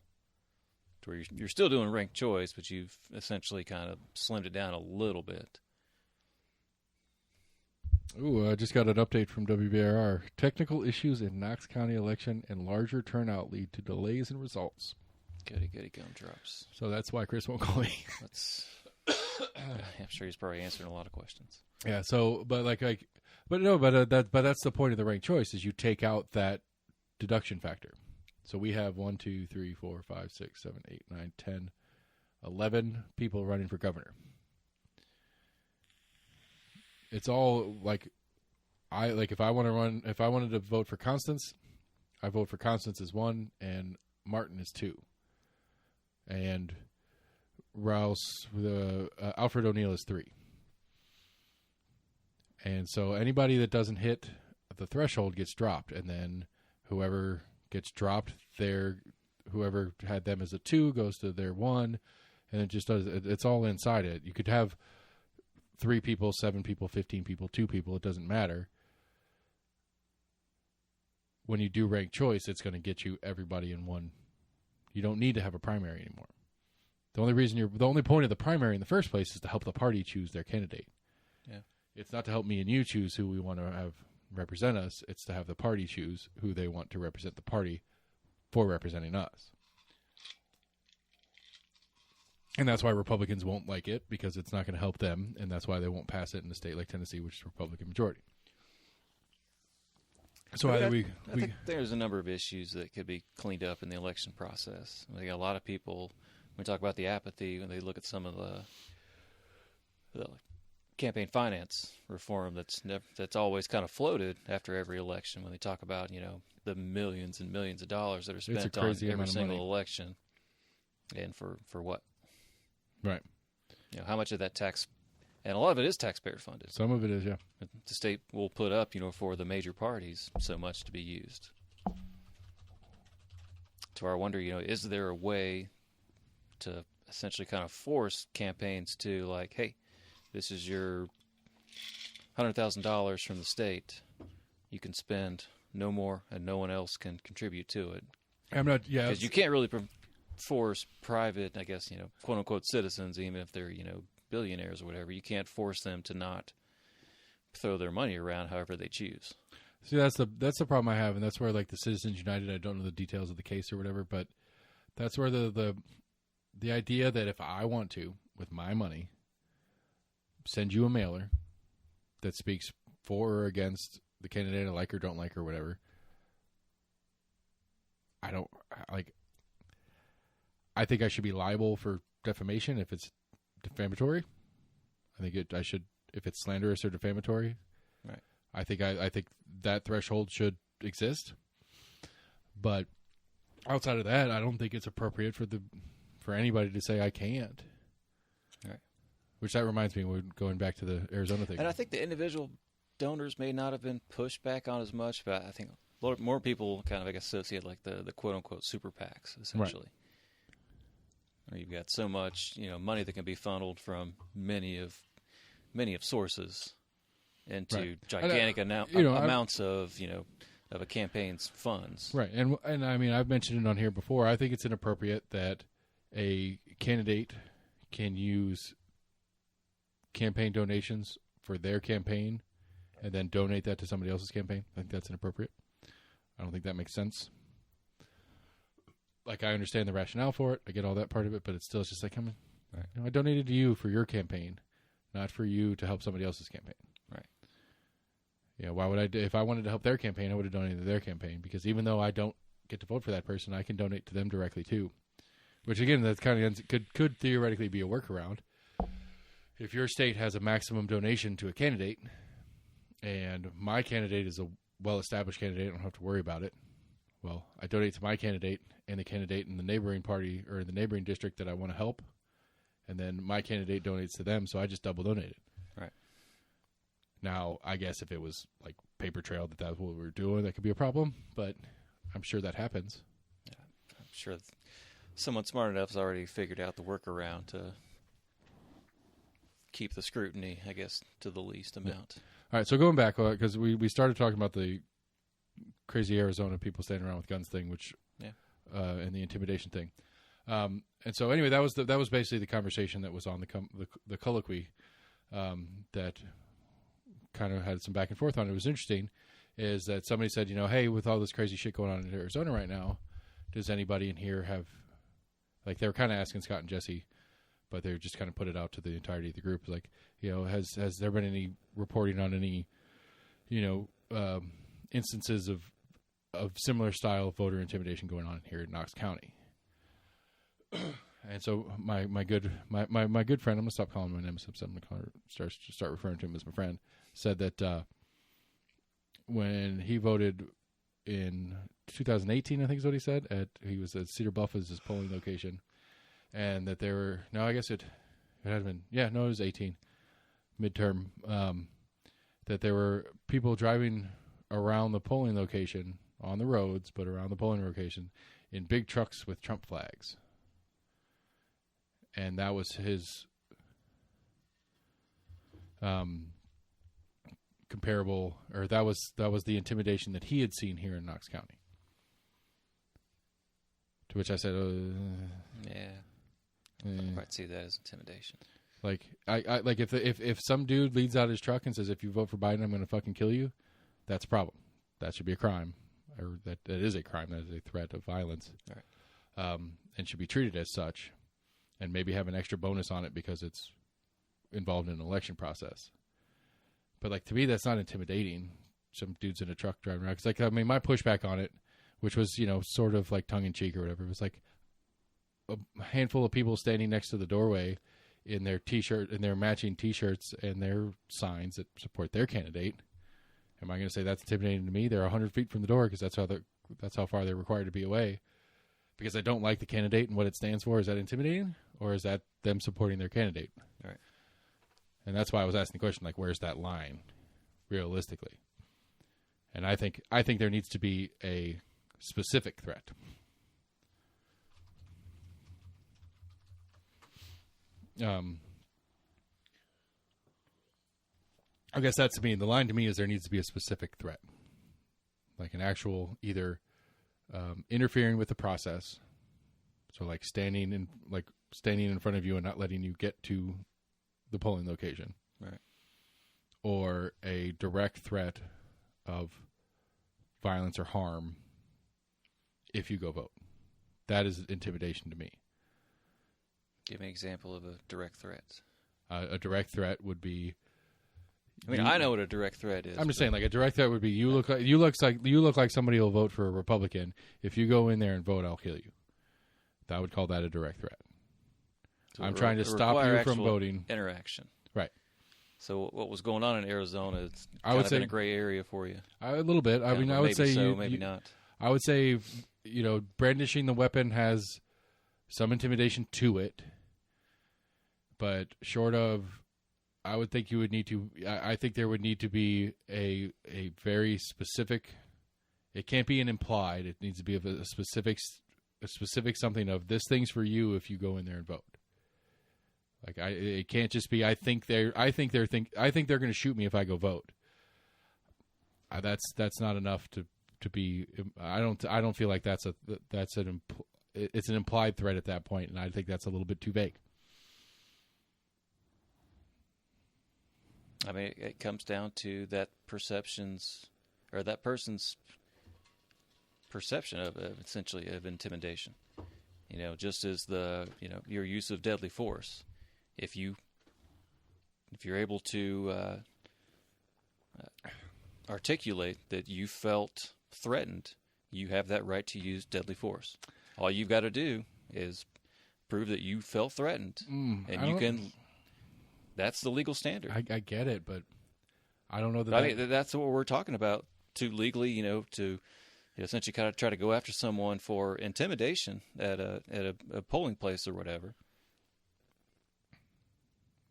To where you're still doing ranked choice, but you've essentially kind of slimmed it down a little bit. Ooh, I just got an update from WBRR. Technical issues in Knox County election and larger turnout lead to delays in results. Goody gumdrops. So that's why Chris won't call me. I'm sure he's probably answering a lot of questions. Yeah. So, but that's the point of the ranked choice is you take out that deduction factor. So we have 1, 2, 3, 4, 5, 6, 7, 8, 9, 10, 11 people running for governor. It's all if I wanted to vote for Constance, I vote for Constance as 1 and Martin is 2. And Alfred O'Neill is 3. And so anybody that doesn't hit the threshold gets dropped, and then whoever gets dropped, whoever had them as a 2 goes to their 1, and it just does. It's all inside it. You could have 3 people, 7 people, 15 people, 2 people. It doesn't matter. When you do ranked choice, it's going to get you everybody in one. You don't need to have a primary anymore. The only point of the primary in the first place is to help the party choose their candidate. Yeah. It's not to help me and you choose who we want to have represent us. It's to have the party choose who they want to represent the party for representing us. And that's why Republicans won't like it, because it's not going to help them, and that's why they won't pass it in a state like Tennessee, which is Republican majority. So I think there's a number of issues that could be cleaned up in the election process. I think a lot of people, when we talk about the apathy, when they look at some of the campaign finance reform that's always kind of floated after every election, when they talk about the millions and millions of dollars that are spent on every single election, and for what? Right. How much of that tax, and a lot of it is taxpayer funded. Some of it is, yeah. The state will put up, for the major parties, so much to be used. So I wonder, is there a way to essentially kind of force campaigns to, like, hey, this is your $100,000 from the state. You can spend no more, and no one else can contribute to it. Because you can't really force private, I guess, quote unquote citizens, even if they're, billionaires or whatever, you can't force them to not throw their money around however they choose. See, that's the problem I have, and that's where, like, the Citizens United, I don't know the details of the case or whatever, but that's where the idea that if I want to, with my money, send you a mailer that speaks for or against the candidate I like or don't like or whatever, I think I should be liable for defamation if it's defamatory. I think I should, if it's slanderous or defamatory. Right. I think that threshold should exist. But outside of that, I don't think it's appropriate for anybody to say I can't. Right. Which that reminds me, we're going back to the Arizona thing. And I think the individual donors may not have been pushed back on as much, but I think a lot more people kind of associate like the quote unquote super PACs essentially. Right. Where you've got so much money that can be funneled from many of sources into gigantic amounts of a campaign's funds. Right, and I mean, I've mentioned it on here before. I think it's inappropriate that a candidate can use campaign donations for their campaign and then donate that to somebody else's campaign. I think that's inappropriate. I don't think that makes sense. like, I understand the rationale for it. I get all that part of it, but it's still just like, I donated to you for your campaign, not for you to help somebody else's campaign. Right. Why would I? If I wanted to help their campaign, I would have donated to their campaign, because even though I don't get to vote for that person, I can donate to them directly too. Which, again, that's kind of could theoretically be a workaround. If your state has a maximum donation to a candidate, and my candidate is a well-established candidate, I don't have to worry about it. Well, I donate to my candidate and the candidate in the neighboring party or in the neighboring district that I want to help, and then my candidate donates to them, so I just double donated. Right. Now, I guess if it was like paper trail that's what we were doing, that could be a problem, but I'm sure that happens. Yeah, I'm sure someone smart enough has already figured out the workaround to keep the scrutiny, I guess, to the least amount. Yeah. All right, so going back, because we started talking about the crazy Arizona people standing around with guns thing, which and the intimidation thing. And so anyway, that was basically the conversation that was on the colloquy that kind of had some back and forth on it. It was interesting is that somebody said, hey, with all this crazy shit going on in Arizona right now, does anybody in here have, like, they were kind of asking Scott and Jesse, but they just kind of put it out to the entirety of the group. Like, has there been any reporting on any, instances of similar style voter intimidation going on here in Knox County? And so my good friend, I'm gonna stop calling him my name, so I'm gonna start referring to him as my friend, said that when he voted in 2018, I think is what he said, he was at Cedar Bluff as his polling location, and that there were, no, I guess it had been, it was 18 midterm, that there were people driving around the polling location on the roads, but around the polling location in big trucks with Trump flags. And that was his comparable, or that was the intimidation that he had seen here in Knox County. To which I said, I quite see that as intimidation. Like, I like if some dude leads out his truck and says, if you vote for Biden, I'm going to fucking kill you, that's a problem. That should be a crime, or that is a crime. That is a threat of violence, right. And should be treated as such, and maybe have an extra bonus on it because it's involved in an election process. But, like, to me, that's not intimidating. Some dudes in a truck driving around. 'Cause, like, I mean, my pushback on it, which was, sort of like tongue in cheek or whatever, it was like a handful of people standing next to the doorway in their T-shirt, in their matching T-shirts and their signs that support their candidate. Am I going to say that's intimidating to me? They're 100 feet from the door because that's how far they're required to be away. Because I don't like the candidate and what it stands for. Is that intimidating, or is that them supporting their candidate? Right. And that's why I was asking the question, like, where's that line, realistically? And I think there needs to be a specific threat. I guess that's to me. The line to me is there needs to be a specific threat, like an actual either interfering with the process, so like standing in front of you and not letting you get to the polling location, right? Or a direct threat of violence or harm if you go vote. That is intimidation to me. Give me an example of a direct threat. A direct threat would be. I mean, I know what a direct threat is. I'm just saying, like, a direct threat would be you look like somebody who'll vote for a Republican. If you go in there and vote, I'll kill you. I would call that a direct threat. So I'm trying to stop you from voting. Interaction. Right. So what was going on in Arizona? It's I would kind of say in a gray area for you. A little bit. I mean, I would say maybe not. I would say, brandishing the weapon has some intimidation to it, but short of, I would think you would need to. I think there would need to be a very specific. It can't be an implied. It needs to be a specific something of this thing's for you if you go in there and vote. Like it can't just be. I think they're going to shoot me if I go vote. That's not enough to be. I don't feel like it's an implied threat at that point, and I think that's a little bit too vague. I mean, it comes down to that perceptions, or that person's perception of essentially of intimidation. Just as your use of deadly force. If you're able to articulate that you felt threatened, you have that right to use deadly force. All you've got to do is prove that you felt threatened, and you can. That's the legal standard. I get it, but I don't know that. I mean, that's what we're talking about. To legally, to essentially kind of try to go after someone for intimidation at a polling place or whatever.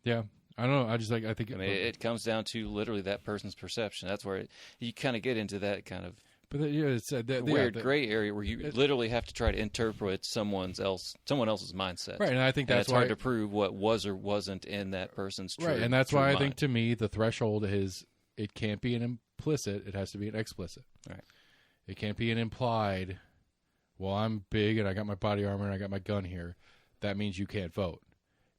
Yeah, I don't know. I just I think. It comes down to literally that person's perception. That's where you kind of get into that kind of. But it's weird gray area where you literally have to try to interpret someone else's mindset. Right, and I think that's why it's hard to prove what was or wasn't in that person's true. Right, and that's why mind. I think to me the threshold is it can't be an implicit; it has to be an explicit. Right. It can't be an implied. Well, I'm big and I got my body armor and I got my gun here. That means you can't vote.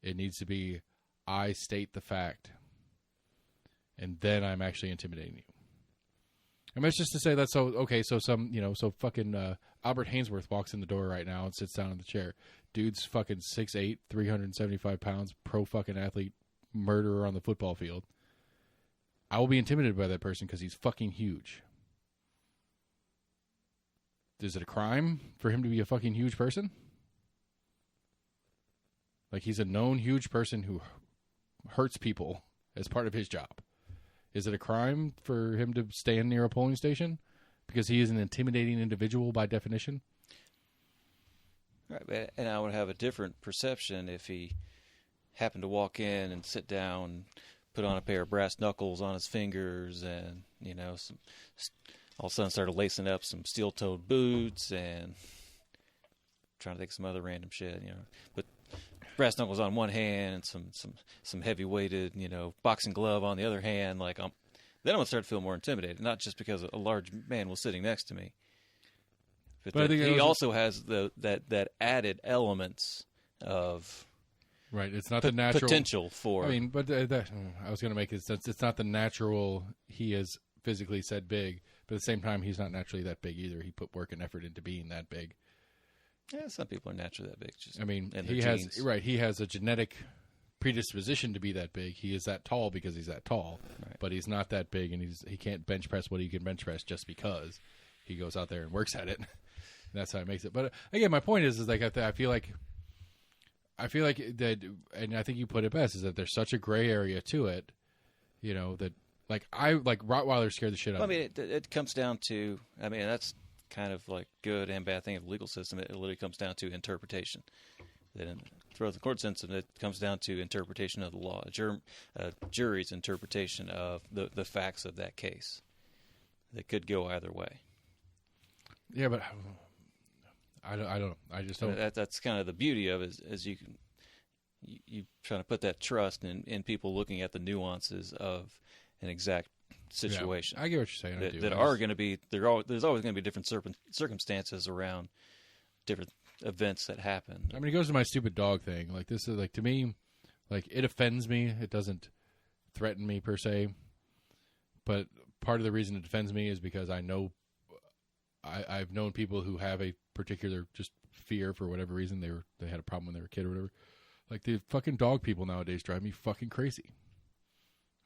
It needs to be I state the fact, and then I'm actually intimidating you. I mean, it's just to say that. So okay, so so fucking Albert Hainsworth walks in the door right now and sits down in the chair. Dude's fucking 6'8", 375 pounds, pro fucking athlete, murderer on the football field. I will be intimidated by that person because he's fucking huge. Is it a crime for him to be a fucking huge person? Like, he's a known huge person who hurts people as part of his job. Is it a crime for him to stand near a polling station because he is an intimidating individual by definition? Right, and I would have a different perception if he happened to walk in and sit down, put on a pair of brass knuckles on his fingers, and all of a sudden started lacing up some steel-toed boots and trying to think of some other random shit, But brass knuckles on one hand and some heavy-weighted, boxing glove on the other hand. Then I'm gonna start to feel more intimidated. Not just because a large man was sitting next to me, but I think he also has that added elements of right. It's not the natural potential for. I mean, but I was gonna make it sense. It's not the natural. He is physically said big, but at the same time, he's not naturally that big either. He put work and effort into being that big. Yeah, some people are naturally that big. I mean, he has a genetic predisposition to be that big. He is that tall because he's that tall, right. But he's not that big, and he can't bench press what he can bench press just because he goes out there and works at it. That's how he makes it. But again, my point is like I feel like that, and I think you put it best, is that there's such a gray area to it, that Rottweiler scared the shit out of me. It comes down to, that's kind of like good and bad thing of the legal system. It literally comes down to interpretation. Then throughout the court system, it comes down to interpretation of the law, a jury's interpretation of the facts of that case. That could go either way. Yeah, but I don't know. I just don't. That's kind of the beauty of it, is you trying to put that trust in people looking at the nuances of an exact situation. Yeah, I get what you're saying. There's always going to be different circumstances around different events that happen. I mean, it goes to my stupid dog thing. Like, this is like, to me, like, it offends me. It doesn't threaten me per se. But part of the reason it offends me is because I know I've known people who have a particular just fear for whatever reason. They had a problem when they were a kid or whatever. Like, the fucking dog people nowadays drive me fucking crazy.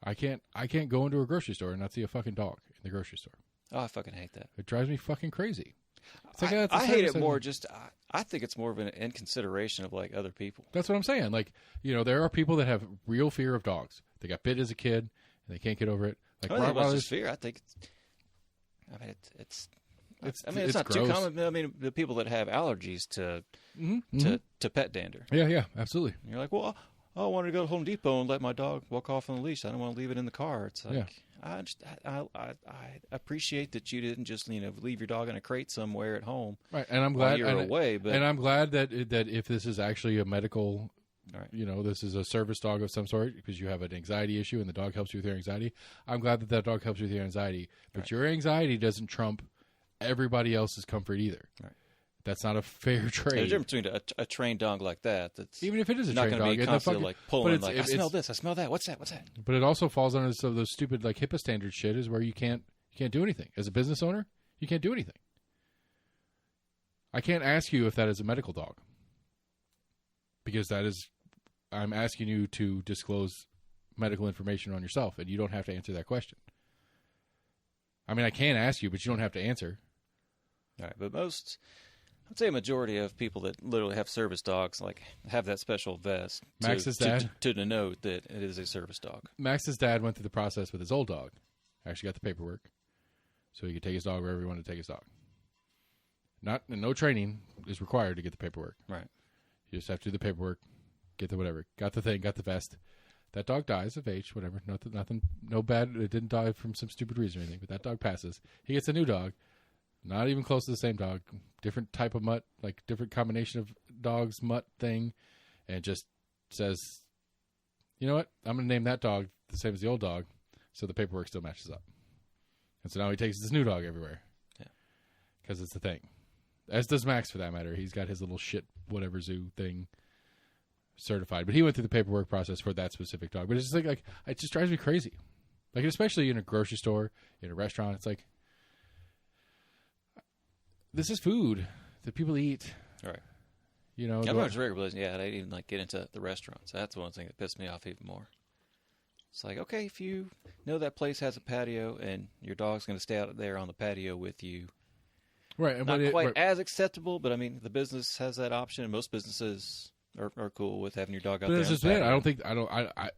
I can't go into a grocery store and not see a fucking dog in the grocery store. Oh, I fucking hate that. It drives me fucking crazy. I hate it more. I think it's more of an inconsideration of like other people. That's what I'm saying. Like, there are people that have real fear of dogs. They got bit as a kid and they can't get over it. Like, I don't think it's just fear. I think it's not gross. too common. I mean, the people that have allergies to pet dander. Yeah, absolutely. And you're like, well, I wanted to go to Home Depot and let my dog walk off on the leash. I don't want to leave it in the car. It's like, I appreciate that you didn't just leave your dog in a crate somewhere at home. Right, and I'm glad you're away. But I'm glad that if this is actually a medical, right. This is a service dog of some sort because you have an anxiety issue and the dog helps you with your anxiety. I'm glad that dog helps you with your anxiety, but right. your anxiety doesn't trump everybody else's comfort either. Right. That's not a fair trade. There's a difference between a trained dog like that. That's even if it is a not trained going to dog, be constantly like pulling. Like, I smell this. I smell that. What's that? But it also falls under some of those stupid like HIPAA standard shit. Is where you can't do anything as a business owner. You can't do anything. I can't ask you if that is a medical dog. Because I'm asking you to disclose medical information on yourself, and you don't have to answer that question. I mean, I can ask you, but you don't have to answer. All right, but I'd say a majority of people that literally have service dogs like have that special vest Max's dad? to denote that it is a service dog. Max's dad went through the process with his old dog. Actually got the paperwork, so he could take his dog wherever he wanted to take his dog. No training is required to get the paperwork. Right. You just have to do the paperwork, get the whatever. Got the thing, got the vest. That dog dies of age, whatever. Nothing, no bad. It didn't die from some stupid reason or anything, but that dog passes. He gets a new dog. Not even close to the same dog. Different type of mutt, like different combination of dogs, mutt thing. And just says, you know what? I'm going to name that dog the same as the old dog. So the paperwork still matches up. And so now he takes this new dog everywhere. Yeah. Because it's the thing. As does Max, for that matter. He's got his little shit, whatever zoo thing certified. But he went through the paperwork process for that specific dog. But it's just like it just drives me crazy. Like, especially in a grocery store, in a restaurant. It's like, this is food that people eat. Right. You know, I'm not regular, yeah, I even like get into the restaurants. That's one thing that pissed me off even more. It's like, okay, if you know that place has a patio and your dog's going to stay out there on the patio with you, right? Not quite as acceptable, but I mean, the business has that option, and most businesses are cool with having your dog out there. But I don't think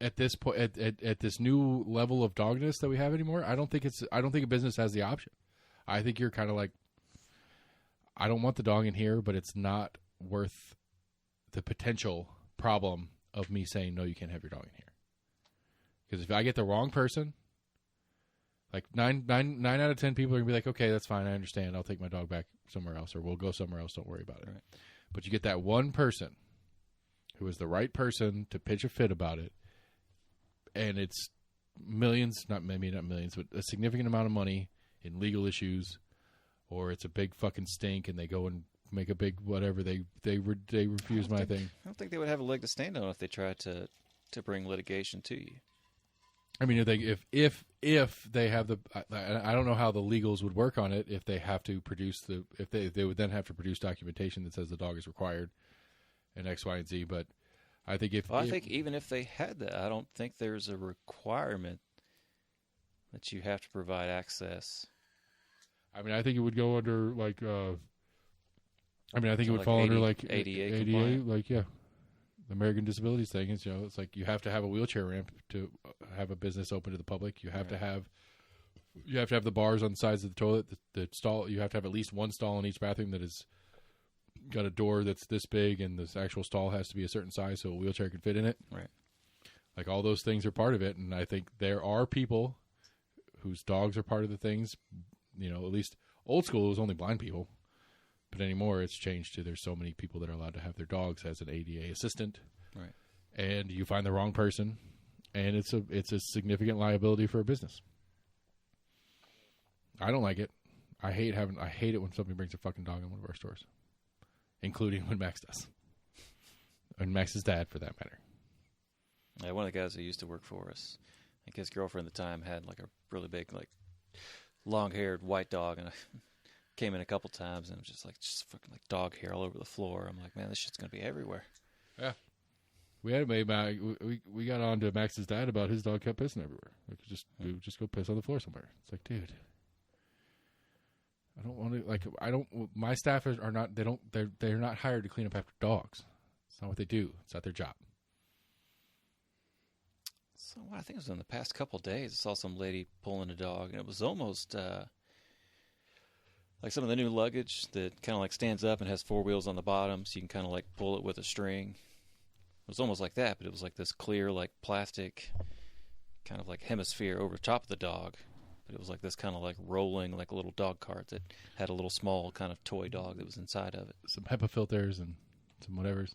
at this point at this new level of dogness that we have anymore. I don't think a business has the option. I think you're kind of like, I don't want the dog in here, but it's not worth the potential problem of me saying, no, you can't have your dog in here. Because if I get the wrong person, like nine out of 10 people are going to be like, okay, that's fine. I understand. I'll take my dog back somewhere else, or we'll go somewhere else. Don't worry about it. Right. But you get that one person who is the right person to pitch a fit about it, and it's millions, not millions, but a significant amount of money in legal issues, or it's a big fucking stink, and they go and make a big whatever. They refuse my thing. I don't think they would have a leg to stand on if they tried to bring litigation to you. I mean, if they have the, I don't know how the legals would work on it. If they have to produce if they would then have to produce documentation that says the dog is required, and X, Y, and Z. But I think I think even if they had that, I don't think there's a requirement that you have to provide access. I mean, I think it would go under like. I mean, I think it would like fall under like ADA compliant? like yeah. The American Disabilities thing is, it's like you have to have a wheelchair ramp to have a business open to the public. You have to have the bars on the sides of the toilet, the stall. You have to have at least one stall in each bathroom that has got a door that's this big, and this actual stall has to be a certain size so a wheelchair can fit in it. Right. Like all those things are part of it, and I think there are people whose dogs are part of the things. At least old school it was only blind people. But anymore, it's changed to there's so many people that are allowed to have their dogs as an ADA assistant, right? And you find the wrong person, and it's a significant liability for a business. I don't like it. I hate it when somebody brings a fucking dog in one of our stores, including when Max does, and Max's dad for that matter. Yeah, one of the guys who used to work for us, I think his girlfriend at the time had like a really big, like long-haired white dog, and I came in a couple times and it was just fucking like dog hair all over the floor. I'm like, man, this shit's gonna be everywhere. Yeah, we got on to Max's dad about his dog kept pissing everywhere. Like, just go piss on the floor somewhere. It's like, dude, I don't want to. My staff are not. They're not hired to clean up after dogs. It's not what they do. It's not their job. So I think it was in the past couple of days. I saw some lady pulling a dog, and it was almost like some of the new luggage that kind of like stands up and has four wheels on the bottom, so you can kind of like pull it with a string. It was almost like that, but it was like this clear, like plastic, kind of like hemisphere over top of the dog. But it was like this kind of like rolling, like a little dog cart that had a little small kind of toy dog that was inside of it. Some HEPA filters and some whatevers.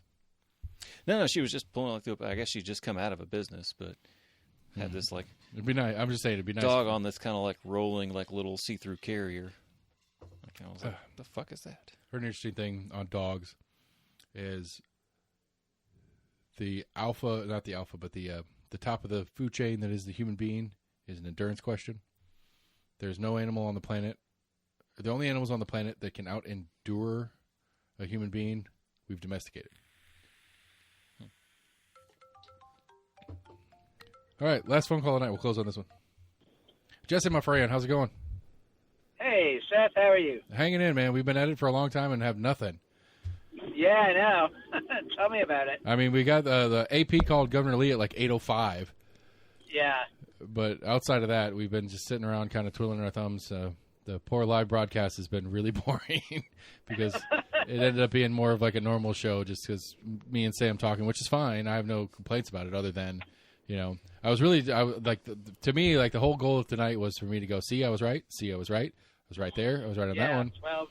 No, she was just pulling like I guess she'd just come out of a business, but had this like. It'd be nice. I'm just saying, it'd be nice. Dog on this kind of like rolling, like little see-through carrier. I was like, what the fuck is that? An interesting thing on dogs is the top of the food chain that is the human being is an endurance question. There's no animal on the planet. The only animals on the planet that can out-endure a human being we've domesticated. All right, last phone call of the night. We'll close on this one. Jesse, my friend, how's it going? Hey, Seth, how are you? Hanging in, man. We've been at it for a long time and have nothing. Yeah, I know. Tell me about it. I mean, we got the AP called Governor Lee at like 8:05. Yeah. But outside of that, we've been just sitting around kind of twiddling our thumbs. The poor live broadcast has been really boring because it ended up being more of like a normal show just because me and Sam talking, which is fine. I have no complaints about it other than, to me, like the whole goal of tonight was for me to go, see, I was right. See, I was right. I was right there. I was right on that one. Well,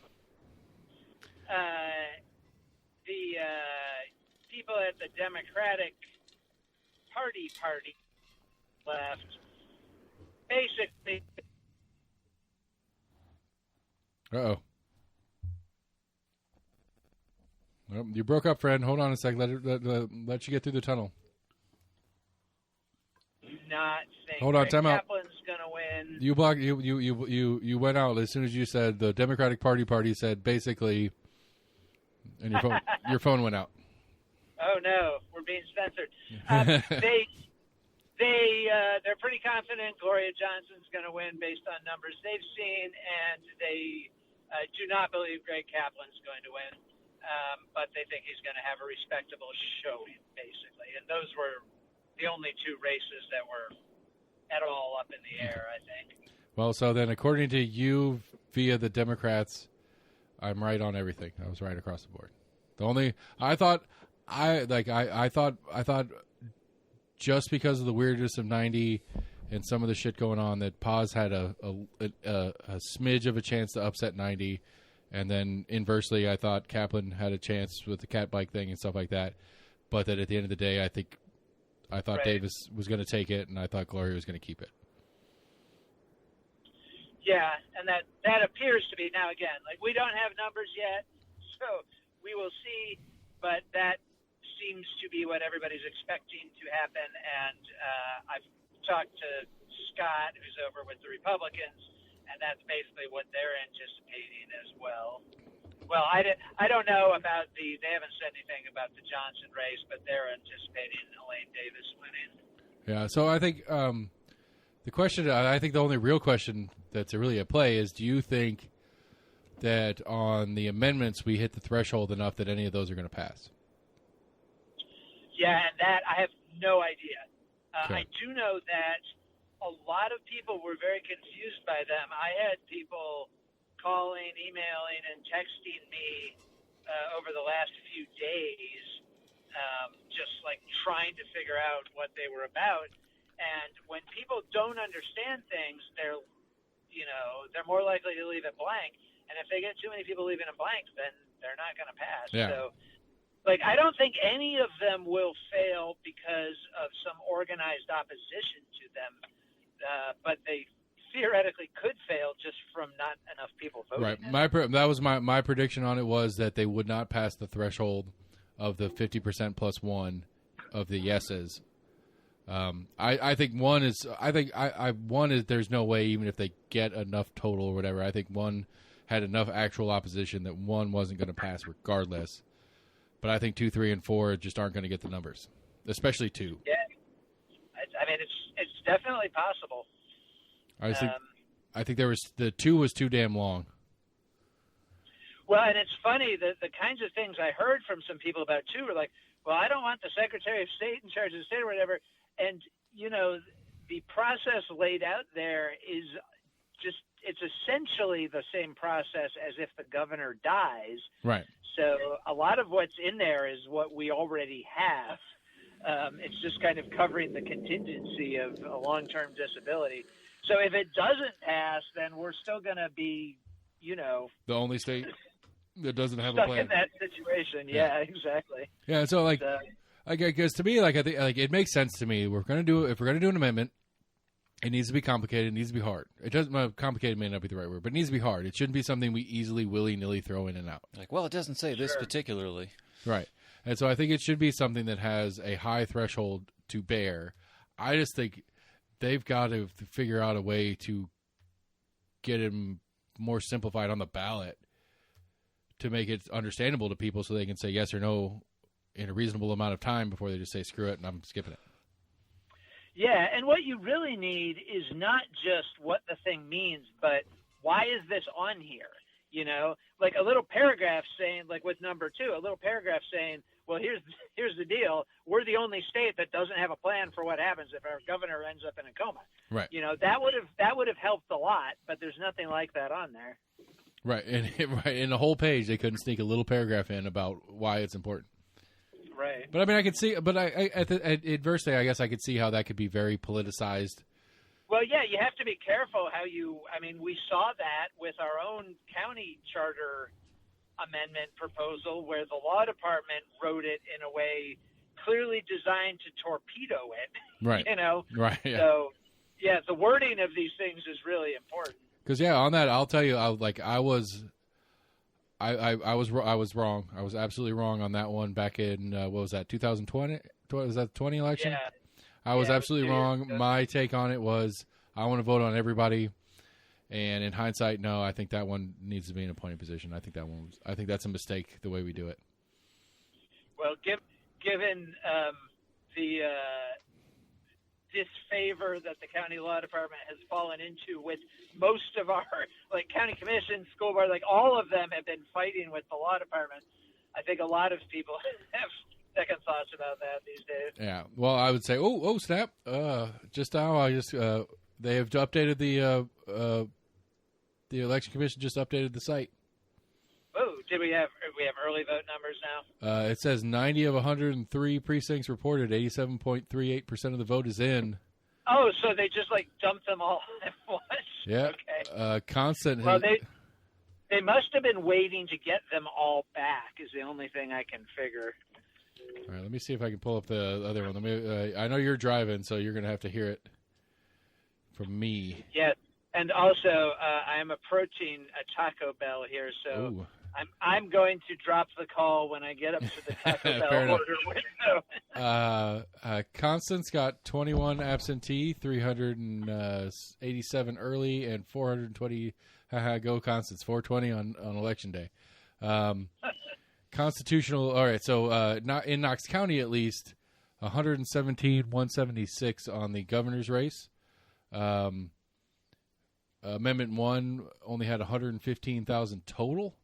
the people at the Democratic Party left basically. Uh-oh. Well, you broke up, friend. Hold on a sec. Let you get through the tunnel. Not saying Hold on, time out. Kaplan's gonna win. You blocked. You went out as soon as you said the Democratic Party said basically, and your phone went out. Oh no, we're being censored. They're pretty confident Gloria Johnson's going to win based on numbers they've seen, and they do not believe Greg Kaplan's going to win, but they think he's going to have a respectable showing, basically. And those were the only two races that were at all up in the air, I think. Well, so then according to you via the Democrats, I'm right on everything. I was right across the board. I thought just because of the weirdness of 90 and some of the shit going on, that Paz had a smidge of a chance to upset 90, and then inversely, I thought Kaplan had a chance with the cat bike thing and stuff like that. But that at the end of the day, I thought Right. Davis was going to take it, and I thought Gloria was going to keep it. Yeah, and that appears to be, now again, like we don't have numbers yet, so we will see, but that seems to be what everybody's expecting to happen. And I've talked to Scott, who's over with the Republicans, and that's basically what they're anticipating as well. Well, I don't know about they haven't said anything about the Johnson race, but they're anticipating Elaine Davis winning. Yeah, so I think the only real question that's really at play is, do you think that on the amendments we hit the threshold enough that any of those are going to pass? Yeah, and that I have no idea. Okay. I do know that a lot of people were very confused by them. I had people calling, emailing, and texting me over the last few days, just like trying to figure out what they were about. And when people don't understand things, they're more likely to leave it blank. And if they get too many people leaving it blank, then they're not going to pass. Yeah. So, I don't think any of them will fail because of some organized opposition to them, but they theoretically could fail just from not enough people voting. Right. That was my prediction on it, was that they would not pass the threshold of the 50% plus one of the yeses. I think one is. One is. There's no way, even if they get enough total or whatever. I think one had enough actual opposition that one wasn't going to pass regardless. But I think 2, 3, and 4 just aren't going to get the numbers, especially 2. Yeah, I mean it's definitely possible. I think the 2 was too damn long. Well, and it's funny that the kinds of things I heard from some people about 2 were like, well, I don't want the Secretary of State in charge of the state or whatever. And the process laid out there is it's essentially the same process as if the governor dies. Right. So a lot of what's in there is what we already have. It's just kind of covering the contingency of a long-term disability. So if it doesn't pass, then we're still going to be, the only state that doesn't have stuck a plan in that situation. Yeah, exactly. Yeah. So I guess to me, I think it makes sense to me. If we're going to do an amendment, it needs to be complicated. It needs to be hard. It doesn't. Complicated may not be the right word, but it needs to be hard. It shouldn't be something we easily, willy-nilly throw in and out. It doesn't say this particularly. Right. And so I think it should be something that has a high threshold to bear. I just think they've got to figure out a way to get him more simplified on the ballot to make it understandable to people so they can say yes or no in a reasonable amount of time before they just say screw it and I'm skipping it. Yeah, and what you really need is not just what the thing means, but why is this on here? You know, like a little paragraph saying, like with number 2, a little paragraph saying, well, here's the deal. We're the only state that doesn't have a plan for what happens if our governor ends up in a coma. Right. You know, that would have helped a lot, but there's nothing like that on there. Right, and right in the whole page they couldn't sneak a little paragraph in about why it's important. Right. But I mean, I could see. But at adversely, I guess I could see how that could be very politicized. Well, yeah, you have to be careful how you. I mean, we saw that with our own county charter amendment proposal, where the law department wrote it in a way clearly designed to torpedo it. Right. You know. Right. Yeah. So, yeah, the wording of these things is really important. Because on that, I'll tell you, I was wrong. I was absolutely wrong on that one back in what was that, 2020? Was that the 20 election? Yeah. I was Yeah, absolutely it was wrong. good. My take on it was I want to vote on everybody, and in hindsight, no, I think that one needs to be in a appointed position. I think that's a mistake the way we do it. Well, given the disfavor that the county law department has fallen into with most of our, like, county commission, school board, like, all of them have been fighting with the law department. I think a lot of people have second thoughts about that these days. Yeah. Well, I would say, oh, snap! Just now, they have updated the election commission just updated the site. Oh, did we have early vote numbers now? It says 90 of 103 precincts reported. 87.38% of the vote is in. Oh, so they just like dumped them all at once? Yeah. Okay. Constant. Well, they must have been waiting to get them all back. Is the only thing I can figure. All right. Let me see if I can pull up the other one. Let me. I know you're driving, so you're going to have to hear it from me. Yeah, and also I'm approaching a Taco Bell here, so. Ooh. I'm going to drop the call when I get up to the Taco Bell order window. Constance got 21 absentee, 387 early, and 420. Go Constance, 420 on election day. Constitutional. All right, so not in Knox County at least, 117, 176 on the governor's race. Amendment 1 only had 115,000 total.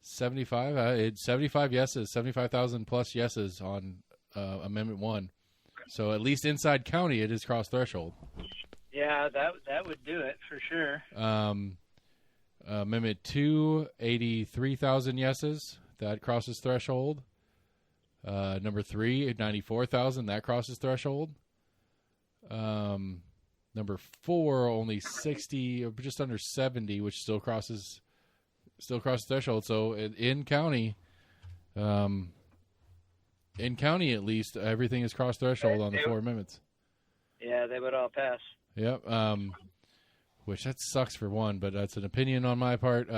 75 yeses, 75,000 plus yeses on Amendment 1. So at least inside county, it is cross threshold. Yeah, that would do it for sure. Amendment 2, 83,000 yeses, that crosses threshold. Number 3, 94,000, that crosses threshold. Number 4, only 60, or just under 70, which still crosses threshold. So in county at least, everything is cross threshold on the 4 amendments. Yeah, they would all pass. Yep. Which that sucks for one, but that's an opinion on my part.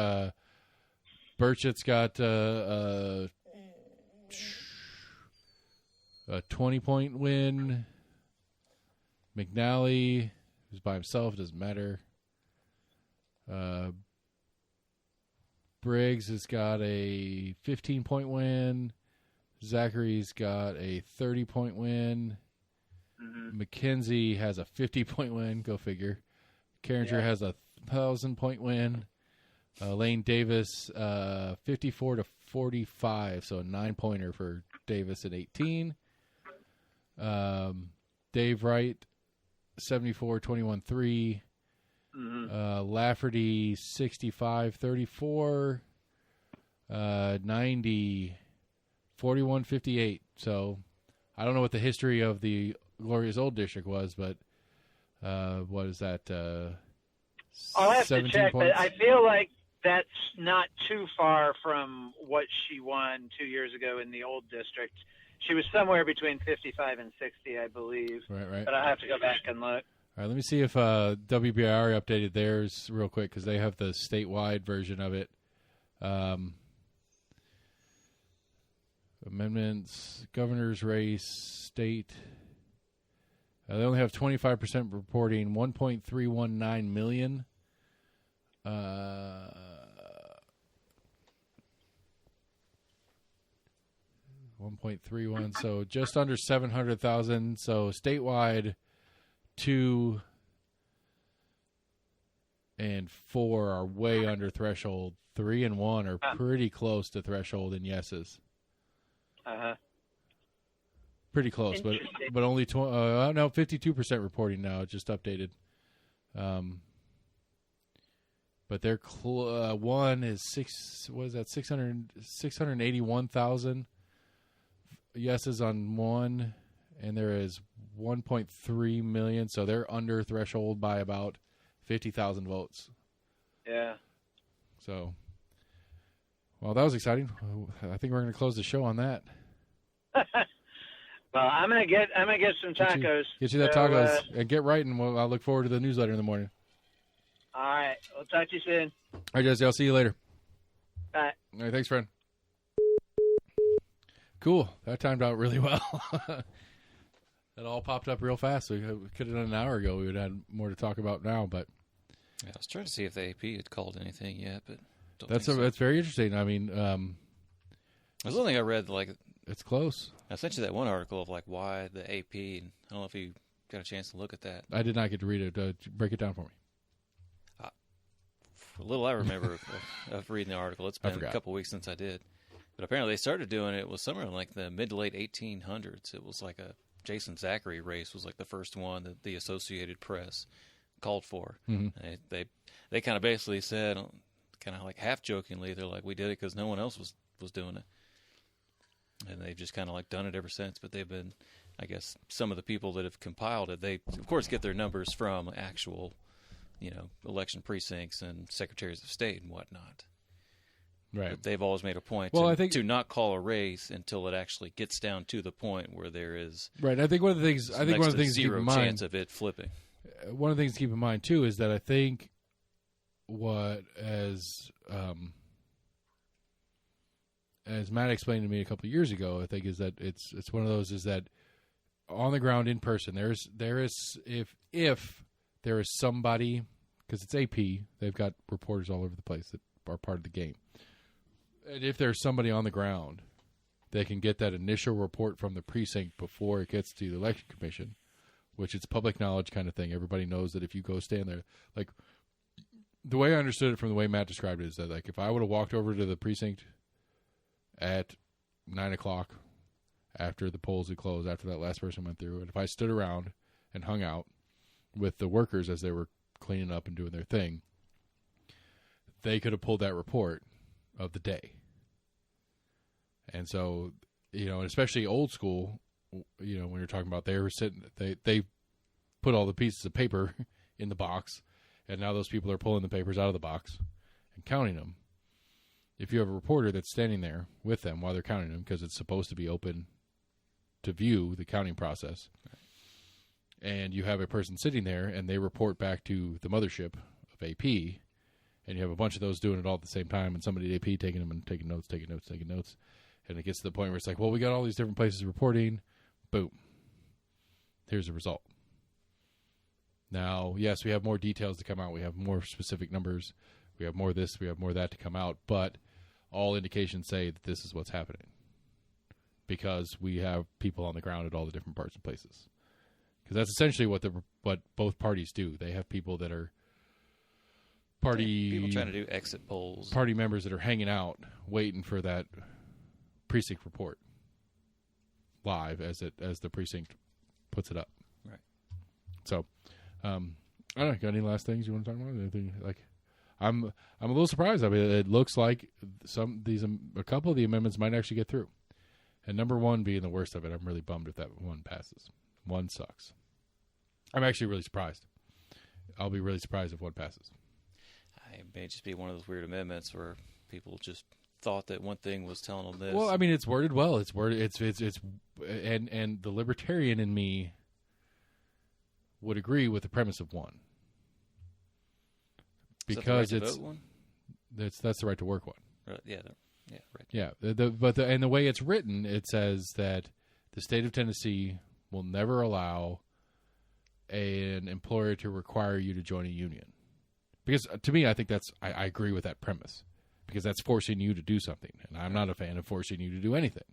Burchett's got a 20-point win. McNally, who's by himself, doesn't matter. Briggs has got a 15-point win. Zachary's got a 30-point win. Mm-hmm. McKenzie has a 50-point win. Go figure. Carringer has a 1,000-point win. Lane Davis, 54 to 45, so a 9-pointer for Davis at 18. Dave Wright, 74, 21-3. Mm-hmm. Lafferty, 65, 34. 90, 41, 58. So I don't know what the history of the Glorious Old District was, but what is that? I'll have to check, points? but I feel like that's not too far from what she won 2 years ago in the old district. She was somewhere between 55 and 60, I believe. Right. But I'll have to go back and look. All right, let me see if WBIR updated theirs real quick because they have the statewide version of it. Amendments, governor's race, state. They only have 25% reporting, 1.319 million. $1.31, so just under 700,000. So statewide, 2 and 4 are way under threshold. 3 and 1 are pretty close to threshold in yeses. Pretty close, but only 52% reporting now. Just updated. But their one is 681,000 yeses on one, and there is 1.3 million, so they're under threshold by about 50,000 votes. Yeah. So, well, that was exciting. I think we're going to close the show on that. Well, I'm gonna get some tacos. Get you that tacos and get right, and I'll look forward to the newsletter in the morning. All right, we'll talk to you soon. All right, Jesse, I'll see you later. Bye. All right, thanks, friend. Cool. That timed out really well. That all popped up real fast. We could have done an hour ago. We would have had more to talk about now, but Yeah, I was trying to see if the AP had called anything yet, but that's very interesting. I mean, there's one thing I read, like, it's close. I sent you that one article of like why the AP, and I don't know if you got a chance to look at that. I did not get to read it. Break it down for me. For a little I remember of reading the article. It's been a couple weeks since I did. But apparently they started doing it was somewhere in like the mid to late 1800s. It was like a Jason Zachary race was like the first one that the Associated Press called for. Mm-hmm. And they kind of basically said, kind of like half jokingly, they're like, we did it because no one else was doing it. And they've just kind of like done it ever since. But they've been, I guess, some of the people that have compiled it, they of course get their numbers from actual, election precincts and secretaries of state and whatnot. Right. But they've always made a point to not call a race until it actually gets down to the point where there is right. I think one of the things to keep in mind, chance of it flipping. One of the things to keep in mind too is that I think as Matt explained to me a couple of years ago, I think is that it's one of those is that on the ground in person there is if there is somebody, because it's AP, they've got reporters all over the place that are part of the game. And if there's somebody on the ground, they can get that initial report from the precinct before it gets to the election commission, which it's public knowledge kind of thing. Everybody knows that if you go stand there, like the way I understood it from the way Matt described it is that like if I would have walked over to the precinct at 9:00 after the polls had closed, after that last person went through, and if I stood around and hung out with the workers as they were cleaning up and doing their thing, they could have pulled that report of the day. And so, especially old school, when you're talking about they were sitting, they put all the pieces of paper in the box, and now those people are pulling the papers out of the box and counting them. If you have a reporter that's standing there with them while they're counting them, because it's supposed to be open to view the counting process, and you have a person sitting there and they report back to the mothership of AP, and you have a bunch of those doing it all at the same time, and somebody at AP taking them and taking notes, and it gets to the point where it's like, well, we got all these different places reporting, boom, here's the result. Now, yes, we have more details to come out, we have more specific numbers, we have more this, we have more that to come out, but all indications say that this is what's happening because we have people on the ground at all the different parts and places. Because that's essentially what both parties do. They have people that are people trying to do exit polls, party members that are hanging out waiting for that precinct report live as the precinct puts it up. Right. So, I don't know. Got any last things you want to talk about? Anything like? I'm a little surprised. I mean, it looks like a couple of the amendments might actually get through, and number one being the worst of it. I'm really bummed if that one passes. One sucks. I'm actually really surprised. I'll be really surprised if one passes. It may just be one of those weird amendments where people just thought that one thing was telling them this. Well, I mean, it's worded well. It's and the libertarian in me would agree with the premise of one. Because it's the right to vote one? That's the right to work one. Right, right. Yeah, the way it's written, it says that the state of Tennessee will never allow an employer to require you to join a union Because to me, I think I agree with that premise. Because that's forcing you to do something. And I'm not a fan of forcing you to do anything.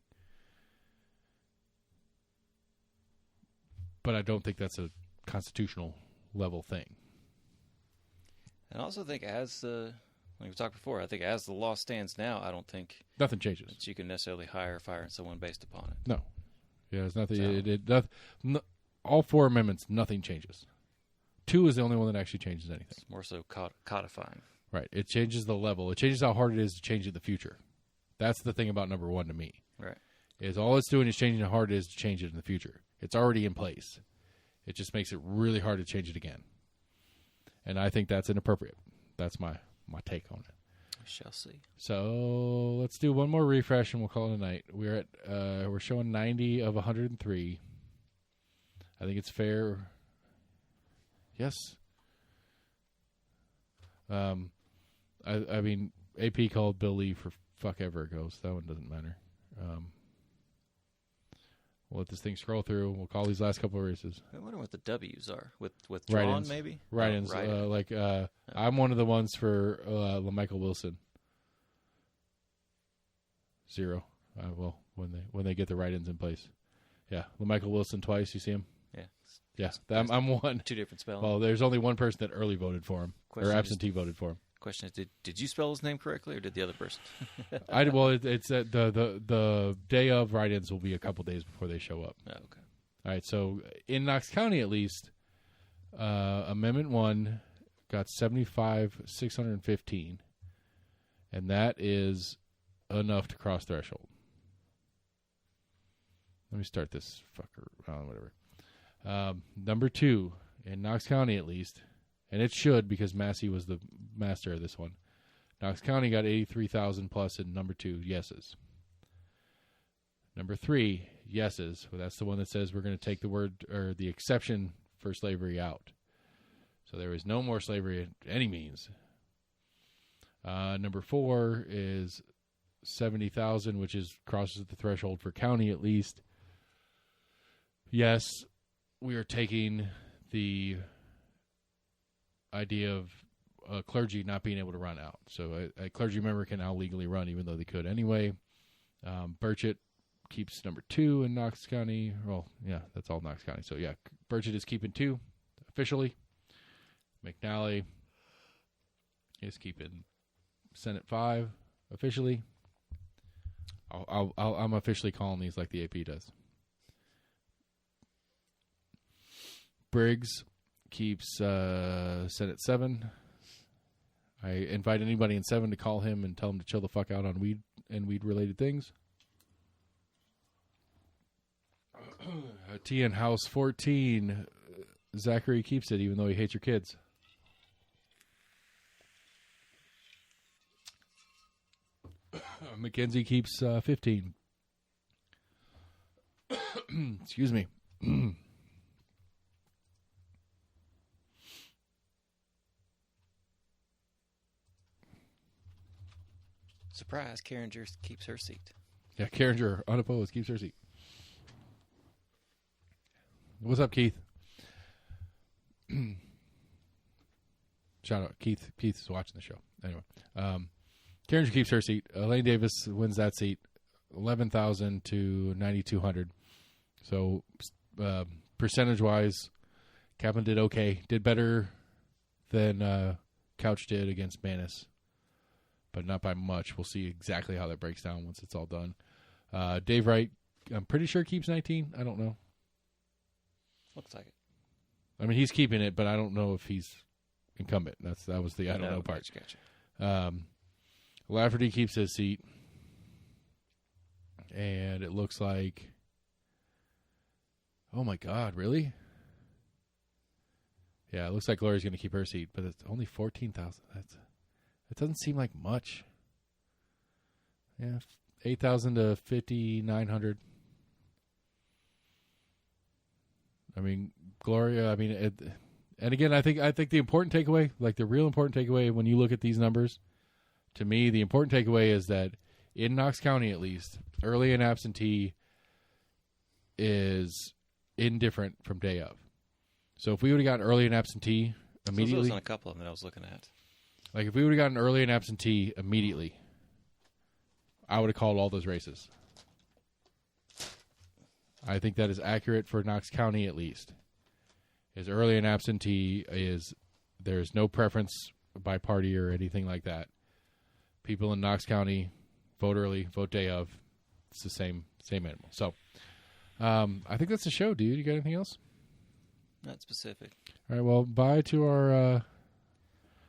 But I don't think that's a constitutional level thing. And I also think like we talked before, I think as the law stands now, I don't think Nothing changes. that you can necessarily hire or fire someone based upon it. No. Yeah, it's nothing. So- All 4 amendments, nothing changes. 2 is the only one that actually changes anything. It's more so codifying. Right. It changes the level. It changes how hard it is to change it in the future. That's the thing about number 1 to me. Right. Is all it's doing is changing how hard it is to change it in the future. It's already in place. It just makes it really hard to change it again. And I think that's inappropriate. That's my take on it. We shall see. So let's do one more refresh and we'll call it a night. We're showing 90 of 103. I think it's fair. Yes. I mean, AP called Bill Lee for fuck ever ago, so that one doesn't matter. We'll let this thing scroll through. We'll call these last couple of races. I wonder what the W's are. Withdrawn, Write-ins. maybe? Write-ins. I'm one of the ones for LaMichael Wilson. 0. Well, when they get the write-ins in place. Yeah, LaMichael Wilson twice. You see him? Yeah. Yeah, I'm one. 2 different spelling. Well, there's only one person that early voted for him, Question or is- absentee voted for him. Question is, did you spell his name correctly, or did the other person? It's the day of write-ins will be a couple days before they show up. Oh, okay. All right, so in Knox County at least, Amendment 1 got 75,615, and that is enough to cross threshold. Let me start this fucker. Whatever. Number 2 in Knox County at least, and it should because Massey was the master of this one. Knox County got 83,000 plus in number 2 yeses. Number 3 yeses. Well, that's the one that says we're going to take the word or the exception for slavery out. So there is no more slavery at any means. Number 4 is 70,000, which crosses the threshold for county at least. Yes, we are taking the idea of clergy not being able to run out. So a clergy member can now legally run, even though they could anyway. Burchett keeps number 2 in Knox County. Well, yeah, that's all Knox County. So, yeah, Burchett is keeping 2 officially. McNally is keeping Senate 5 officially. I'm officially calling these like the AP does. Briggs keeps Senate 7. I invite anybody in 7 to call him and tell him to chill the fuck out on weed and weed-related things. T in House 14. Zachary keeps it, even though he hates your kids. Mackenzie keeps 15. Excuse me. Surprise, Carringer keeps her seat. Yeah, Carringer, unopposed, keeps her seat. What's up, Keith? Shout out. Keith is watching the show. Anyway, Carringer keeps her seat. Elaine Davis wins that seat, 11,000 to 9,200. So, percentage-wise, Kaplan did okay. Did better than Couch did against Manis, but not by much. We'll see exactly how that breaks down once it's all done. Dave Wright, I'm pretty sure keeps 19. I don't know. Looks like it. I mean, he's keeping it, but I don't know if he's incumbent. That was the I don't know part. Gotcha. Lafferty keeps his seat, and it looks like, oh my God, really? Yeah, it looks like Gloria's going to keep her seat, but it's only 14,000. That doesn't seem like much. Yeah, 8,000 to 5,900. I mean, Gloria. I mean, and again, I think the important takeaway, like the real important takeaway, when you look at these numbers, to me, the important takeaway is that in Knox County, at least, early and absentee is indifferent from day of. So if we would have gotten early and absentee So immediately, those on a couple of them that I was looking at. Like, if we would have gotten early and absentee immediately, I would have called all those races. I think that is accurate for Knox County, at least. Is early and absentee there's no preference by party or anything like that. People in Knox County vote early, vote day of. It's the same animal. So, I think that's the show, dude. You got anything else? Not specific. All right. Well, bye to our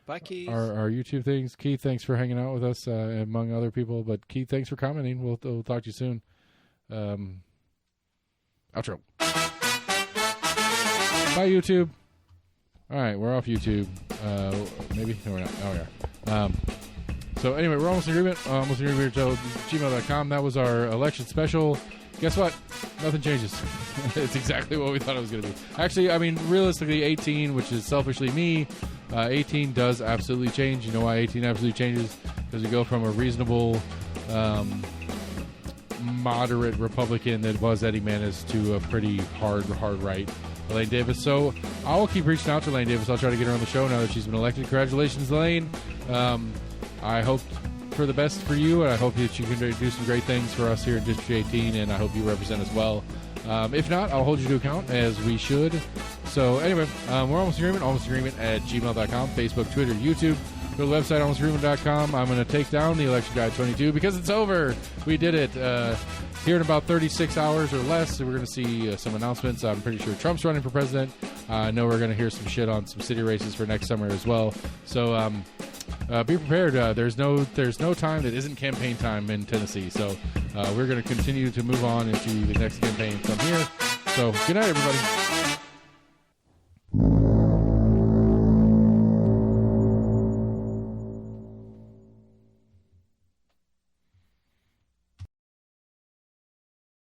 Bye, Keith. our YouTube things. Keith, thanks for hanging out with us, among other people. But Keith, thanks for commenting. We'll talk to you soon. Outro. Bye, YouTube. All right, we're off YouTube. Maybe? No, we're not. Oh, we are. So, anyway, we're almost in agreement. gmail.com. That was our election special. Guess what? Nothing changes. It's exactly what we thought it was going to be. Actually, I mean, realistically, 18, which is selfishly me, 18 does absolutely change. You know why 18 absolutely changes? Because we go from a reasonable, moderate Republican that was Eddie Manis to a pretty hard right Elaine Davis. So I will keep reaching out to Elaine Davis. I'll try to get her on the show now that she's been elected. Congratulations, Elaine. I hope for the best for you, and I hope that you can do some great things for us here in District 18, and I hope you represent us well. If not, I'll hold you to account, as we should. So anyway, we're almost agreement at gmail.com, Facebook, Twitter, YouTube. Go to the website, almostagreement.com. I'm going to take down the Election Guide 22 because it's over. We did it. Here in about 36 hours or less, we're going to see some announcements. I'm pretty sure Trump's running for president. I know we're going to hear some shit on some city races for next summer as well. So be prepared. There's no time that isn't campaign time in Tennessee. So we're going to continue to move on into the next campaign from here. So good night, everybody.